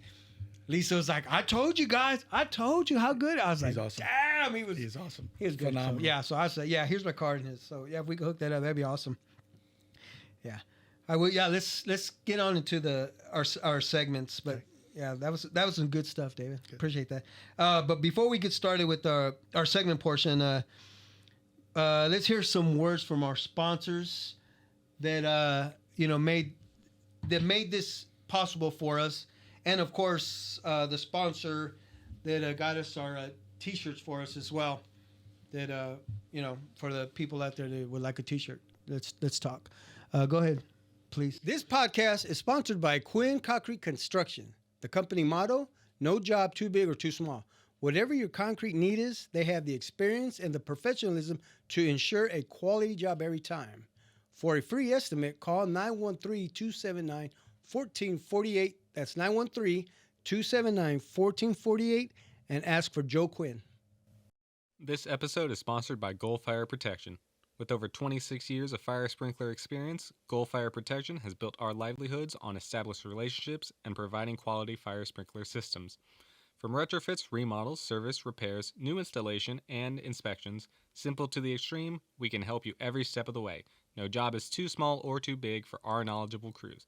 [SPEAKER 1] Lisa was like, I told you guys. I told you how good. I was like,
[SPEAKER 5] awesome.
[SPEAKER 1] Damn,
[SPEAKER 5] He's awesome.
[SPEAKER 1] He was good.
[SPEAKER 5] Phenomenal.
[SPEAKER 1] So, yeah, so I said, yeah, here's my card in his. So, yeah, if we could hook that up, that'd be awesome. Yeah. I will. Yeah, let's get on into our segments. But, yeah, that was some good stuff, David. Good. Appreciate that. But before we get started with our segment portion, let's hear some words from our sponsors that made this possible for us, and of course the sponsor that got us our T-shirts for us as well. That for the people out there that would like a T-shirt, let's talk. Go ahead, please. This podcast is sponsored by Quinn Concrete Construction. The company motto: no job too big or too small. Whatever your concrete need is, they have the experience and the professionalism to ensure a quality job every time. For a free estimate, call 913-279-1448. That's 913-279-1448 and ask for Joe Quinn.
[SPEAKER 4] This episode is sponsored by Goal Fire Protection. With over 26 years of fire sprinkler experience, Goal Fire Protection has built our livelihoods on established relationships and providing quality fire sprinkler systems. From retrofits, remodels, service, repairs, new installation, and inspections, simple to the extreme, we can help you every step of the way. No job is too small or too big for our knowledgeable crews.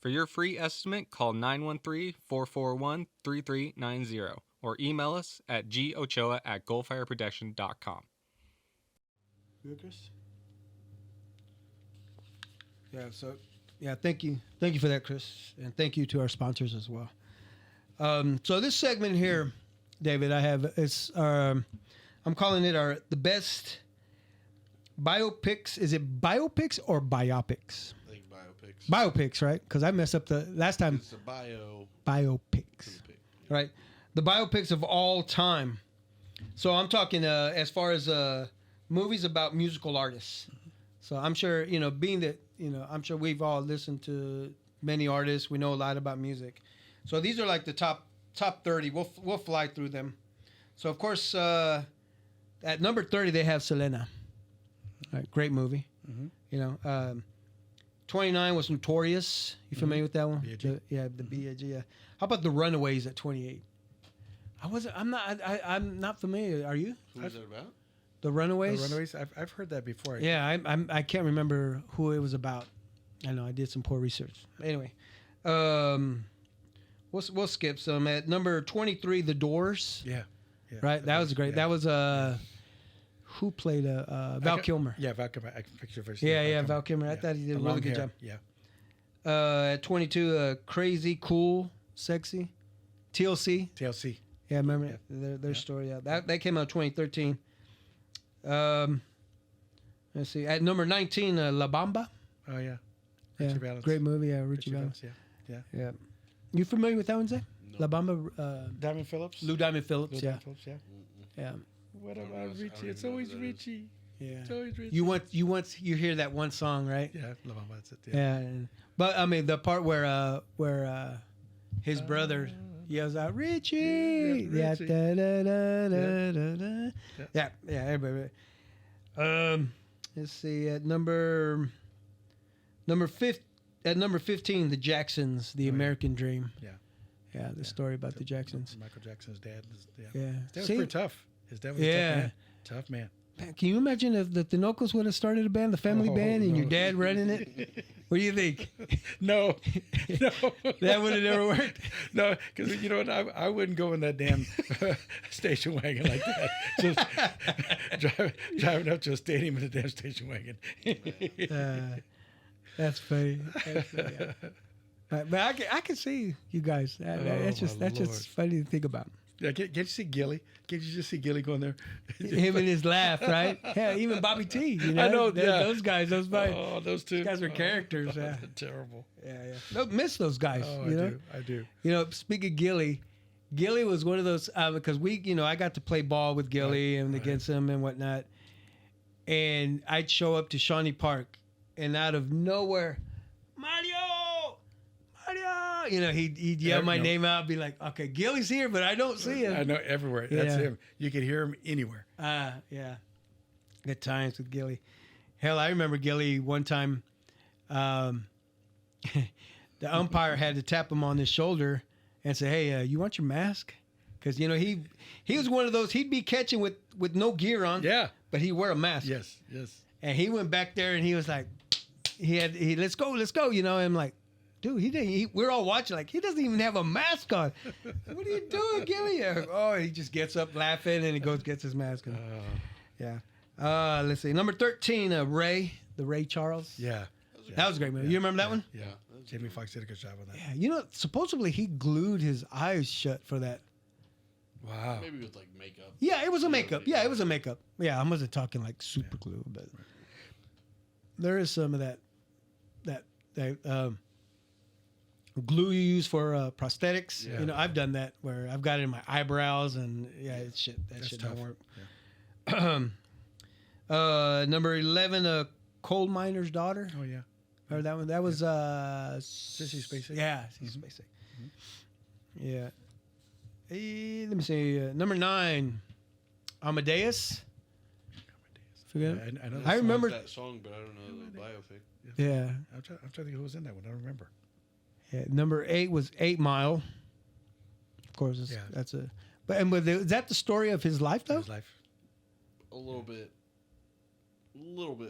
[SPEAKER 4] For your free estimate, call 913-441-3390 or email us at gochoa@goalfireprotection.com.
[SPEAKER 1] Good, Chris? Yeah, thank you for that, Chris, and thank you to our sponsors as well. So this segment here, David, I have I'm calling it the best biopics. Is it biopics or biopics?
[SPEAKER 3] I think biopics.
[SPEAKER 1] Biopics, right? Because I messed up the last time.
[SPEAKER 3] It's a
[SPEAKER 1] Biopics, right? The biopics of all time. So I'm talking as far as movies about musical artists. So I'm sure, being that, I'm sure we've all listened to many artists. We know a lot about music. So these are like the top 30. We'll fly through them. So of course, at number 30 they have Selena. Right, great movie. Mm-hmm. 29 was Notorious. You familiar with that one?
[SPEAKER 5] B.I.G.
[SPEAKER 1] The B.I.G. Yeah. How about The Runaways at 28? I'm not familiar. Are you?
[SPEAKER 3] Who is it about?
[SPEAKER 1] The Runaways.
[SPEAKER 5] The Runaways. I've heard that before.
[SPEAKER 1] Yeah, I can't remember who it was about. I know I did some poor research. Anyway, we'll skip some. At number 23, The Doors.
[SPEAKER 5] Yeah.
[SPEAKER 1] Right. That was great.
[SPEAKER 5] Yeah.
[SPEAKER 1] That was who played Val Kilmer.
[SPEAKER 5] Yeah, Val Kilmer. I can picture your face.
[SPEAKER 1] Yeah, Val Kilmer. I thought he did a really good job.
[SPEAKER 5] Yeah.
[SPEAKER 1] At 22, Crazy, Cool, Sexy, TLC. Yeah, remember their story. Yeah, that came out 2013. Let's see. At number 19, La Bamba.
[SPEAKER 5] Oh yeah.
[SPEAKER 1] Yeah, great movie. Yeah, Richie Valens. Yeah. You familiar with that one, Zay? No. La Bamba.
[SPEAKER 5] Diamond Phillips.
[SPEAKER 1] Lou Diamond Phillips.
[SPEAKER 5] Yeah.
[SPEAKER 1] Yeah.
[SPEAKER 5] What about Richie? It's always Richie.
[SPEAKER 1] Yeah.
[SPEAKER 5] It's always Richie.
[SPEAKER 1] You hear that one song, right?
[SPEAKER 5] Yeah, La Bamba. That's it.
[SPEAKER 1] Yeah. But I mean, the part where his brother yells out Richie. Yeah. Yeah. Everybody. Let's see. At number 15, the Jacksons, The American Dream.
[SPEAKER 5] Yeah.
[SPEAKER 1] Yeah, the story about the Jacksons.
[SPEAKER 5] Michael Jackson's dad.
[SPEAKER 1] Yeah.
[SPEAKER 5] His dad was
[SPEAKER 1] See?
[SPEAKER 5] pretty tough. His dad was a
[SPEAKER 1] Yeah.
[SPEAKER 5] tough man. Tough man.
[SPEAKER 1] Man, can you imagine if the Tinocos would have started a band, the family band, and your
[SPEAKER 5] no.
[SPEAKER 1] dad running it? What do you think?
[SPEAKER 5] No. No.
[SPEAKER 1] That would have never worked.
[SPEAKER 5] No, because you know what? I wouldn't go in that damn station wagon like that. Just driving up to a stadium in a damn station wagon.
[SPEAKER 1] That's funny. That's funny, yeah. But I can see you guys. That's just funny to think about.
[SPEAKER 5] Yeah, can't you see Gilly? Can't you just see Gilly going there?
[SPEAKER 1] Him and his laugh, right? Yeah, even Bobby T. You know,
[SPEAKER 5] I know. Yeah.
[SPEAKER 1] Those guys. Those guys.
[SPEAKER 5] Oh, those two.
[SPEAKER 1] Those guys were characters. Yeah.
[SPEAKER 5] Terrible.
[SPEAKER 1] Yeah. Don't miss those guys.
[SPEAKER 5] Oh,
[SPEAKER 1] you know?
[SPEAKER 5] I do.
[SPEAKER 1] You know, speaking of Gilly was one of those because I got to play ball with Gilly and against him and whatnot, and I'd show up to Shawnee Park, and out of nowhere, Mario, you know, he'd yell my name out, be like, okay, Gilly's here, but I don't see him.
[SPEAKER 5] I know everywhere. That's him. You can hear him anywhere.
[SPEAKER 1] Yeah. Good times with Gilly. Hell, I remember Gilly one time. The umpire had to tap him on his shoulder and say, "Hey, you want your mask?" Because you know he was one of those. He'd be catching with no gear on.
[SPEAKER 5] Yeah,
[SPEAKER 1] but he'd wear a mask.
[SPEAKER 5] Yes.
[SPEAKER 1] And he went back there and he was like, he let's go. You know, and I'm like, dude, he didn't. We're all watching like he doesn't even have a mask on. What are you doing, Gilly? Oh, he just gets up laughing and he goes gets his mask on. Yeah. Let's see. Number 13, Ray Charles.
[SPEAKER 5] Yeah.
[SPEAKER 1] That was a great movie. You remember that one?
[SPEAKER 5] Yeah. Jamie Foxx did a good job on that.
[SPEAKER 1] Yeah. You know, supposedly he glued his eyes shut for that.
[SPEAKER 5] Wow.
[SPEAKER 3] Maybe with like makeup.
[SPEAKER 1] Yeah, it was a makeup. Yeah, it was a makeup. Yeah, I wasn't talking like super glue, but there is some of that glue you use for prosthetics.
[SPEAKER 5] Yeah.
[SPEAKER 1] You know, I've done that where I've got it in my eyebrows and that shit
[SPEAKER 5] That's
[SPEAKER 1] don't
[SPEAKER 5] tough.
[SPEAKER 1] work. Number 11, Coal Miner's Daughter.
[SPEAKER 5] Oh yeah.
[SPEAKER 1] Or that one. That was
[SPEAKER 5] Sissy Spacek?
[SPEAKER 1] Yeah, Sissy Spacek. Yeah. Let me see. Number 9, Amadeus. Forget.
[SPEAKER 5] Yeah, I know.
[SPEAKER 1] I remember
[SPEAKER 3] that song, but I don't know the biopic.
[SPEAKER 1] Yeah.
[SPEAKER 5] I'm trying to think who was in that one. I don't remember.
[SPEAKER 1] Yeah. Number 8 was 8 Mile. Of course, that's a. But is that the story of his life though?
[SPEAKER 5] His life.
[SPEAKER 3] A little bit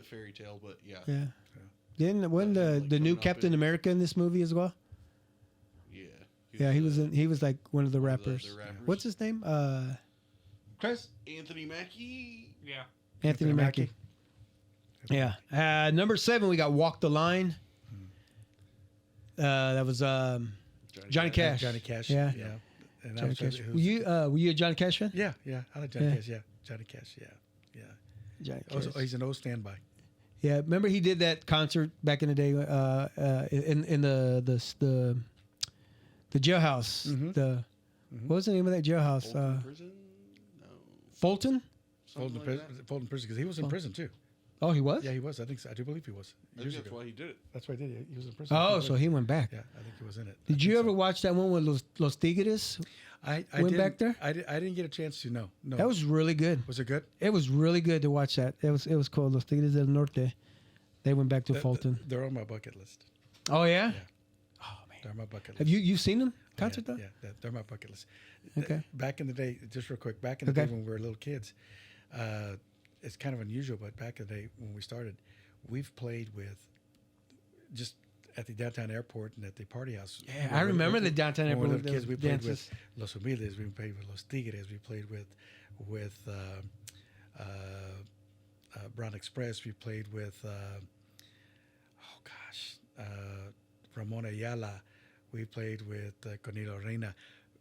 [SPEAKER 3] fairy tale, but yeah.
[SPEAKER 1] Yeah. Wasn't the new Captain America in this movie as well?
[SPEAKER 3] Yeah.
[SPEAKER 1] Yeah, he was like one of the rappers.
[SPEAKER 3] the rappers.
[SPEAKER 1] What's his name? Chris?
[SPEAKER 3] Anthony Mackie.
[SPEAKER 4] Yeah.
[SPEAKER 1] Anthony Mackie. Yeah. Number 7, we got Walk the Line. That was Johnny Cash.
[SPEAKER 5] Johnny Cash.
[SPEAKER 1] Yeah.
[SPEAKER 5] Yeah. And
[SPEAKER 1] Johnny
[SPEAKER 5] I was
[SPEAKER 1] Cash.
[SPEAKER 5] who's-
[SPEAKER 1] Were you a Johnny Cash fan?
[SPEAKER 5] Yeah. I like Johnny
[SPEAKER 1] Yeah.
[SPEAKER 5] Cash. Yeah. Johnny Cash. Yeah.
[SPEAKER 1] Johnny
[SPEAKER 5] Oh,
[SPEAKER 1] Cash.
[SPEAKER 5] he's an old standby.
[SPEAKER 1] Yeah, remember he did that concert back in the day in the jailhouse.
[SPEAKER 5] Mhm.
[SPEAKER 1] What was the name of that jailhouse?
[SPEAKER 3] Fulton prison? No.
[SPEAKER 1] Fulton?
[SPEAKER 3] Something like that.
[SPEAKER 5] Fulton prison because he was in prison too.
[SPEAKER 1] Oh, he was?
[SPEAKER 5] Yeah, he was. I think so. I do believe he was.
[SPEAKER 3] I think that's why he did it.
[SPEAKER 5] That's why he did it. He was in prison.
[SPEAKER 1] Oh, so he went back.
[SPEAKER 5] Yeah, I think he was in it.
[SPEAKER 1] Did you ever watch that one with Los Tigres?
[SPEAKER 5] I
[SPEAKER 1] went
[SPEAKER 5] didn't-
[SPEAKER 1] back there?
[SPEAKER 5] I didn't get a chance to. No.
[SPEAKER 1] That was really good.
[SPEAKER 5] Was it good?
[SPEAKER 1] It was really good to watch that. It was called Los Tigres del Norte. They went back to Fulton.
[SPEAKER 5] They're on my bucket list.
[SPEAKER 1] Oh, yeah?
[SPEAKER 5] Yeah.
[SPEAKER 1] Oh, man.
[SPEAKER 5] They're on my bucket list.
[SPEAKER 1] Have you seen them? Concert, though?
[SPEAKER 5] Yeah, they're my bucket list.
[SPEAKER 1] Okay.
[SPEAKER 5] Back in the day, just real quick, back in the day when we were little kids, it's kind of unusual, but back in the day when we started, we've played with just at the downtown airport and at the party house.
[SPEAKER 1] Yeah, I remember the downtown
[SPEAKER 5] when we
[SPEAKER 1] airport
[SPEAKER 5] were
[SPEAKER 1] with
[SPEAKER 5] little kids. We
[SPEAKER 1] those
[SPEAKER 5] played
[SPEAKER 1] dances.
[SPEAKER 5] with Los Humildes. We played with Los Tigres. We played with Brown Express. We played with Ramon Ayala. We played with Cornelio Reina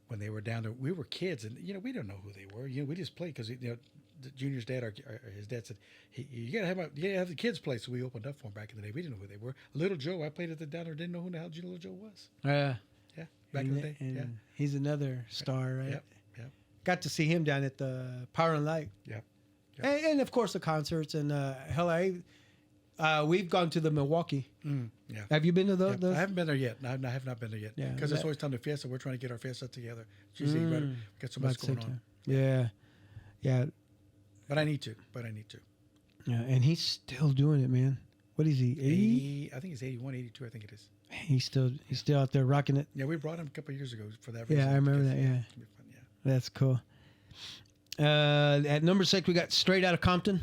[SPEAKER 5] when they were down there. We were kids, and we don't know who they were. We just played because the Junior's dad, his dad said, "You gotta have the kids play." So we opened up for him back in the day. We didn't know who they were. Little Joe, I played at the down there. Didn't know who the hell Little Joe was.
[SPEAKER 1] Yeah.
[SPEAKER 5] Yeah, back in the day.
[SPEAKER 1] And
[SPEAKER 5] Yeah,
[SPEAKER 1] he's another star, right?
[SPEAKER 5] Yep.
[SPEAKER 1] Got to see him down at the Power and Light.
[SPEAKER 5] Yep.
[SPEAKER 1] And of course the concerts and we've gone to the Milwaukee.
[SPEAKER 5] Yeah.
[SPEAKER 1] Have you been to those?
[SPEAKER 5] Yep. I haven't been there yet. I have not been there yet.
[SPEAKER 1] Yeah.
[SPEAKER 5] Because it's always time to Fiesta. We're trying to get our Fiesta together. It's usually we got so much going on.
[SPEAKER 1] Yeah. Yeah.
[SPEAKER 5] But I need to.
[SPEAKER 1] Yeah. And he's still doing it, man. What is he? 80?
[SPEAKER 5] I think he's 81, 82, I think it is.
[SPEAKER 1] He's still out there rocking it.
[SPEAKER 5] Yeah, we brought him a couple of years ago for that.
[SPEAKER 1] Yeah, I remember that. Yeah,
[SPEAKER 5] It's gonna be fun, yeah.
[SPEAKER 1] that's cool. At number 6, we got Straight Outta Compton.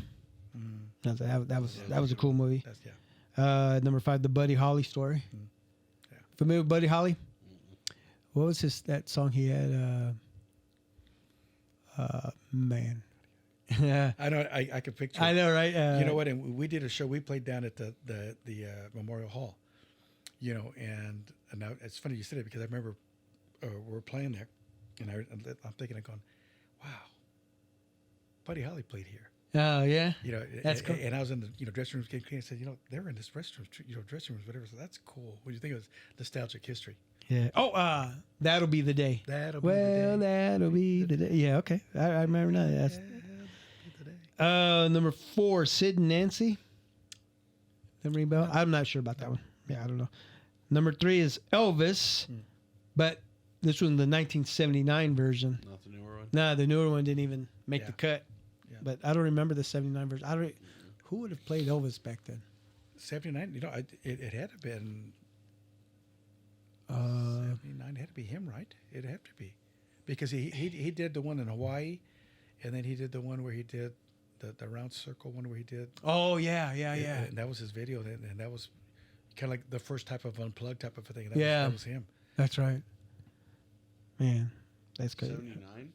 [SPEAKER 1] That was a cool movie.
[SPEAKER 5] That's, yeah.
[SPEAKER 1] Number 5, the Buddy Holly story.
[SPEAKER 5] Yeah.
[SPEAKER 1] Familiar with Buddy Holly? What was that song he had? Man. Yeah.
[SPEAKER 5] I know. I could picture.
[SPEAKER 1] I know, right?
[SPEAKER 5] You know what? And we did a show. We played down at the Memorial Hall. You know, and now it's funny you said it because I remember we were playing there, and I'm thinking, I'm going, wow, Buddy Holly played here.
[SPEAKER 1] Oh yeah.
[SPEAKER 5] You know,
[SPEAKER 1] That's cool.
[SPEAKER 5] And I was in the dressing rooms getting clean and said, they were in this restroom, dressing rooms, whatever. So that's cool. What do you think of nostalgic history?
[SPEAKER 1] Yeah. Oh, That'll Be the Day.
[SPEAKER 5] That'll be
[SPEAKER 1] the day. Yeah. Okay. I remember now. That's
[SPEAKER 5] That'll be the day.
[SPEAKER 1] number 4, Sid and Nancy. That ring a bell? I'm not sure about that one. Yeah, I don't know. Number 3 is Elvis, but this was the 1979 version.
[SPEAKER 3] Not the newer one.
[SPEAKER 1] Nah, the newer one didn't even make
[SPEAKER 5] Yeah.
[SPEAKER 1] the cut.
[SPEAKER 5] Yeah.
[SPEAKER 1] But I don't remember the 79 version. Who would have played Elvis back then?
[SPEAKER 5] 79. You know, it had to have been 79. It had to be him, right? It'd have to be, because he did the one in Hawaii, and then he did the one where he did the round circle one where he did.
[SPEAKER 1] Oh yeah.
[SPEAKER 5] And that was his video, and that was kind of like the first type of unplugged type of a thing. That was him.
[SPEAKER 1] That's right. Man, that's good.
[SPEAKER 3] 79.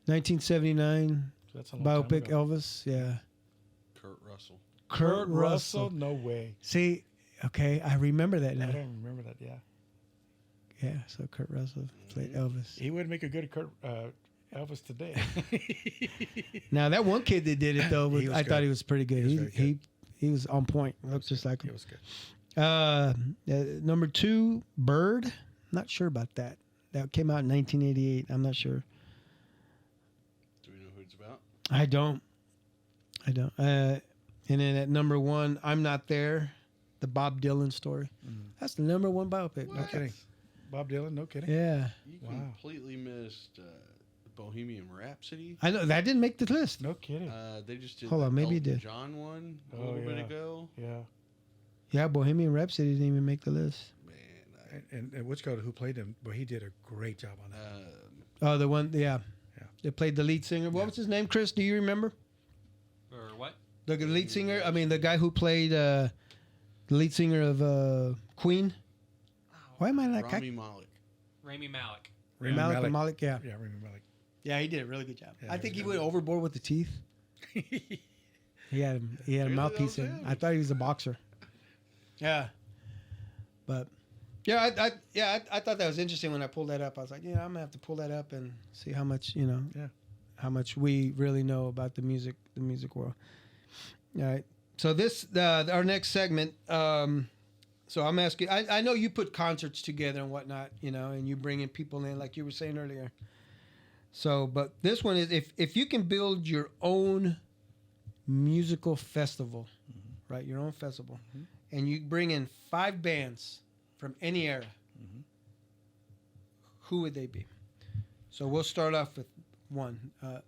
[SPEAKER 1] 1979
[SPEAKER 5] So that's a long time
[SPEAKER 1] biopic
[SPEAKER 5] ago.
[SPEAKER 1] Elvis. Yeah.
[SPEAKER 3] Kurt Russell.
[SPEAKER 1] Kurt Russell.
[SPEAKER 5] No way.
[SPEAKER 1] See, okay, I remember that
[SPEAKER 5] I
[SPEAKER 1] now.
[SPEAKER 5] don't remember that. Yeah.
[SPEAKER 1] Yeah, so Kurt Russell played Elvis.
[SPEAKER 5] He would make a good Elvis today.
[SPEAKER 1] Now that one kid that did it though,
[SPEAKER 5] He was
[SPEAKER 1] I
[SPEAKER 5] good.
[SPEAKER 1] thought he was pretty good.
[SPEAKER 5] He was very good.
[SPEAKER 1] He was on point. Looks just like
[SPEAKER 5] He
[SPEAKER 1] him.
[SPEAKER 5] was good.
[SPEAKER 1] Number 2, Bird. Not sure about that. That came out in 1988. I'm not sure.
[SPEAKER 3] Do we know who it's about?
[SPEAKER 1] I don't. And then at number 1, I'm Not There, the Bob Dylan story. That's the number 1 biopic.
[SPEAKER 3] What?
[SPEAKER 5] No kidding. Bob Dylan. No kidding.
[SPEAKER 1] Yeah,
[SPEAKER 3] You
[SPEAKER 5] Wow.
[SPEAKER 3] completely missed Bohemian Rhapsody.
[SPEAKER 1] I know that didn't make the list.
[SPEAKER 5] No kidding.
[SPEAKER 3] They just did
[SPEAKER 1] Hold
[SPEAKER 3] the
[SPEAKER 1] on, maybe it
[SPEAKER 3] Elton
[SPEAKER 1] did.
[SPEAKER 3] John one a
[SPEAKER 5] Oh,
[SPEAKER 3] little bit
[SPEAKER 5] yeah.
[SPEAKER 3] ago.
[SPEAKER 5] Yeah.
[SPEAKER 1] Yeah, Bohemian Rhapsody didn't even make the list.
[SPEAKER 3] Man,
[SPEAKER 5] And which guy who played him? Well, he did a great job on that.
[SPEAKER 1] Oh, the one, yeah.
[SPEAKER 5] Yeah.
[SPEAKER 1] They played the lead singer. What was his name, Chris? Do you remember?
[SPEAKER 4] Or what?
[SPEAKER 1] The lead singer? I mean, the guy who played the lead singer of Queen. Why am I like...
[SPEAKER 3] Rami Malek.
[SPEAKER 4] Rami Malek.
[SPEAKER 5] Rami
[SPEAKER 1] Malik, yeah.
[SPEAKER 5] Yeah, Rami Malek.
[SPEAKER 1] Yeah, he did a really good job.
[SPEAKER 5] Yeah,
[SPEAKER 1] I
[SPEAKER 5] he
[SPEAKER 1] think
[SPEAKER 5] was
[SPEAKER 1] he
[SPEAKER 5] good.
[SPEAKER 1] went overboard with the teeth. He had a
[SPEAKER 3] Really,
[SPEAKER 1] mouthpiece
[SPEAKER 3] that was
[SPEAKER 1] in.
[SPEAKER 3] him?
[SPEAKER 1] I thought he was a boxer. Yeah. But yeah, I thought that was interesting when I pulled that up. I was like, I'm gonna have to pull that up and see how much, how much we really know about the music world. All right. So this our next segment. So I'm asking. I know you put concerts together and whatnot, and you bring in people in like you were saying earlier. So, but this one is if you can build your own musical festival, right? Your own festival, and you bring in 5 bands from any era, who would they be? So we'll start off with one,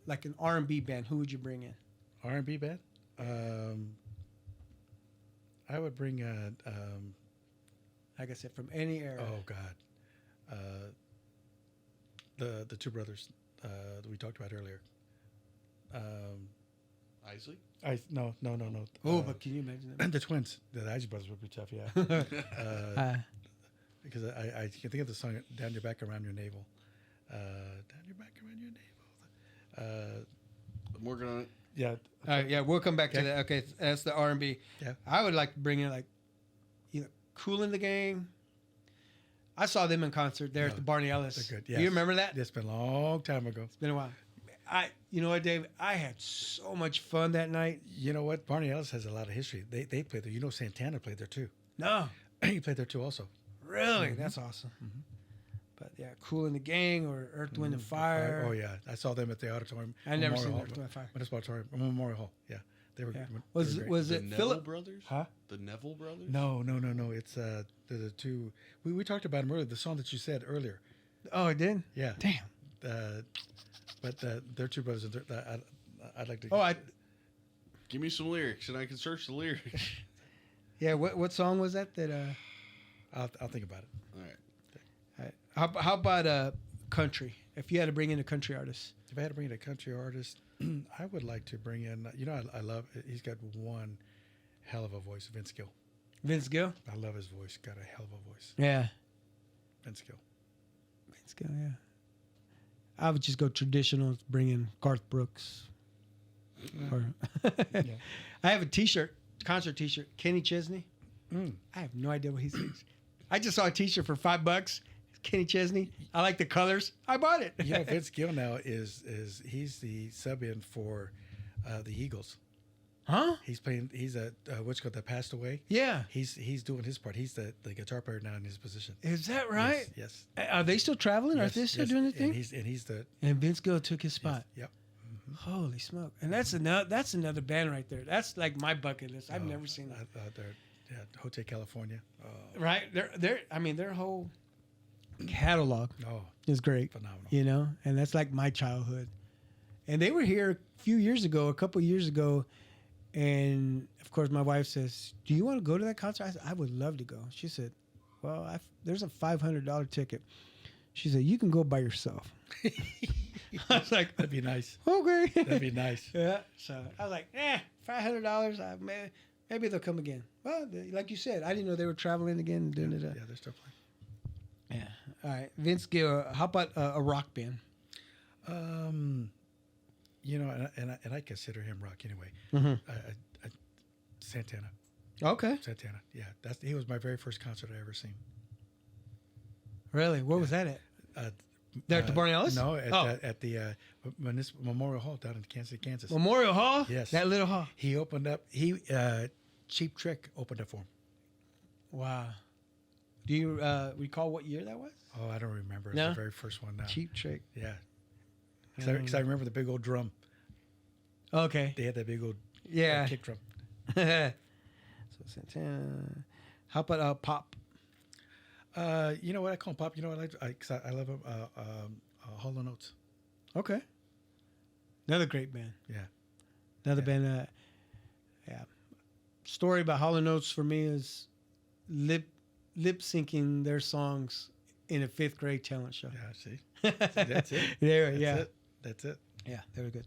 [SPEAKER 1] like an R&B band. Who would you bring in?
[SPEAKER 5] R&B band. I would bring
[SPEAKER 1] Like I said, from any era.
[SPEAKER 5] oh God, the two brothers that we talked about earlier.
[SPEAKER 3] Isley?
[SPEAKER 5] No.
[SPEAKER 1] Oh, but can you imagine that?
[SPEAKER 5] The twins, the Isley brothers would be tough, yeah. Because I can think of the song "Down Your Back Around Your Navel." Down your back around your navel.
[SPEAKER 3] I'm working on it.
[SPEAKER 5] Yeah.
[SPEAKER 1] All right, yeah, we'll come back to
[SPEAKER 5] Okay.
[SPEAKER 1] that. Okay, that's the R&B.
[SPEAKER 5] Yeah.
[SPEAKER 1] I would like to bring in Kool and the Gang. I saw them in concert there at the Barney Ellis.
[SPEAKER 5] They're good.
[SPEAKER 1] Do
[SPEAKER 5] Yes.
[SPEAKER 1] you remember that?
[SPEAKER 5] It's been a long time ago.
[SPEAKER 1] It's been a while. You know what, Dave? I had so much fun that night.
[SPEAKER 5] You know what? Barney Ellis has a lot of history. They played there. You know, Santana played there too.
[SPEAKER 1] No,
[SPEAKER 5] He played there too, also.
[SPEAKER 1] really, that's awesome. But yeah, Kool and the Gang or Earth, Wind and Fire.
[SPEAKER 5] Oh yeah, I saw them at the auditorium.
[SPEAKER 1] I never
[SPEAKER 5] Memorial
[SPEAKER 1] seen
[SPEAKER 5] Hall.
[SPEAKER 1] Earth, Wind and Fire.
[SPEAKER 5] Municipal Auditorium, Memorial Hall. Yeah, they were.
[SPEAKER 1] Yeah.
[SPEAKER 5] They were
[SPEAKER 1] Was
[SPEAKER 5] great.
[SPEAKER 1] was
[SPEAKER 3] The
[SPEAKER 1] it
[SPEAKER 3] Neville
[SPEAKER 1] Philip?
[SPEAKER 3] brothers?
[SPEAKER 5] Huh?
[SPEAKER 3] The Neville brothers?
[SPEAKER 5] No. It's the two. We talked about them earlier. The song that you said earlier.
[SPEAKER 1] Oh, it did.
[SPEAKER 5] Yeah.
[SPEAKER 1] Damn.
[SPEAKER 5] But they're two brothers. And I'd like to.
[SPEAKER 1] Oh,
[SPEAKER 3] Give me some lyrics and I can search the lyrics.
[SPEAKER 1] Yeah. What song was that?
[SPEAKER 5] I'll think about it.
[SPEAKER 3] All right.
[SPEAKER 1] All right. How about country? If you had to bring in a country artist.
[SPEAKER 5] If I had to bring in a country artist, I would like to bring in. I love. He's got one hell of a voice, Vince Gill.
[SPEAKER 1] Vince Gill.
[SPEAKER 5] I love his voice. Got a hell of a voice.
[SPEAKER 1] Yeah.
[SPEAKER 5] Vince Gill.
[SPEAKER 1] Vince Gill. Yeah. I would just go traditional. Bring in Garth Brooks. Or I have a T-shirt, concert T-shirt. Kenny Chesney. I have no idea what he sings. I just saw a T-shirt for $5. Kenny Chesney. I like the colors. I bought it.
[SPEAKER 5] Vince Gill now is he's the sub in for the Eagles.
[SPEAKER 1] Huh?
[SPEAKER 5] He's playing. He's what's called that passed away.
[SPEAKER 1] Yeah.
[SPEAKER 5] He's doing his part. He's the guitar player now in his position.
[SPEAKER 1] Is that right?
[SPEAKER 5] Yes.
[SPEAKER 1] Are they still traveling?
[SPEAKER 5] Yes,
[SPEAKER 1] Are they still
[SPEAKER 5] yes.
[SPEAKER 1] doing the thing?
[SPEAKER 5] And he's the.
[SPEAKER 1] And Vince Gill took his spot.
[SPEAKER 5] Yep.
[SPEAKER 1] Holy smoke! And that's another band right there. That's like my bucket list. I've never seen that.
[SPEAKER 5] Hotel California. Oh,
[SPEAKER 1] Right? Their whole catalog is great.
[SPEAKER 5] Phenomenal.
[SPEAKER 1] And that's like my childhood. And they were here a couple years ago, and of course my wife says, "Do you want to go to that concert?" I said, "I would love to go." She said, "Well, there's a $500 ticket." She said, "You can go by yourself." I was like,
[SPEAKER 5] that'd be nice.
[SPEAKER 1] Okay.
[SPEAKER 5] That'd be nice.
[SPEAKER 1] Yeah. So I was like, $500. Maybe they'll come again. Well, like you said, I didn't know they were traveling again and doing it.
[SPEAKER 5] Yeah, they're still playing.
[SPEAKER 1] Yeah. All right. Vince Gill. How about a rock band?
[SPEAKER 5] And I consider him rock anyway.
[SPEAKER 1] Mm-hmm.
[SPEAKER 5] Santana.
[SPEAKER 1] Okay.
[SPEAKER 5] Santana. Yeah, he was my very first concert I ever seen.
[SPEAKER 1] Really? Where was that at? There at the Barney Ellis?
[SPEAKER 5] No, at the Memorial Hall down in Kansas City, Kansas.
[SPEAKER 1] Memorial Hall?
[SPEAKER 5] Yes.
[SPEAKER 1] That little hall.
[SPEAKER 5] He opened up. Cheap Trick opened up for him.
[SPEAKER 1] Wow. Do you recall what year that was?
[SPEAKER 5] Oh, I don't remember. It was
[SPEAKER 1] No?
[SPEAKER 5] the very first one now.
[SPEAKER 1] Cheap Trick.
[SPEAKER 5] Yeah. Because I remember the big old drum.
[SPEAKER 1] Okay.
[SPEAKER 5] They had that big old kick drum.
[SPEAKER 1] So Santana. How about pop?
[SPEAKER 5] You know what I call him pop? You know what I love him? Hall & Oates.
[SPEAKER 1] Okay. Another great band.
[SPEAKER 5] Yeah.
[SPEAKER 1] Another band. Story about Hall & Oates for me is lip syncing their songs in a 5th grade talent show.
[SPEAKER 5] Yeah, see? That's it. That's it.
[SPEAKER 1] Yeah, they were good.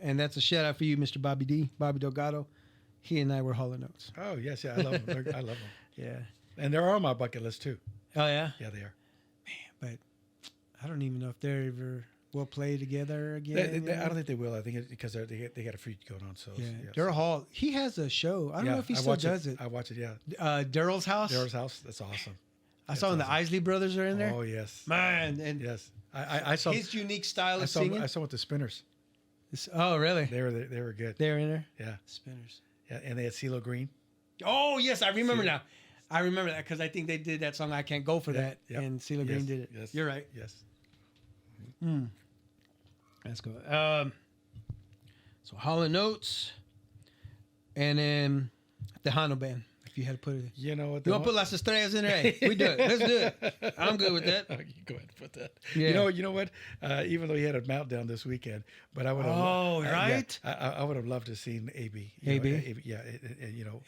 [SPEAKER 1] And that's a shout out for you, Mr. Bobby Delgado. He and I were Hall & Oates.
[SPEAKER 5] Oh, yes. Yeah, I love them. I love them.
[SPEAKER 1] Yeah.
[SPEAKER 5] And they're on my bucket list, too.
[SPEAKER 1] Oh, yeah?
[SPEAKER 5] Yeah, they are.
[SPEAKER 1] Man, but I don't even know if they're ever will play together again.
[SPEAKER 5] I don't think they will. I think it's because they got a feud going on. So
[SPEAKER 1] yeah. Daryl Hall, he has a show. I don't know if he still does it.
[SPEAKER 5] I watch it. Yeah.
[SPEAKER 1] Daryl's House.
[SPEAKER 5] Daryl's House. That's awesome.
[SPEAKER 1] I saw when the Isley Brothers are in there.
[SPEAKER 5] Oh yes.
[SPEAKER 1] Man, and
[SPEAKER 5] yes, I saw
[SPEAKER 1] his unique style of singing.
[SPEAKER 5] I saw with the Spinners.
[SPEAKER 1] Oh really?
[SPEAKER 5] They were good.
[SPEAKER 1] They were in there.
[SPEAKER 5] Yeah.
[SPEAKER 1] Spinners.
[SPEAKER 5] Yeah, and they had CeeLo Green.
[SPEAKER 1] Oh yes, I remember now. I remember that because I think they did that song "I Can't Go for That," and CeeLo Green did it.
[SPEAKER 5] Yes.
[SPEAKER 1] You're right.
[SPEAKER 5] Yes.
[SPEAKER 1] That's good. So Hall & Oates, and then the Hano Band. If you had to put it,
[SPEAKER 5] you know what?
[SPEAKER 1] You want to put Las Estrellas in there? Hey, we do it. Let's do it. I'm good with that.
[SPEAKER 5] You go ahead and put that. Yeah. You know what? Even though he had a meltdown this weekend, but I would have.
[SPEAKER 1] Oh, right.
[SPEAKER 5] I would have loved to have seen AB.
[SPEAKER 1] AB.
[SPEAKER 5] Yeah.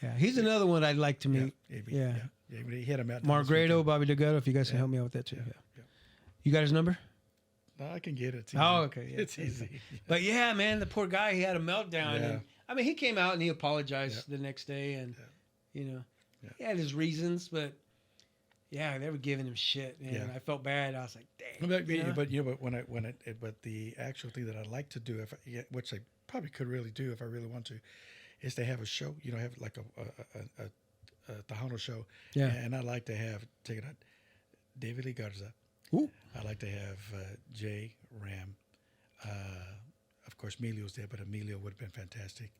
[SPEAKER 1] Yeah, he's another one I'd like to meet.
[SPEAKER 5] AB.
[SPEAKER 1] Yeah.
[SPEAKER 5] He had a meltdown.
[SPEAKER 1] Margrado, Bobby Delgado. If you guys can help me out with that too. Yeah. You got his number?
[SPEAKER 5] No, I can get it. It's easy.
[SPEAKER 1] Oh, okay. Yeah,
[SPEAKER 5] it's easy.
[SPEAKER 1] But yeah, man, the poor guy, he had a meltdown. Yeah. And, I mean, he came out and he apologized the next day, and he had his reasons, but yeah, they were giving him shit, and I felt bad. I was like, dang.
[SPEAKER 5] But the actual thing that I'd like to do, which I probably could really do if I really want to, is to have a show. Have like a Tejano show. Yeah. And I'd like to take it out David Lee Garza.
[SPEAKER 1] Ooh.
[SPEAKER 5] I'd like to have Jay, Ram. Of course, Emilio's there, but Emilio would have been fantastic.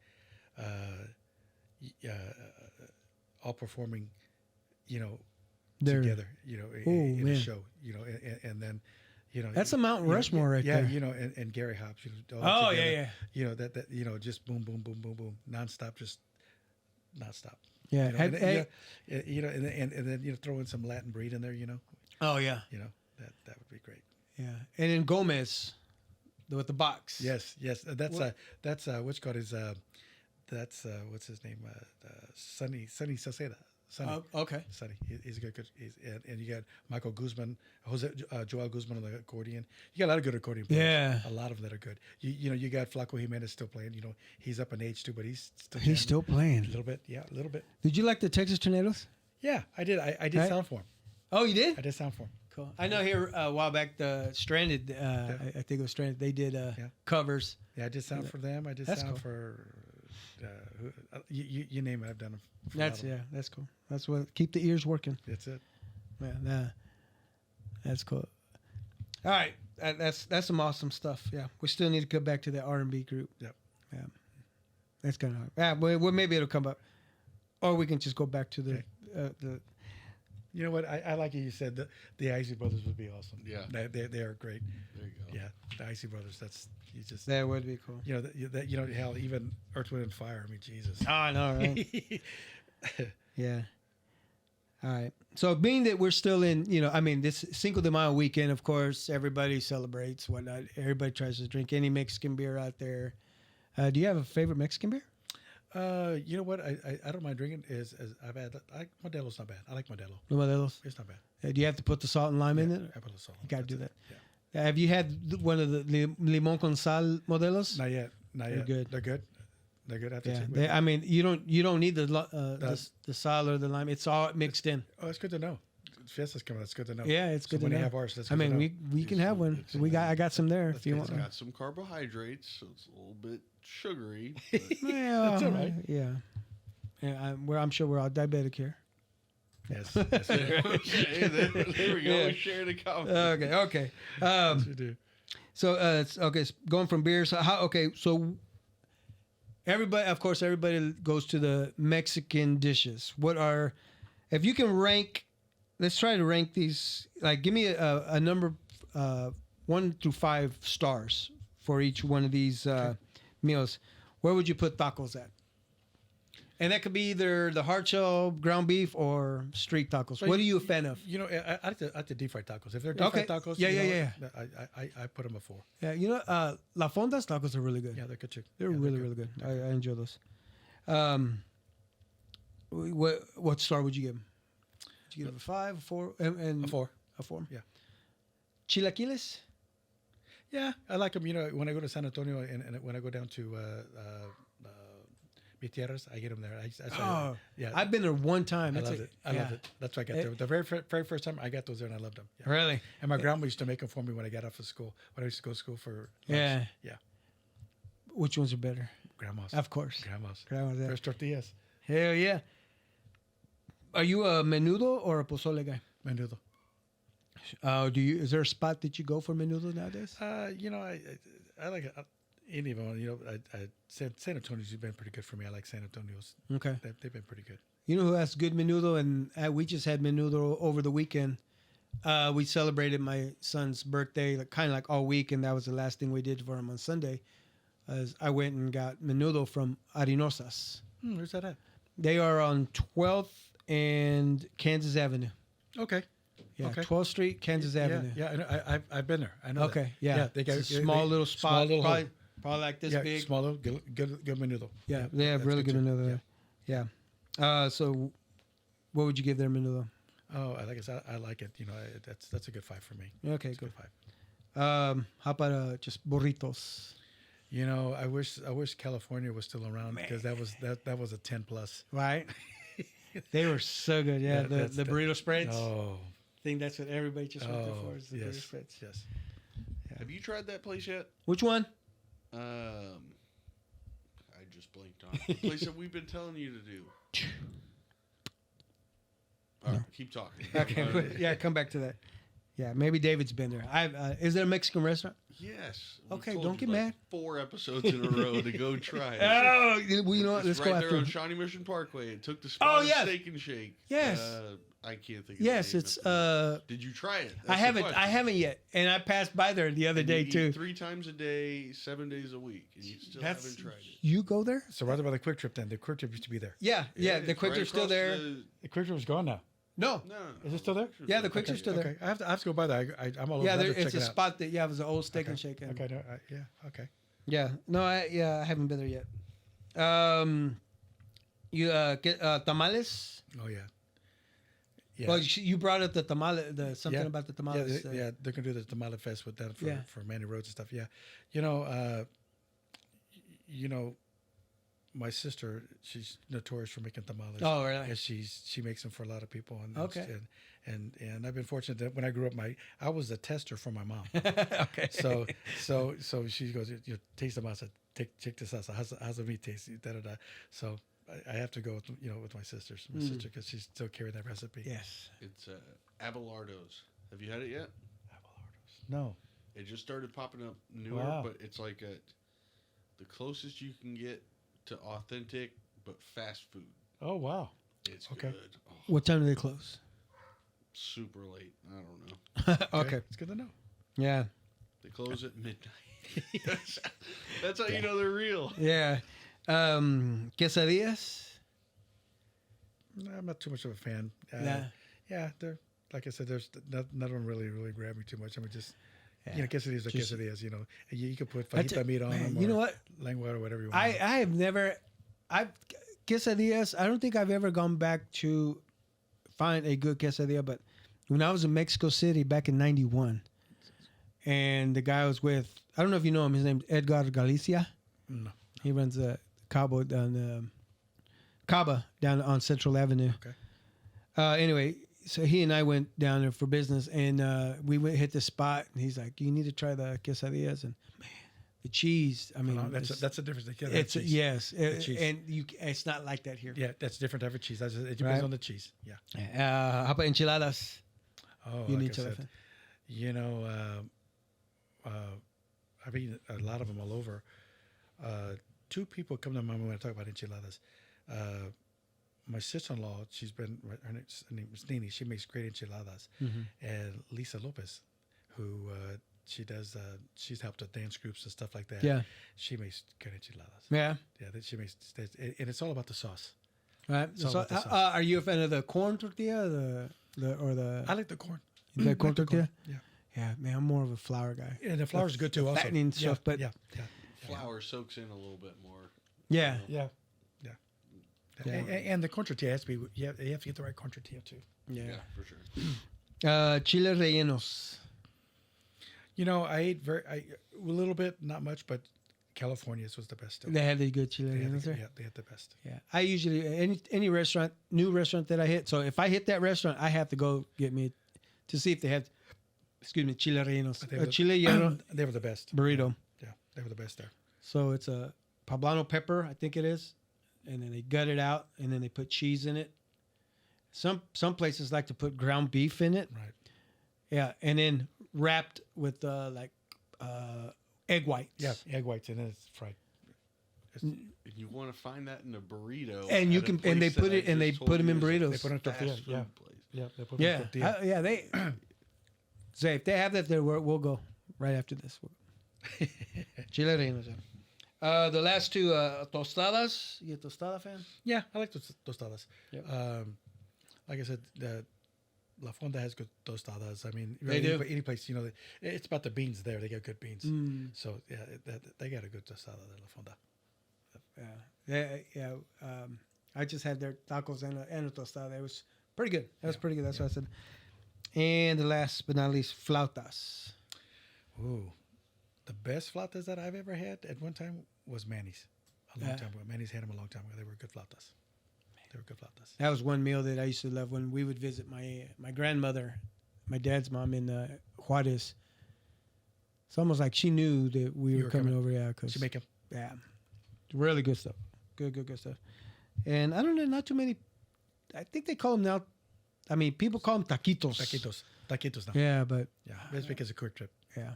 [SPEAKER 5] All performing, together, in a show, and then,
[SPEAKER 1] that's a Mount Rushmore right there.
[SPEAKER 5] Yeah, and Gary Hobbs.
[SPEAKER 1] Oh, together. Yeah.
[SPEAKER 5] That just boom, boom, boom, boom, boom, nonstop, just nonstop.
[SPEAKER 1] Yeah.
[SPEAKER 5] And then throw in some Latin breed in there.
[SPEAKER 1] Oh yeah.
[SPEAKER 5] That would be great.
[SPEAKER 1] Yeah, and then Gomez, with the box.
[SPEAKER 5] Yes. That's what's called his That's what's his name? Sonny Saceda. Sonny.
[SPEAKER 1] Okay.
[SPEAKER 5] Sonny. He's a good. And you got Michael Guzman, Joel Guzman on the accordion. You got a lot of good accordion players.
[SPEAKER 1] Yeah.
[SPEAKER 5] A lot of them that are good. You got Flaco Jimenez still playing. He's up in age too, but he's
[SPEAKER 1] still playing
[SPEAKER 5] a little bit. Yeah, a little bit.
[SPEAKER 1] Did you like the Texas Tornadoes?
[SPEAKER 5] Yeah, I did. I did
[SPEAKER 1] Right.
[SPEAKER 5] sound for him.
[SPEAKER 1] Oh, you did?
[SPEAKER 5] I did sound for him.
[SPEAKER 1] Cool. I know here a while back, the Stranded, I think it was Stranded, they did covers.
[SPEAKER 5] Yeah, I did sound for them. I did
[SPEAKER 1] That's
[SPEAKER 5] sound
[SPEAKER 1] cool.
[SPEAKER 5] for you name it. I've done them.
[SPEAKER 1] That's cool. That's what keep the ears working.
[SPEAKER 5] That's it.
[SPEAKER 1] Yeah, that's cool. All right, that's some awesome stuff. Yeah, we still need to get back to the R&B group.
[SPEAKER 5] Yep.
[SPEAKER 1] Yeah, that's kind of hard. Yeah, well, maybe it'll come up, or we can just go back to the.
[SPEAKER 5] You know what? I like it. You said the Isley Brothers would be awesome.
[SPEAKER 3] Yeah.
[SPEAKER 5] They are great.
[SPEAKER 3] There you go.
[SPEAKER 5] Yeah, the Isley Brothers. That's you just.
[SPEAKER 1] That would be cool.
[SPEAKER 5] Hell, even Earth, Wind and Fire. I mean, Jesus.
[SPEAKER 1] Oh, I know, right? Yeah. All right. So being that we're still in, this Cinco de Mayo weekend, of course, everybody celebrates, whatnot. Everybody tries to drink any Mexican beer out there. Do you have a favorite Mexican beer?
[SPEAKER 5] You know what? I don't mind drinking. I've had Modelo's not bad. I like Modelo.
[SPEAKER 1] No Modelos?
[SPEAKER 5] It's not bad.
[SPEAKER 1] Do you have to put the salt and lime in it?
[SPEAKER 5] I put a salt.
[SPEAKER 1] You got to do that.
[SPEAKER 5] Yeah.
[SPEAKER 1] Have you had one of the limon con sal Modelos?
[SPEAKER 5] Not yet.
[SPEAKER 1] They're good.
[SPEAKER 5] They're good. They're good. I have to check.
[SPEAKER 1] You don't need the sal or the lime. It's all mixed in.
[SPEAKER 5] Oh, it's good to know. Fiesta's coming. That's good to know.
[SPEAKER 1] Yeah, it's good to
[SPEAKER 5] when
[SPEAKER 1] know.
[SPEAKER 5] you have ours, that's
[SPEAKER 1] I
[SPEAKER 5] good to
[SPEAKER 1] mean,
[SPEAKER 5] know.
[SPEAKER 1] we can have one. I got some there if you want.
[SPEAKER 3] It's got some carbohydrates, so it's a little bit sugary. But
[SPEAKER 1] Yeah,
[SPEAKER 5] That's all right.
[SPEAKER 1] Yeah. Yeah, I'm sure we're all diabetic here.
[SPEAKER 5] Yes. Yes, we do.
[SPEAKER 3] okay, there we go.
[SPEAKER 1] Yeah.
[SPEAKER 3] We shared a comment.
[SPEAKER 1] Okay.
[SPEAKER 5] Yes, we do.
[SPEAKER 1] So going from beer. So everybody, of course, everybody goes to the Mexican dishes. If you can rank, let's try to rank these. Like, give me a number, 1 through 5 stars for each one of these meals. Where would you put tacos at? And that could be either the hard shell ground beef or street tacos.
[SPEAKER 5] So
[SPEAKER 1] what are you a fan of?
[SPEAKER 5] I like the deep fried tacos. If they're deep fried tacos, I put them a 4.
[SPEAKER 1] Yeah, La Fonda's tacos are really good.
[SPEAKER 5] Yeah, they're good too.
[SPEAKER 1] They're really good. I enjoy those. What star would you give them? Would you give them a 5, a 4, and
[SPEAKER 5] A 4.
[SPEAKER 1] A 4.
[SPEAKER 5] Yeah.
[SPEAKER 1] Chilaquiles.
[SPEAKER 5] Yeah, I like them. When I go to San Antonio and when I go down to Mi Tierras, I get them there.
[SPEAKER 1] I've been there one time.
[SPEAKER 5] I loved it. I loved it. That's why I got there. The very first time I got those there, and I loved them. Yeah.
[SPEAKER 1] Really?
[SPEAKER 5] And my grandma used to make them for me when I got off of school. When I used to go to school for lunch.
[SPEAKER 1] Yeah.
[SPEAKER 5] Yeah.
[SPEAKER 1] Which ones are better?
[SPEAKER 5] Grandma's.
[SPEAKER 1] Of course.
[SPEAKER 5] Grandma's.
[SPEAKER 1] Yeah.
[SPEAKER 5] Fresh tortillas.
[SPEAKER 1] Hell yeah. Are you a menudo or a pozole guy?
[SPEAKER 5] Menudo.
[SPEAKER 1] Is there a spot that you go for menudo nowadays?
[SPEAKER 5] I like it. Any of them. San Antonio's been pretty good for me. I like San Antonio's.
[SPEAKER 1] Okay.
[SPEAKER 5] They've been pretty good.
[SPEAKER 1] You know who has good menudo? And we just had menudo over the weekend. We celebrated my son's birthday kind of like all week, and that was the last thing we did for him on Sunday. I went and got menudo from Arenosas.
[SPEAKER 5] Where's that at?
[SPEAKER 1] They are on 12th and Kansas Avenue.
[SPEAKER 5] Okay.
[SPEAKER 1] Yeah,
[SPEAKER 5] Okay.
[SPEAKER 1] 12th Street, Kansas Avenue.
[SPEAKER 5] Yeah, I know. I've been there. I know.
[SPEAKER 1] Okay,
[SPEAKER 5] that.
[SPEAKER 1] yeah.
[SPEAKER 5] They got
[SPEAKER 1] It's a small little spot,
[SPEAKER 5] little hole.
[SPEAKER 1] probably like this big.
[SPEAKER 5] Small little good menudo.
[SPEAKER 1] Yeah, they have
[SPEAKER 5] that's
[SPEAKER 1] really good
[SPEAKER 5] too.
[SPEAKER 1] menudo there. Yeah. So, what would you give their menudo?
[SPEAKER 5] Oh, like I said, I like it. That's a good 5 for me.
[SPEAKER 1] Okay,
[SPEAKER 5] It's a
[SPEAKER 1] good.
[SPEAKER 5] good 5.
[SPEAKER 1] How about just burritos?
[SPEAKER 5] I wish California was still around because that was a 10 plus.
[SPEAKER 1] Right. They were so good. Yeah, the burrito spreads.
[SPEAKER 5] Oh,
[SPEAKER 1] I think that's what everybody just went there for is the burrito
[SPEAKER 5] yes,
[SPEAKER 1] spreads.
[SPEAKER 5] yes.
[SPEAKER 3] Have you tried that place yet?
[SPEAKER 1] Which one?
[SPEAKER 3] I just blanked on it. The place that we've been telling you to do. All right, keep talking.
[SPEAKER 1] Okay, yeah, come back to that. Yeah, maybe David's been there. Is there a Mexican restaurant?
[SPEAKER 3] Yes. We
[SPEAKER 1] Okay,
[SPEAKER 3] told
[SPEAKER 1] don't
[SPEAKER 3] you
[SPEAKER 1] get mad.
[SPEAKER 3] 4 episodes in a row to go try it.
[SPEAKER 1] Oh, well, you know what?
[SPEAKER 3] It's
[SPEAKER 1] Let's
[SPEAKER 3] right
[SPEAKER 1] go
[SPEAKER 3] there
[SPEAKER 1] after.
[SPEAKER 3] on Shawnee Mission Parkway. It took the spot
[SPEAKER 1] yes.
[SPEAKER 3] Steak and Shake.
[SPEAKER 1] Yes.
[SPEAKER 3] I can't think of
[SPEAKER 1] Yes,
[SPEAKER 3] the name
[SPEAKER 1] it's.
[SPEAKER 3] of it. Did you try it?
[SPEAKER 1] I haven't yet, and I passed by there the other day
[SPEAKER 3] You eat
[SPEAKER 1] too.
[SPEAKER 3] 3 times a day, 7 days a week, and you still haven't tried it.
[SPEAKER 1] You go there?
[SPEAKER 5] So right about the Quick Trip then. The Quick Trip used to be there.
[SPEAKER 1] Yeah. The
[SPEAKER 3] it's
[SPEAKER 1] Quick
[SPEAKER 3] right
[SPEAKER 1] Trip's still
[SPEAKER 3] across
[SPEAKER 1] there.
[SPEAKER 5] The Quick Trip is gone now.
[SPEAKER 1] No.
[SPEAKER 3] No.
[SPEAKER 5] Is it still there?
[SPEAKER 1] Yeah, the Quick Trip's still there.
[SPEAKER 5] Okay, I have to go by there. I'm all over.
[SPEAKER 1] Yeah,
[SPEAKER 5] I have to
[SPEAKER 1] it's
[SPEAKER 5] check
[SPEAKER 1] a
[SPEAKER 5] it out.
[SPEAKER 1] spot that it was an old Steak and Shake.
[SPEAKER 5] Okay, no, yeah, okay.
[SPEAKER 1] Yeah, no, I haven't been there yet. You get tamales.
[SPEAKER 5] Oh yeah. Yeah.
[SPEAKER 1] Well, you brought up the tamale, something
[SPEAKER 5] Yeah.
[SPEAKER 1] about the tamales.
[SPEAKER 5] Yeah, they're gonna do the tamale fest with that for Manny Roads and stuff. Yeah, you know, my sister, she's notorious for making tamales.
[SPEAKER 1] Oh, really?
[SPEAKER 5] And she makes them for a lot of people. And
[SPEAKER 1] Okay.
[SPEAKER 5] And I've been fortunate that when I grew up, I was a tester for my mom.
[SPEAKER 1] Okay.
[SPEAKER 5] So she goes, taste the masa, check this out. So how's the meat taste? Da da da. So I have to go with my sister because she's still carrying that recipe.
[SPEAKER 1] Yes.
[SPEAKER 3] It's Abelardo's. Have you had it yet?
[SPEAKER 5] No.
[SPEAKER 3] It just started popping up newer,
[SPEAKER 5] Wow.
[SPEAKER 3] but it's like the closest you can get to authentic but fast food.
[SPEAKER 5] Oh wow.
[SPEAKER 3] It's
[SPEAKER 5] Okay.
[SPEAKER 3] good. Oh,
[SPEAKER 1] What time do they close?
[SPEAKER 3] super late. I don't know.
[SPEAKER 1] Okay.
[SPEAKER 5] It's good to know.
[SPEAKER 1] Yeah.
[SPEAKER 3] They close at midnight. That's how you know they're real.
[SPEAKER 1] Yeah. Quesadillas.
[SPEAKER 5] No, I'm not too much of a fan.
[SPEAKER 1] Nah.
[SPEAKER 5] Yeah, they're like I said. There's none of them really grabbed me too much. I mean, just
[SPEAKER 1] Yeah.
[SPEAKER 5] quesadillas are
[SPEAKER 1] Just-
[SPEAKER 5] quesadillas. And you can put
[SPEAKER 1] I t-
[SPEAKER 5] fajita meat on
[SPEAKER 1] man,
[SPEAKER 5] them.
[SPEAKER 1] you know what?
[SPEAKER 5] Lengua or whatever you want.
[SPEAKER 1] I have never, quesadillas. I don't think I've ever gone back to find a good quesadilla. But when I was in Mexico City back in '91, and the guy I was with, I don't know if you know him. His name's Edgar Galicia.
[SPEAKER 5] No.
[SPEAKER 1] He runs a Cabo down Caba down on Central Avenue.
[SPEAKER 5] Okay.
[SPEAKER 1] Anyway, so he and I went down there for business, and we went hit the spot. And he's like, "You need to try the quesadillas." And man, the cheese. I mean,
[SPEAKER 5] that's a difference.
[SPEAKER 1] it's
[SPEAKER 5] cheese.
[SPEAKER 1] yes,
[SPEAKER 5] cheese.
[SPEAKER 1] and it's not like that here.
[SPEAKER 5] Yeah, that's different type of cheese. It depends
[SPEAKER 1] Right.
[SPEAKER 5] on the cheese. Yeah.
[SPEAKER 1] How about enchiladas?
[SPEAKER 5] Oh,
[SPEAKER 1] You
[SPEAKER 5] like
[SPEAKER 1] need
[SPEAKER 5] I
[SPEAKER 1] to.
[SPEAKER 5] said, I've eaten a lot of them all over. Two people come to my mind when I talk about enchiladas. My sister-in-law, her name is Nini. She makes great enchiladas.
[SPEAKER 1] Mm-hmm.
[SPEAKER 5] And Lisa Lopez, who she's helped with dance groups and stuff like that.
[SPEAKER 1] Yeah.
[SPEAKER 5] She makes good enchiladas.
[SPEAKER 1] Yeah.
[SPEAKER 5] Yeah, she makes, and it's all about the sauce.
[SPEAKER 1] Right.
[SPEAKER 5] It's all
[SPEAKER 1] So,
[SPEAKER 5] about the sauce.
[SPEAKER 1] are you a fan of the corn tortilla, the
[SPEAKER 5] I like the corn.
[SPEAKER 1] the corn
[SPEAKER 5] like the
[SPEAKER 1] tortilla?
[SPEAKER 5] Yeah.
[SPEAKER 1] Yeah, man, I'm more of a flour guy.
[SPEAKER 5] And the flour's good too. Also,
[SPEAKER 1] fattening
[SPEAKER 5] yeah,
[SPEAKER 1] stuff, but-
[SPEAKER 5] yeah.
[SPEAKER 3] Flour soaks in a little bit more.
[SPEAKER 1] Yeah.
[SPEAKER 5] Yeah.
[SPEAKER 1] Yeah.
[SPEAKER 5] And the corn tortilla has to be. You have to get the right corn tortilla too.
[SPEAKER 1] Yeah.
[SPEAKER 3] For sure.
[SPEAKER 1] Chile rellenos.
[SPEAKER 5] I ate a little bit, not much, but California's was the best. Still.
[SPEAKER 1] They had the good chile
[SPEAKER 5] They had
[SPEAKER 1] rellenos there.
[SPEAKER 5] they had the best.
[SPEAKER 1] Yeah, I usually any restaurant, new restaurant that I hit. So if I hit that restaurant, I have to go get me to see if they have, chile rellenos,
[SPEAKER 5] They were
[SPEAKER 1] a chile relleno
[SPEAKER 5] They were the best.
[SPEAKER 1] burrito.
[SPEAKER 5] Yeah, they were the best there.
[SPEAKER 1] So it's a poblano pepper, I think it is, and then they gut it out, and then they put cheese in it. Some places like to put ground beef in it.
[SPEAKER 5] Right.
[SPEAKER 1] Yeah, and then wrapped with egg whites.
[SPEAKER 5] Yeah, egg whites and then it's fried.
[SPEAKER 3] And you want to find that in a burrito.
[SPEAKER 1] And you
[SPEAKER 3] at a
[SPEAKER 1] can
[SPEAKER 3] place
[SPEAKER 1] and they
[SPEAKER 3] that
[SPEAKER 1] put
[SPEAKER 3] I
[SPEAKER 1] it and they
[SPEAKER 3] just
[SPEAKER 1] put
[SPEAKER 3] told
[SPEAKER 1] them
[SPEAKER 3] you
[SPEAKER 1] in
[SPEAKER 3] is a
[SPEAKER 1] burritos.
[SPEAKER 5] They put it in
[SPEAKER 3] fast
[SPEAKER 5] tortilla.
[SPEAKER 3] food
[SPEAKER 5] Yeah.
[SPEAKER 3] place.
[SPEAKER 5] Yeah, they put it in
[SPEAKER 1] Yeah,
[SPEAKER 5] tortilla.
[SPEAKER 1] yeah. They say if they have that there, we'll go right after this. Chile rellenos. The last two tostadas. You a tostada fan?
[SPEAKER 5] Yeah, I like tostadas.
[SPEAKER 1] Yep.
[SPEAKER 5] Like I said, La Fonda has good tostadas. I mean,
[SPEAKER 1] They do.
[SPEAKER 5] Any place, it's about the beans there. They got good beans.
[SPEAKER 1] Mm.
[SPEAKER 5] So yeah, they got a good tostada there, La Fonda.
[SPEAKER 1] Yeah. I just had their tacos and a tostada. It was pretty good. That was pretty good. That's what I said. And the last but not least, flautas.
[SPEAKER 5] Ooh, the best flautas that I've ever had at one time was Manny's. A long time ago. Manny's had them a long time ago. They were good flautas. They were good flautas.
[SPEAKER 1] That was one meal that I used to love when we would visit my grandmother, my dad's mom in Juarez. It's almost like she knew that we were coming over. Yeah, because
[SPEAKER 5] She make them.
[SPEAKER 1] yeah, really good stuff. Good stuff. And I don't know, not too many. I think they call them now. I mean, people call them taquitos.
[SPEAKER 5] Taquitos now.
[SPEAKER 1] Yeah, but
[SPEAKER 5] Yeah, that's because of quick trip.
[SPEAKER 1] yeah,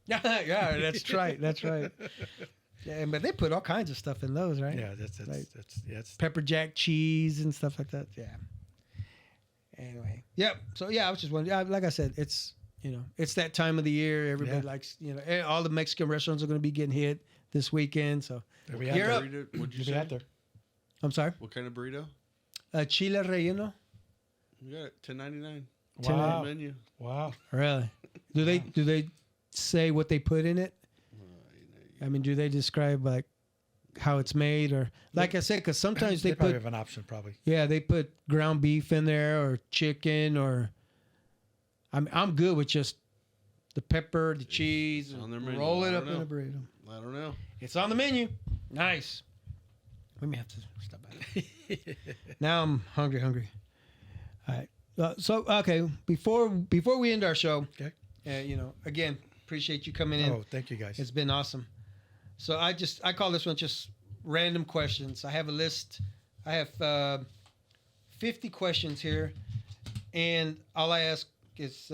[SPEAKER 1] yeah, that's right. That's right. Yeah, but they put all kinds of stuff in those, right?
[SPEAKER 5] Yeah, that's
[SPEAKER 1] Like-
[SPEAKER 5] that's
[SPEAKER 1] Pepper jack cheese and stuff like that. Yeah. Anyway, yep. So yeah, I was just wondering. Like I said, it's it's that time of the year. Everybody likes all the Mexican restaurants are going to be getting hit this weekend. So
[SPEAKER 5] They'll be
[SPEAKER 1] You're
[SPEAKER 5] out
[SPEAKER 1] up.
[SPEAKER 5] there.
[SPEAKER 3] Burrito, what'd you
[SPEAKER 5] You'll be
[SPEAKER 3] say?
[SPEAKER 5] out there.
[SPEAKER 1] I'm sorry.
[SPEAKER 3] What kind of burrito?
[SPEAKER 1] Chile relleno.
[SPEAKER 3] You got it. $10.99.
[SPEAKER 5] Wow.
[SPEAKER 3] Menu.
[SPEAKER 5] Wow.
[SPEAKER 1] Really? Do they say what they put in it? I mean, do they describe like how it's made, or like I said, because sometimes they
[SPEAKER 5] probably
[SPEAKER 1] put
[SPEAKER 5] have an option, probably.
[SPEAKER 1] they put ground beef in there or chicken, or I'm good with just the pepper, the cheese,
[SPEAKER 3] on
[SPEAKER 1] and
[SPEAKER 3] their menu.
[SPEAKER 1] roll
[SPEAKER 3] I
[SPEAKER 1] it
[SPEAKER 3] don't
[SPEAKER 1] up in
[SPEAKER 3] know.
[SPEAKER 1] a burrito.
[SPEAKER 3] I don't know.
[SPEAKER 1] It's on the menu. Nice. We may have to stop by. Now I'm hungry. All right. So okay, before we end our show,
[SPEAKER 5] Okay.
[SPEAKER 1] Again, appreciate you coming in.
[SPEAKER 5] Oh, thank you guys.
[SPEAKER 1] It's been awesome. So I call this one just random questions. I have a list. I have 50 questions here, and all I ask is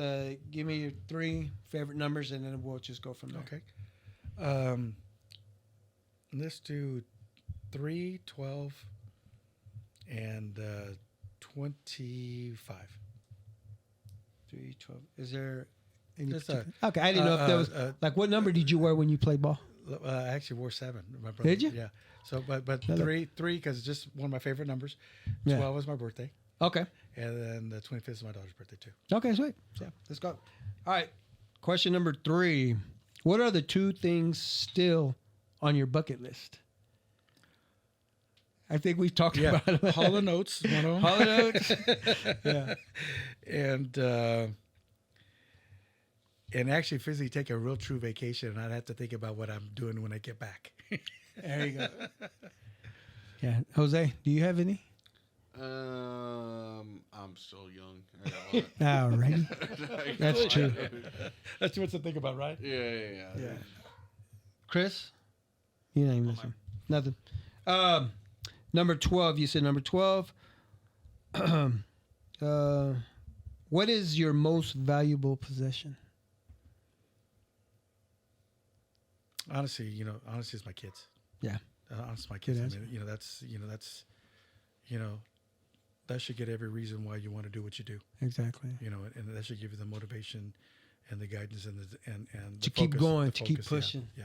[SPEAKER 1] give me your 3 favorite numbers, and then we'll just go from there.
[SPEAKER 5] Okay. Let's do 3, 12, and 25.
[SPEAKER 1] 3, 12. Is there any
[SPEAKER 5] Just,
[SPEAKER 1] particular- Okay, I didn't know if there was like what number did you wear when you played ball?
[SPEAKER 5] I actually wore 7. My brother.
[SPEAKER 1] Did you?
[SPEAKER 5] Yeah. So, but
[SPEAKER 1] Hello.
[SPEAKER 5] three because it's just one of my favorite numbers.
[SPEAKER 1] Yeah.
[SPEAKER 5] 12 is my birthday,
[SPEAKER 1] Okay.
[SPEAKER 5] and then the 25th is my daughter's birthday too.
[SPEAKER 1] Okay, sweet. Yeah, let's go. All right. Question number 3. What are the 2 things still on your bucket list? I think we've talked about it.
[SPEAKER 5] Hall & Oates is one of them.
[SPEAKER 1] Hall & Oates. Yeah.
[SPEAKER 5] And actually physically take a real true vacation, and I'd have to think about what I'm doing when I get back.
[SPEAKER 1] There you go. Yeah. Jose, do you have any?
[SPEAKER 3] I'm still young. I got a lot.
[SPEAKER 1] Alrighty. That's true.
[SPEAKER 5] That's too much to think about, right?
[SPEAKER 3] Yeah.
[SPEAKER 1] Chris? You ain't missing. Nothing. Number 12. You said number 12. What is your most valuable possession?
[SPEAKER 5] Honestly, it's my kids.
[SPEAKER 1] Yeah.
[SPEAKER 5] Honestly, my kids.
[SPEAKER 1] Good
[SPEAKER 5] I mean, that should get every reason why you want to do what you do.
[SPEAKER 1] Exactly.
[SPEAKER 5] And that should give you the motivation and the guidance and
[SPEAKER 1] To
[SPEAKER 5] the
[SPEAKER 1] keep
[SPEAKER 5] focus,
[SPEAKER 1] going,
[SPEAKER 5] the
[SPEAKER 1] to keep
[SPEAKER 5] focus,
[SPEAKER 1] pushing.
[SPEAKER 5] Yeah.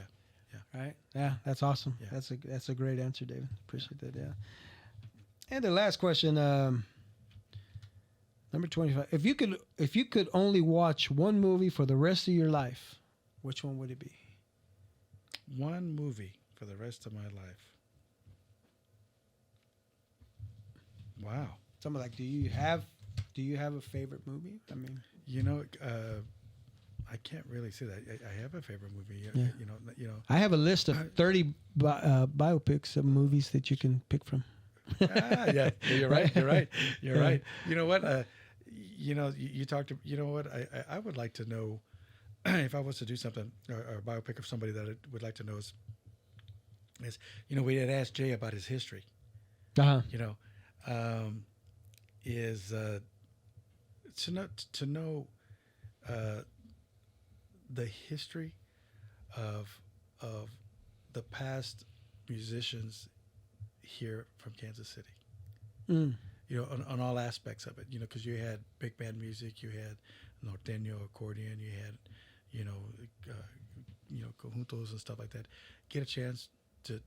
[SPEAKER 1] Right? Yeah, that's awesome.
[SPEAKER 5] Yeah.
[SPEAKER 1] That's a great answer, David. Appreciate that. Yeah. And the last question, number 25. If you could only watch one movie for the rest of your life, which one would it be?
[SPEAKER 5] One movie for the rest of my life. Wow.
[SPEAKER 1] Something like, do you have a favorite movie? I mean,
[SPEAKER 5] I can't really say that. I have a favorite movie.
[SPEAKER 1] Yeah. I have a list of 30 biopics of movies that you can pick from.
[SPEAKER 5] Yeah, you're right. You're right. You know what? You talked to. You know what? I would like to know if I was to do something or a biopic of somebody that I would like to know is we had asked Jay about his history.
[SPEAKER 1] Uh-huh.
[SPEAKER 5] Is to know the history of the past musicians here from Kansas City.
[SPEAKER 1] Mm.
[SPEAKER 5] On all aspects of it. Because you had big band music, you had norteño accordion, you had conjuntos and stuff like that. Get a chance to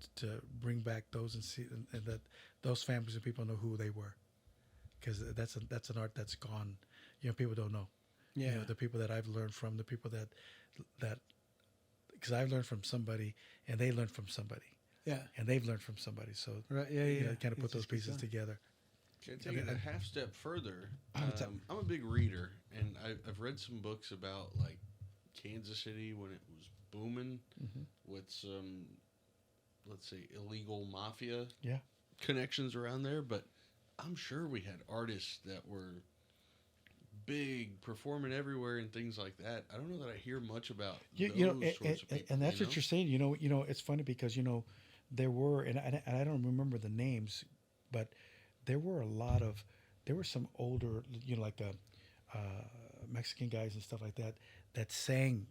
[SPEAKER 5] bring back those and see and that those families and people know who they were, because that's an art that's gone. People don't know.
[SPEAKER 1] Yeah.
[SPEAKER 5] The people that I've learned from, the people that because I've learned from somebody and they learned from somebody.
[SPEAKER 1] Yeah.
[SPEAKER 5] And they've learned from somebody. So
[SPEAKER 1] Right. Yeah.
[SPEAKER 5] kind of put those pieces together.
[SPEAKER 3] Can I take it a half step further?
[SPEAKER 1] What's up?
[SPEAKER 3] I'm a big reader, and I've read some books about like Kansas City when it was booming with some, let's say, illegal mafia connections around there. But I'm sure we had artists that were big, performing everywhere and things like that. I don't know that I hear much about those sorts of people.
[SPEAKER 5] And that's what you're saying. It's funny because there were, and I don't remember the names, but there were some older, like the Mexican guys and stuff like that sang,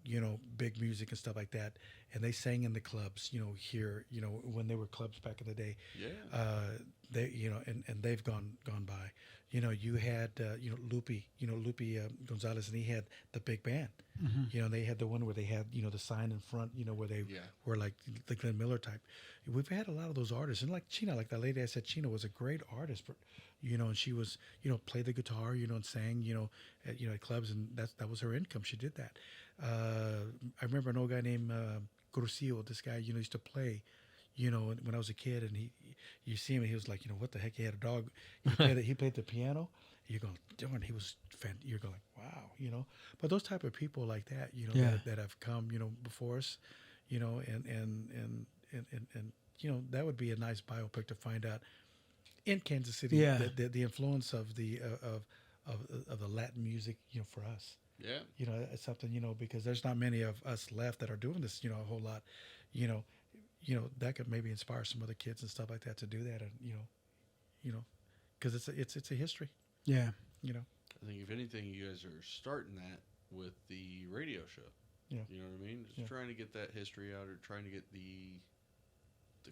[SPEAKER 5] big music and stuff like that, and they sang in the clubs, here, when they were clubs back in the day.
[SPEAKER 3] Yeah.
[SPEAKER 5] They, and they've gone by. You had, Lupe Gonzalez, and he had the big band.
[SPEAKER 1] Mm-hmm.
[SPEAKER 5] They had the one where they had, the sign in front, where they were like the Glenn Miller type. We've had a lot of those artists, and like China, like that lady I said, China was a great artist, but, and she was, played the guitar, and sang, at clubs, and that was her income. She did that. I remember an old guy named Crucio. This guy, used to play, you know, when I was a kid, and you see him, he was like, you know, what the heck? He had a dog. He played the piano. You're going, darn, you're going, wow, you know. But those type of people like that, you know, that have come, you know, before us, you know, and you know, that would be a nice biopic to find out in Kansas City, the influence of the Latin music, you know, for us.
[SPEAKER 3] Yeah.
[SPEAKER 5] You know, it's something, you know, because there's not many of us left that are doing this, you know, a whole lot, you know, that could maybe inspire some other kids and stuff like that to do that. And, you know, because it's a history.
[SPEAKER 1] Yeah.
[SPEAKER 5] You know,
[SPEAKER 3] I think if anything, you guys are starting that with the radio show.
[SPEAKER 5] Yeah.
[SPEAKER 3] You know what I mean? Just trying to get that history out, or trying to get the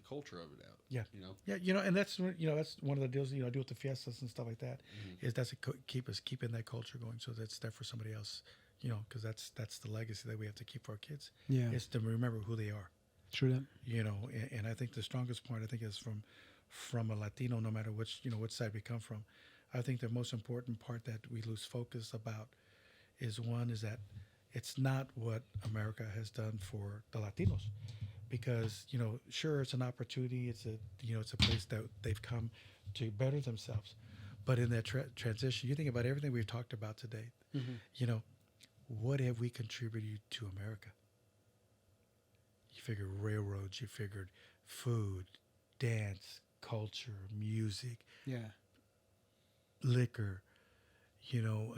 [SPEAKER 3] culture of it out.
[SPEAKER 5] Yeah.
[SPEAKER 3] You know?
[SPEAKER 5] Yeah. You know, and that's one of the deals, you know, I do with the fiestas and stuff like that, is that's keeping that culture going. So that's there for somebody else, you know, because that's the legacy that we have to keep for our kids.
[SPEAKER 1] Yeah.
[SPEAKER 5] Is to remember who they are.
[SPEAKER 1] True that.
[SPEAKER 5] You know, and I think the strongest point, I think, is from a Latino, no matter which side we come from. I think the most important part that we lose focus about is that it's not what America has done for the Latinos, because, you know, sure, it's an opportunity. It's a place that they've come to better themselves. But in that transition, you think about everything we've talked about today, you know, what have we contributed to America? You figured railroads, you figured food, dance, culture, music, liquor, you know,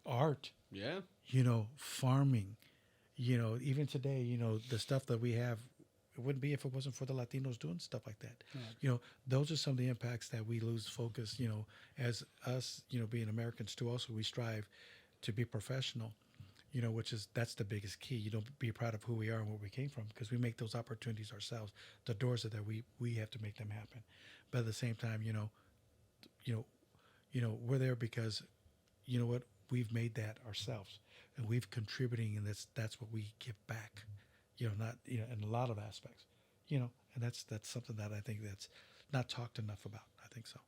[SPEAKER 5] art,
[SPEAKER 3] yeah,
[SPEAKER 5] you know, farming, you know, even today, you know, the stuff that we have, it wouldn't be if it wasn't for the Latinos doing stuff like that. Right. You know, those are some of the impacts that we lose focus, you know, as us, you know, being Americans too. Also, we strive to be professional, you know, that's the biggest key. You know, be proud of who we are and where we came from, because we make those opportunities ourselves. The doors are there. We have to make them happen. But at the same time, you know, we're there because, you know what, we've made that ourselves, and we've contributing, and that's what we give back. You know, not, you know, in a lot of aspects, you know, and that's something that I think that's not talked enough about. I think so,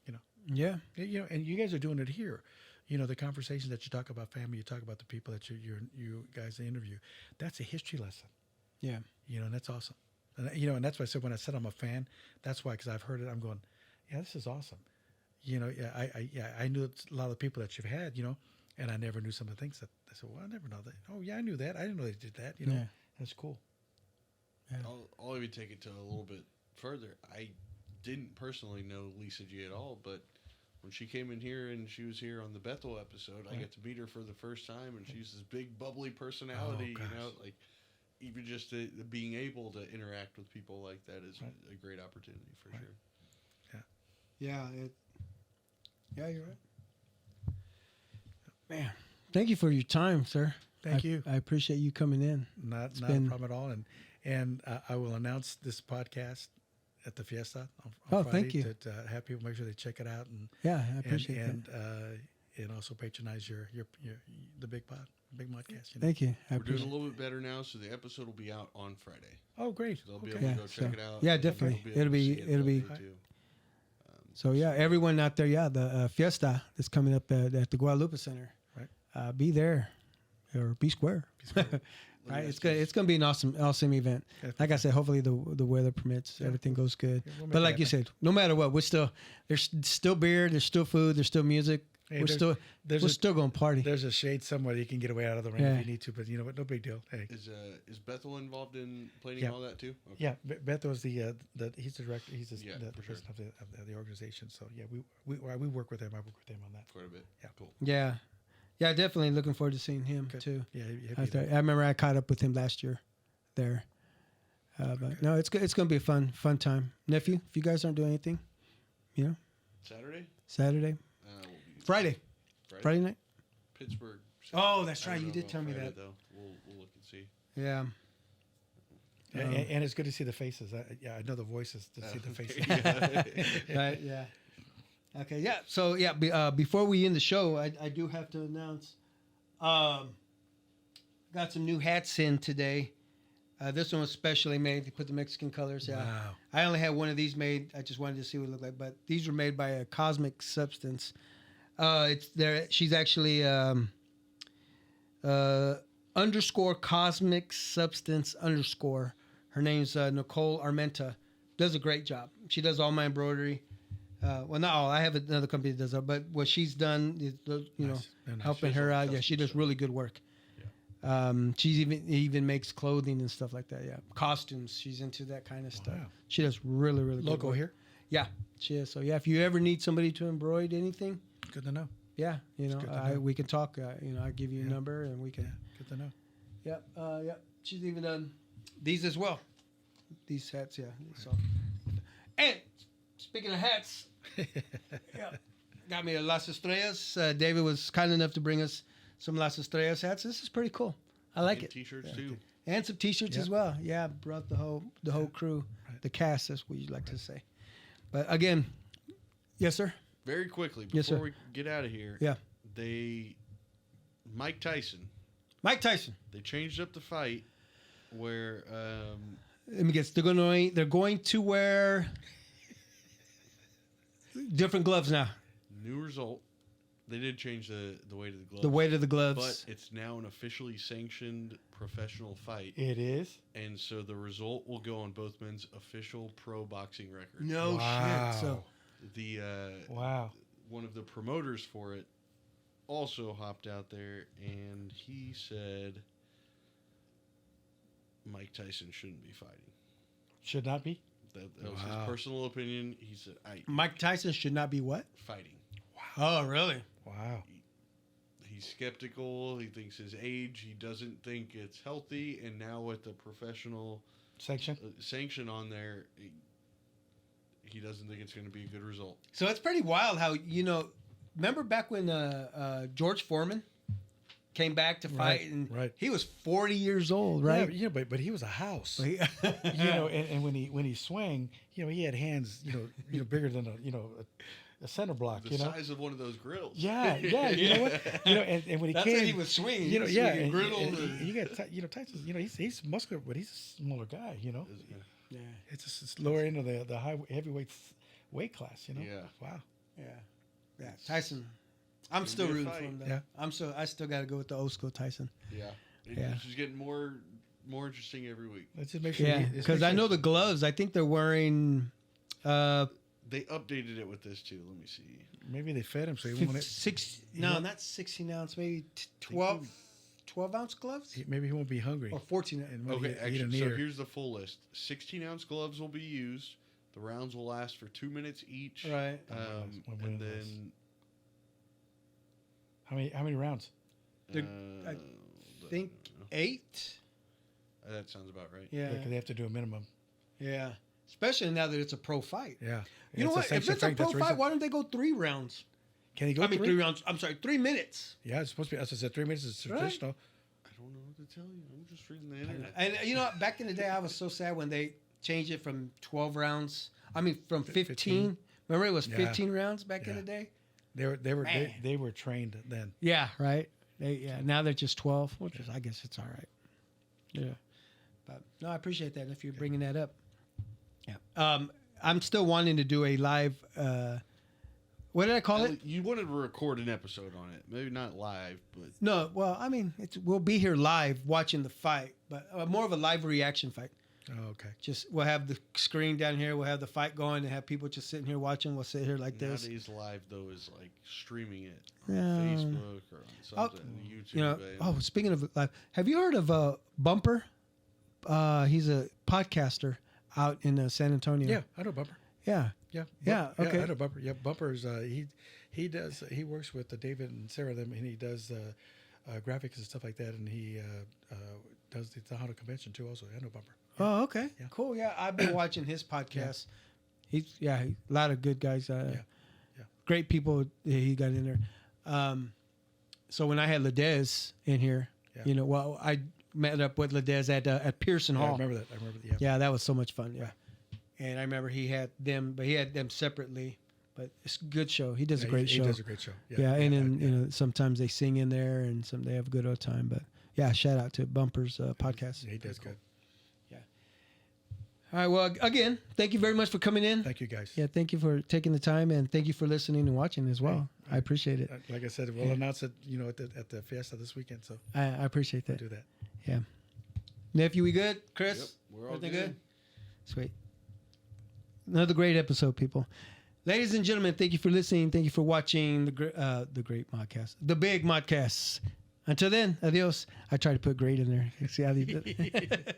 [SPEAKER 5] you know.
[SPEAKER 1] Yeah.
[SPEAKER 5] You know, and you guys are doing it here. You know, the conversations that you talk about family, you talk about the people that you guys interview. That's a history lesson.
[SPEAKER 1] Yeah.
[SPEAKER 5] You know, and that's awesome. And, you know, and that's why I said when I said I'm a fan, that's why, because I've heard it. I'm going, yeah, this is awesome. You know, I knew a lot of the people that you've had, you know, and I never knew some of the things that I said, well, I never know that. Oh, yeah, I knew that. I didn't know they did that. You know, that's cool.
[SPEAKER 3] Yeah. I'll even take it to a little bit further. I didn't personally know Lisa G at all, but when she came in here and she was here on the Bethel episode, I got to meet her for the first time, and she's this big bubbly personality, you know, like even just being able to interact with people like that is a great opportunity for sure.
[SPEAKER 1] Yeah. Yeah, you're right. Man, thank you for your time, sir.
[SPEAKER 5] Thank you.
[SPEAKER 1] I appreciate you coming in.
[SPEAKER 5] Not a problem at all. And I will announce this podcast at the Fiesta on Friday.
[SPEAKER 1] Thank you.
[SPEAKER 5] To have people make sure they check it out, and
[SPEAKER 1] I appreciate
[SPEAKER 5] that. And also patronize the Big Modcast. You know?
[SPEAKER 1] Thank you.
[SPEAKER 3] We're doing a little bit better now, so the episode will be out on Friday.
[SPEAKER 5] Oh, great!
[SPEAKER 3] So they'll be able to go check it out.
[SPEAKER 1] Yeah, definitely. It'll be. So yeah, everyone out there, the Fiesta that's coming up at the Guadalupe Center.
[SPEAKER 5] Right.
[SPEAKER 1] Be there, or be square. Right. It's gonna be an awesome event. Like I said, hopefully the weather permits, everything goes good. But like you said, no matter what, there's still beer, there's still food, there's still music.
[SPEAKER 5] Hey,
[SPEAKER 1] we're still going to party.
[SPEAKER 5] There's a shade somewhere that you can get away out of the rain if you need to, but you know what? No big deal. Hey,
[SPEAKER 3] is Bethel involved in planning all that too? Okay.
[SPEAKER 5] Yeah, Bethel is he's the director. He's the president of the organization. So yeah, we work with him. I work with him on that
[SPEAKER 3] quite a bit.
[SPEAKER 5] Yeah, cool.
[SPEAKER 1] Yeah, definitely looking forward to seeing him too.
[SPEAKER 5] Yeah,
[SPEAKER 1] I remember I caught up with him last year there. But no, it's going to be a fun time. Nephew, if you guys aren't doing anything, you know, Saturday. Friday night?
[SPEAKER 3] Pittsburgh.
[SPEAKER 1] Oh, that's right. You did tell me that.
[SPEAKER 3] Though. We'll look and see.
[SPEAKER 1] Yeah.
[SPEAKER 5] And it's good to see the faces. I know the voices to see the faces.
[SPEAKER 1] Right, yeah. Okay, yeah. So, yeah, before we end the show, I do have to announce got some new hats in today. This one was specially made. They put the Mexican colors. Yeah.
[SPEAKER 5] Wow.
[SPEAKER 1] I only had one of these made. I just wanted to see what it looked like. But these were made by a Cosmic Substance. It's there. She's actually _ Cosmic Substance _ Her name's Nicole Armenta. Does a great job. She does all my embroidery. Well, not all. I have another company that does it, but what she's done is,
[SPEAKER 5] Nice.
[SPEAKER 1] helping her out. Yeah, she does really good work. She even makes clothing and stuff like that. Yeah, costumes. She's into that kind of stuff.
[SPEAKER 5] Wow.
[SPEAKER 1] She does really, really good
[SPEAKER 5] Local
[SPEAKER 1] work.
[SPEAKER 5] here.
[SPEAKER 1] Yeah, she is. So yeah, if you ever need somebody to embroider anything,
[SPEAKER 5] Good to know.
[SPEAKER 1] yeah,
[SPEAKER 5] good to know.
[SPEAKER 1] we can talk. I give you a number and we can.
[SPEAKER 5] Yeah, good to know.
[SPEAKER 1] Yep. Yep. She's even done these as well. These hats, yeah. So, and speaking of hats, yeah, got me a Las Estrellas. David was kind enough to bring us some Las Estrellas hats. This is pretty cool. I like it.
[SPEAKER 3] T-shirts too.
[SPEAKER 1] And some T-shirts as well. Yeah, brought the whole crew, the cast. That's what you like to say. But again, yes, sir.
[SPEAKER 3] Very quickly before
[SPEAKER 1] Yes, sir.
[SPEAKER 3] we get out of here.
[SPEAKER 1] Yeah.
[SPEAKER 3] Mike Tyson.
[SPEAKER 1] Mike Tyson.
[SPEAKER 3] They changed up the fight where
[SPEAKER 1] Let me guess. They're going to wear different gloves now.
[SPEAKER 3] new result. They did change the weight of the gloves.
[SPEAKER 1] The weight of the gloves.
[SPEAKER 3] But it's now an officially sanctioned professional fight.
[SPEAKER 1] It is.
[SPEAKER 3] And so the result will go on both men's official pro boxing records.
[SPEAKER 1] No
[SPEAKER 5] Wow.
[SPEAKER 1] shit. So
[SPEAKER 3] The
[SPEAKER 5] Wow.
[SPEAKER 3] one of the promoters for it also hopped out there and he said Mike Tyson shouldn't be fighting.
[SPEAKER 5] Should not be.
[SPEAKER 3] That was
[SPEAKER 5] Wow.
[SPEAKER 3] his personal opinion. He said,
[SPEAKER 1] Mike Tyson should not be what?
[SPEAKER 3] fighting.
[SPEAKER 1] Oh, really?
[SPEAKER 5] Wow.
[SPEAKER 3] He's skeptical. He thinks his age. He doesn't think it's healthy. And now with the professional
[SPEAKER 5] Section.
[SPEAKER 3] sanction on there, he doesn't think it's going to be a good result.
[SPEAKER 1] So it's pretty wild how, remember back when George Foreman came back to fight and
[SPEAKER 5] right.
[SPEAKER 1] he was 40 years old, right?
[SPEAKER 5] Yeah, but he was a house.
[SPEAKER 1] But he-
[SPEAKER 5] And when he swung, he had hands, bigger than a center block.
[SPEAKER 3] The size of one of those grills.
[SPEAKER 5] Yeah. You know what? And when he
[SPEAKER 1] That's
[SPEAKER 5] came,
[SPEAKER 1] how he was swinging.
[SPEAKER 5] yeah,
[SPEAKER 1] swinging griddle.
[SPEAKER 5] and you got Tyson. He's muscular, but he's a smaller guy.
[SPEAKER 1] Yeah.
[SPEAKER 5] It's lower end of the heavyweight weight class.
[SPEAKER 3] Yeah.
[SPEAKER 5] Wow.
[SPEAKER 1] Yeah. Tyson. I'm still
[SPEAKER 3] be a
[SPEAKER 1] rooting for
[SPEAKER 3] fight.
[SPEAKER 1] him, though.
[SPEAKER 5] Yeah.
[SPEAKER 1] I still got to go with the old school Tyson.
[SPEAKER 3] Yeah.
[SPEAKER 1] Yeah.
[SPEAKER 3] It's just getting more interesting every week.
[SPEAKER 5] Let's just make sure.
[SPEAKER 1] Yeah. Because I know the gloves, I think they're wearing
[SPEAKER 3] They updated it with this too. Let me see.
[SPEAKER 5] maybe they fed him so he won't.
[SPEAKER 1] not 16 ounce, maybe 12 ounce gloves?
[SPEAKER 5] Maybe he won't be hungry.
[SPEAKER 1] Or 14 ounce.
[SPEAKER 5] And when
[SPEAKER 3] Okay,
[SPEAKER 5] he eat
[SPEAKER 3] actually,
[SPEAKER 5] an
[SPEAKER 3] so
[SPEAKER 5] ear.
[SPEAKER 3] here's the full list. 16-ounce gloves will be used. The rounds will last for 2 minutes each.
[SPEAKER 1] Right.
[SPEAKER 5] One
[SPEAKER 3] And
[SPEAKER 5] of those.
[SPEAKER 3] then
[SPEAKER 5] How many rounds?
[SPEAKER 1] I think 8.
[SPEAKER 3] that sounds about right.
[SPEAKER 1] Yeah.
[SPEAKER 5] Because they have to do a minimum.
[SPEAKER 1] Yeah. Especially now that it's a pro fight.
[SPEAKER 5] Yeah.
[SPEAKER 1] You know what? If it's a pro fight, why don't they go 3 rounds?
[SPEAKER 5] Can he go?
[SPEAKER 1] 3 rounds. I'm sorry, 3 minutes.
[SPEAKER 5] Yeah, it's supposed to be. As I said, 3 minutes is
[SPEAKER 1] Right.
[SPEAKER 5] traditional.
[SPEAKER 3] I don't know what to tell you. I'm just reading the internet.
[SPEAKER 1] And back in the day, I was so sad when they changed it from 12 rounds. I mean, from 15. Remember, it was 15 rounds back in the day.
[SPEAKER 5] They were trained then.
[SPEAKER 1] Yeah, right. Now they're just 12, which is, I guess, it's all right. Yeah, but no, I appreciate that. If you're bringing that up, yeah. I'm still wanting to do a live. What did I call it?
[SPEAKER 3] You wanted to record an episode on it, maybe not live, but
[SPEAKER 1] No, well, I mean, we'll be here live watching the fight, but more of a live reaction fight.
[SPEAKER 5] Oh, okay.
[SPEAKER 1] Just we'll have the screen down here. We'll have the fight going and have people just sitting here watching. We'll sit here like this.
[SPEAKER 3] nowadays live though is like streaming it
[SPEAKER 1] Yeah.
[SPEAKER 3] on Facebook or on something, YouTube.
[SPEAKER 1] Speaking of live, have you heard of Bumper? He's a podcaster out in San Antonio.
[SPEAKER 5] Yeah, I know Bumper.
[SPEAKER 1] Yeah.
[SPEAKER 5] Yeah.
[SPEAKER 1] Okay.
[SPEAKER 5] I know Bumper. Yeah, Bumper is he works with David and Sarah them, and he does graphics and stuff like that, and he does the Tejano convention too. Also, I know Bumper.
[SPEAKER 1] Oh, okay.
[SPEAKER 5] Yeah.
[SPEAKER 1] Cool. Yeah, I've been watching his podcast. He's a lot of good guys. Great people he got in there. So when I had Ladez in here, I met up with Ladez at Pearson
[SPEAKER 5] Yeah, I
[SPEAKER 1] Hall.
[SPEAKER 5] remember that. Yeah.
[SPEAKER 1] Yeah, that was so much fun. Yeah. And I remember he had them, but he had them separately. But it's a good show. He does a great show.
[SPEAKER 5] He does a great show.
[SPEAKER 1] Yeah, and then sometimes they sing in there, and they have a good old time. But yeah, shout out to Bumper's podcast.
[SPEAKER 5] Yeah, he does good.
[SPEAKER 1] Yeah. All right. Well, again, thank you very much for coming in.
[SPEAKER 5] Thank you, guys.
[SPEAKER 1] Yeah, thank you for taking the time, and thank you for listening and watching as well. I appreciate it.
[SPEAKER 5] Like I said, we'll announce it, at the fiesta this weekend. So
[SPEAKER 1] I appreciate that.
[SPEAKER 5] do that.
[SPEAKER 1] Yeah. Nephew, we good? Chris?
[SPEAKER 3] Yep, we're We're all
[SPEAKER 1] Everything
[SPEAKER 3] good.
[SPEAKER 1] good? Sweet. Another great episode, people. Ladies and gentlemen, thank you for listening. Thank you for watching the great Modcast, the Big Modcast. Until then, adios. I tried to put great in there. See how they did?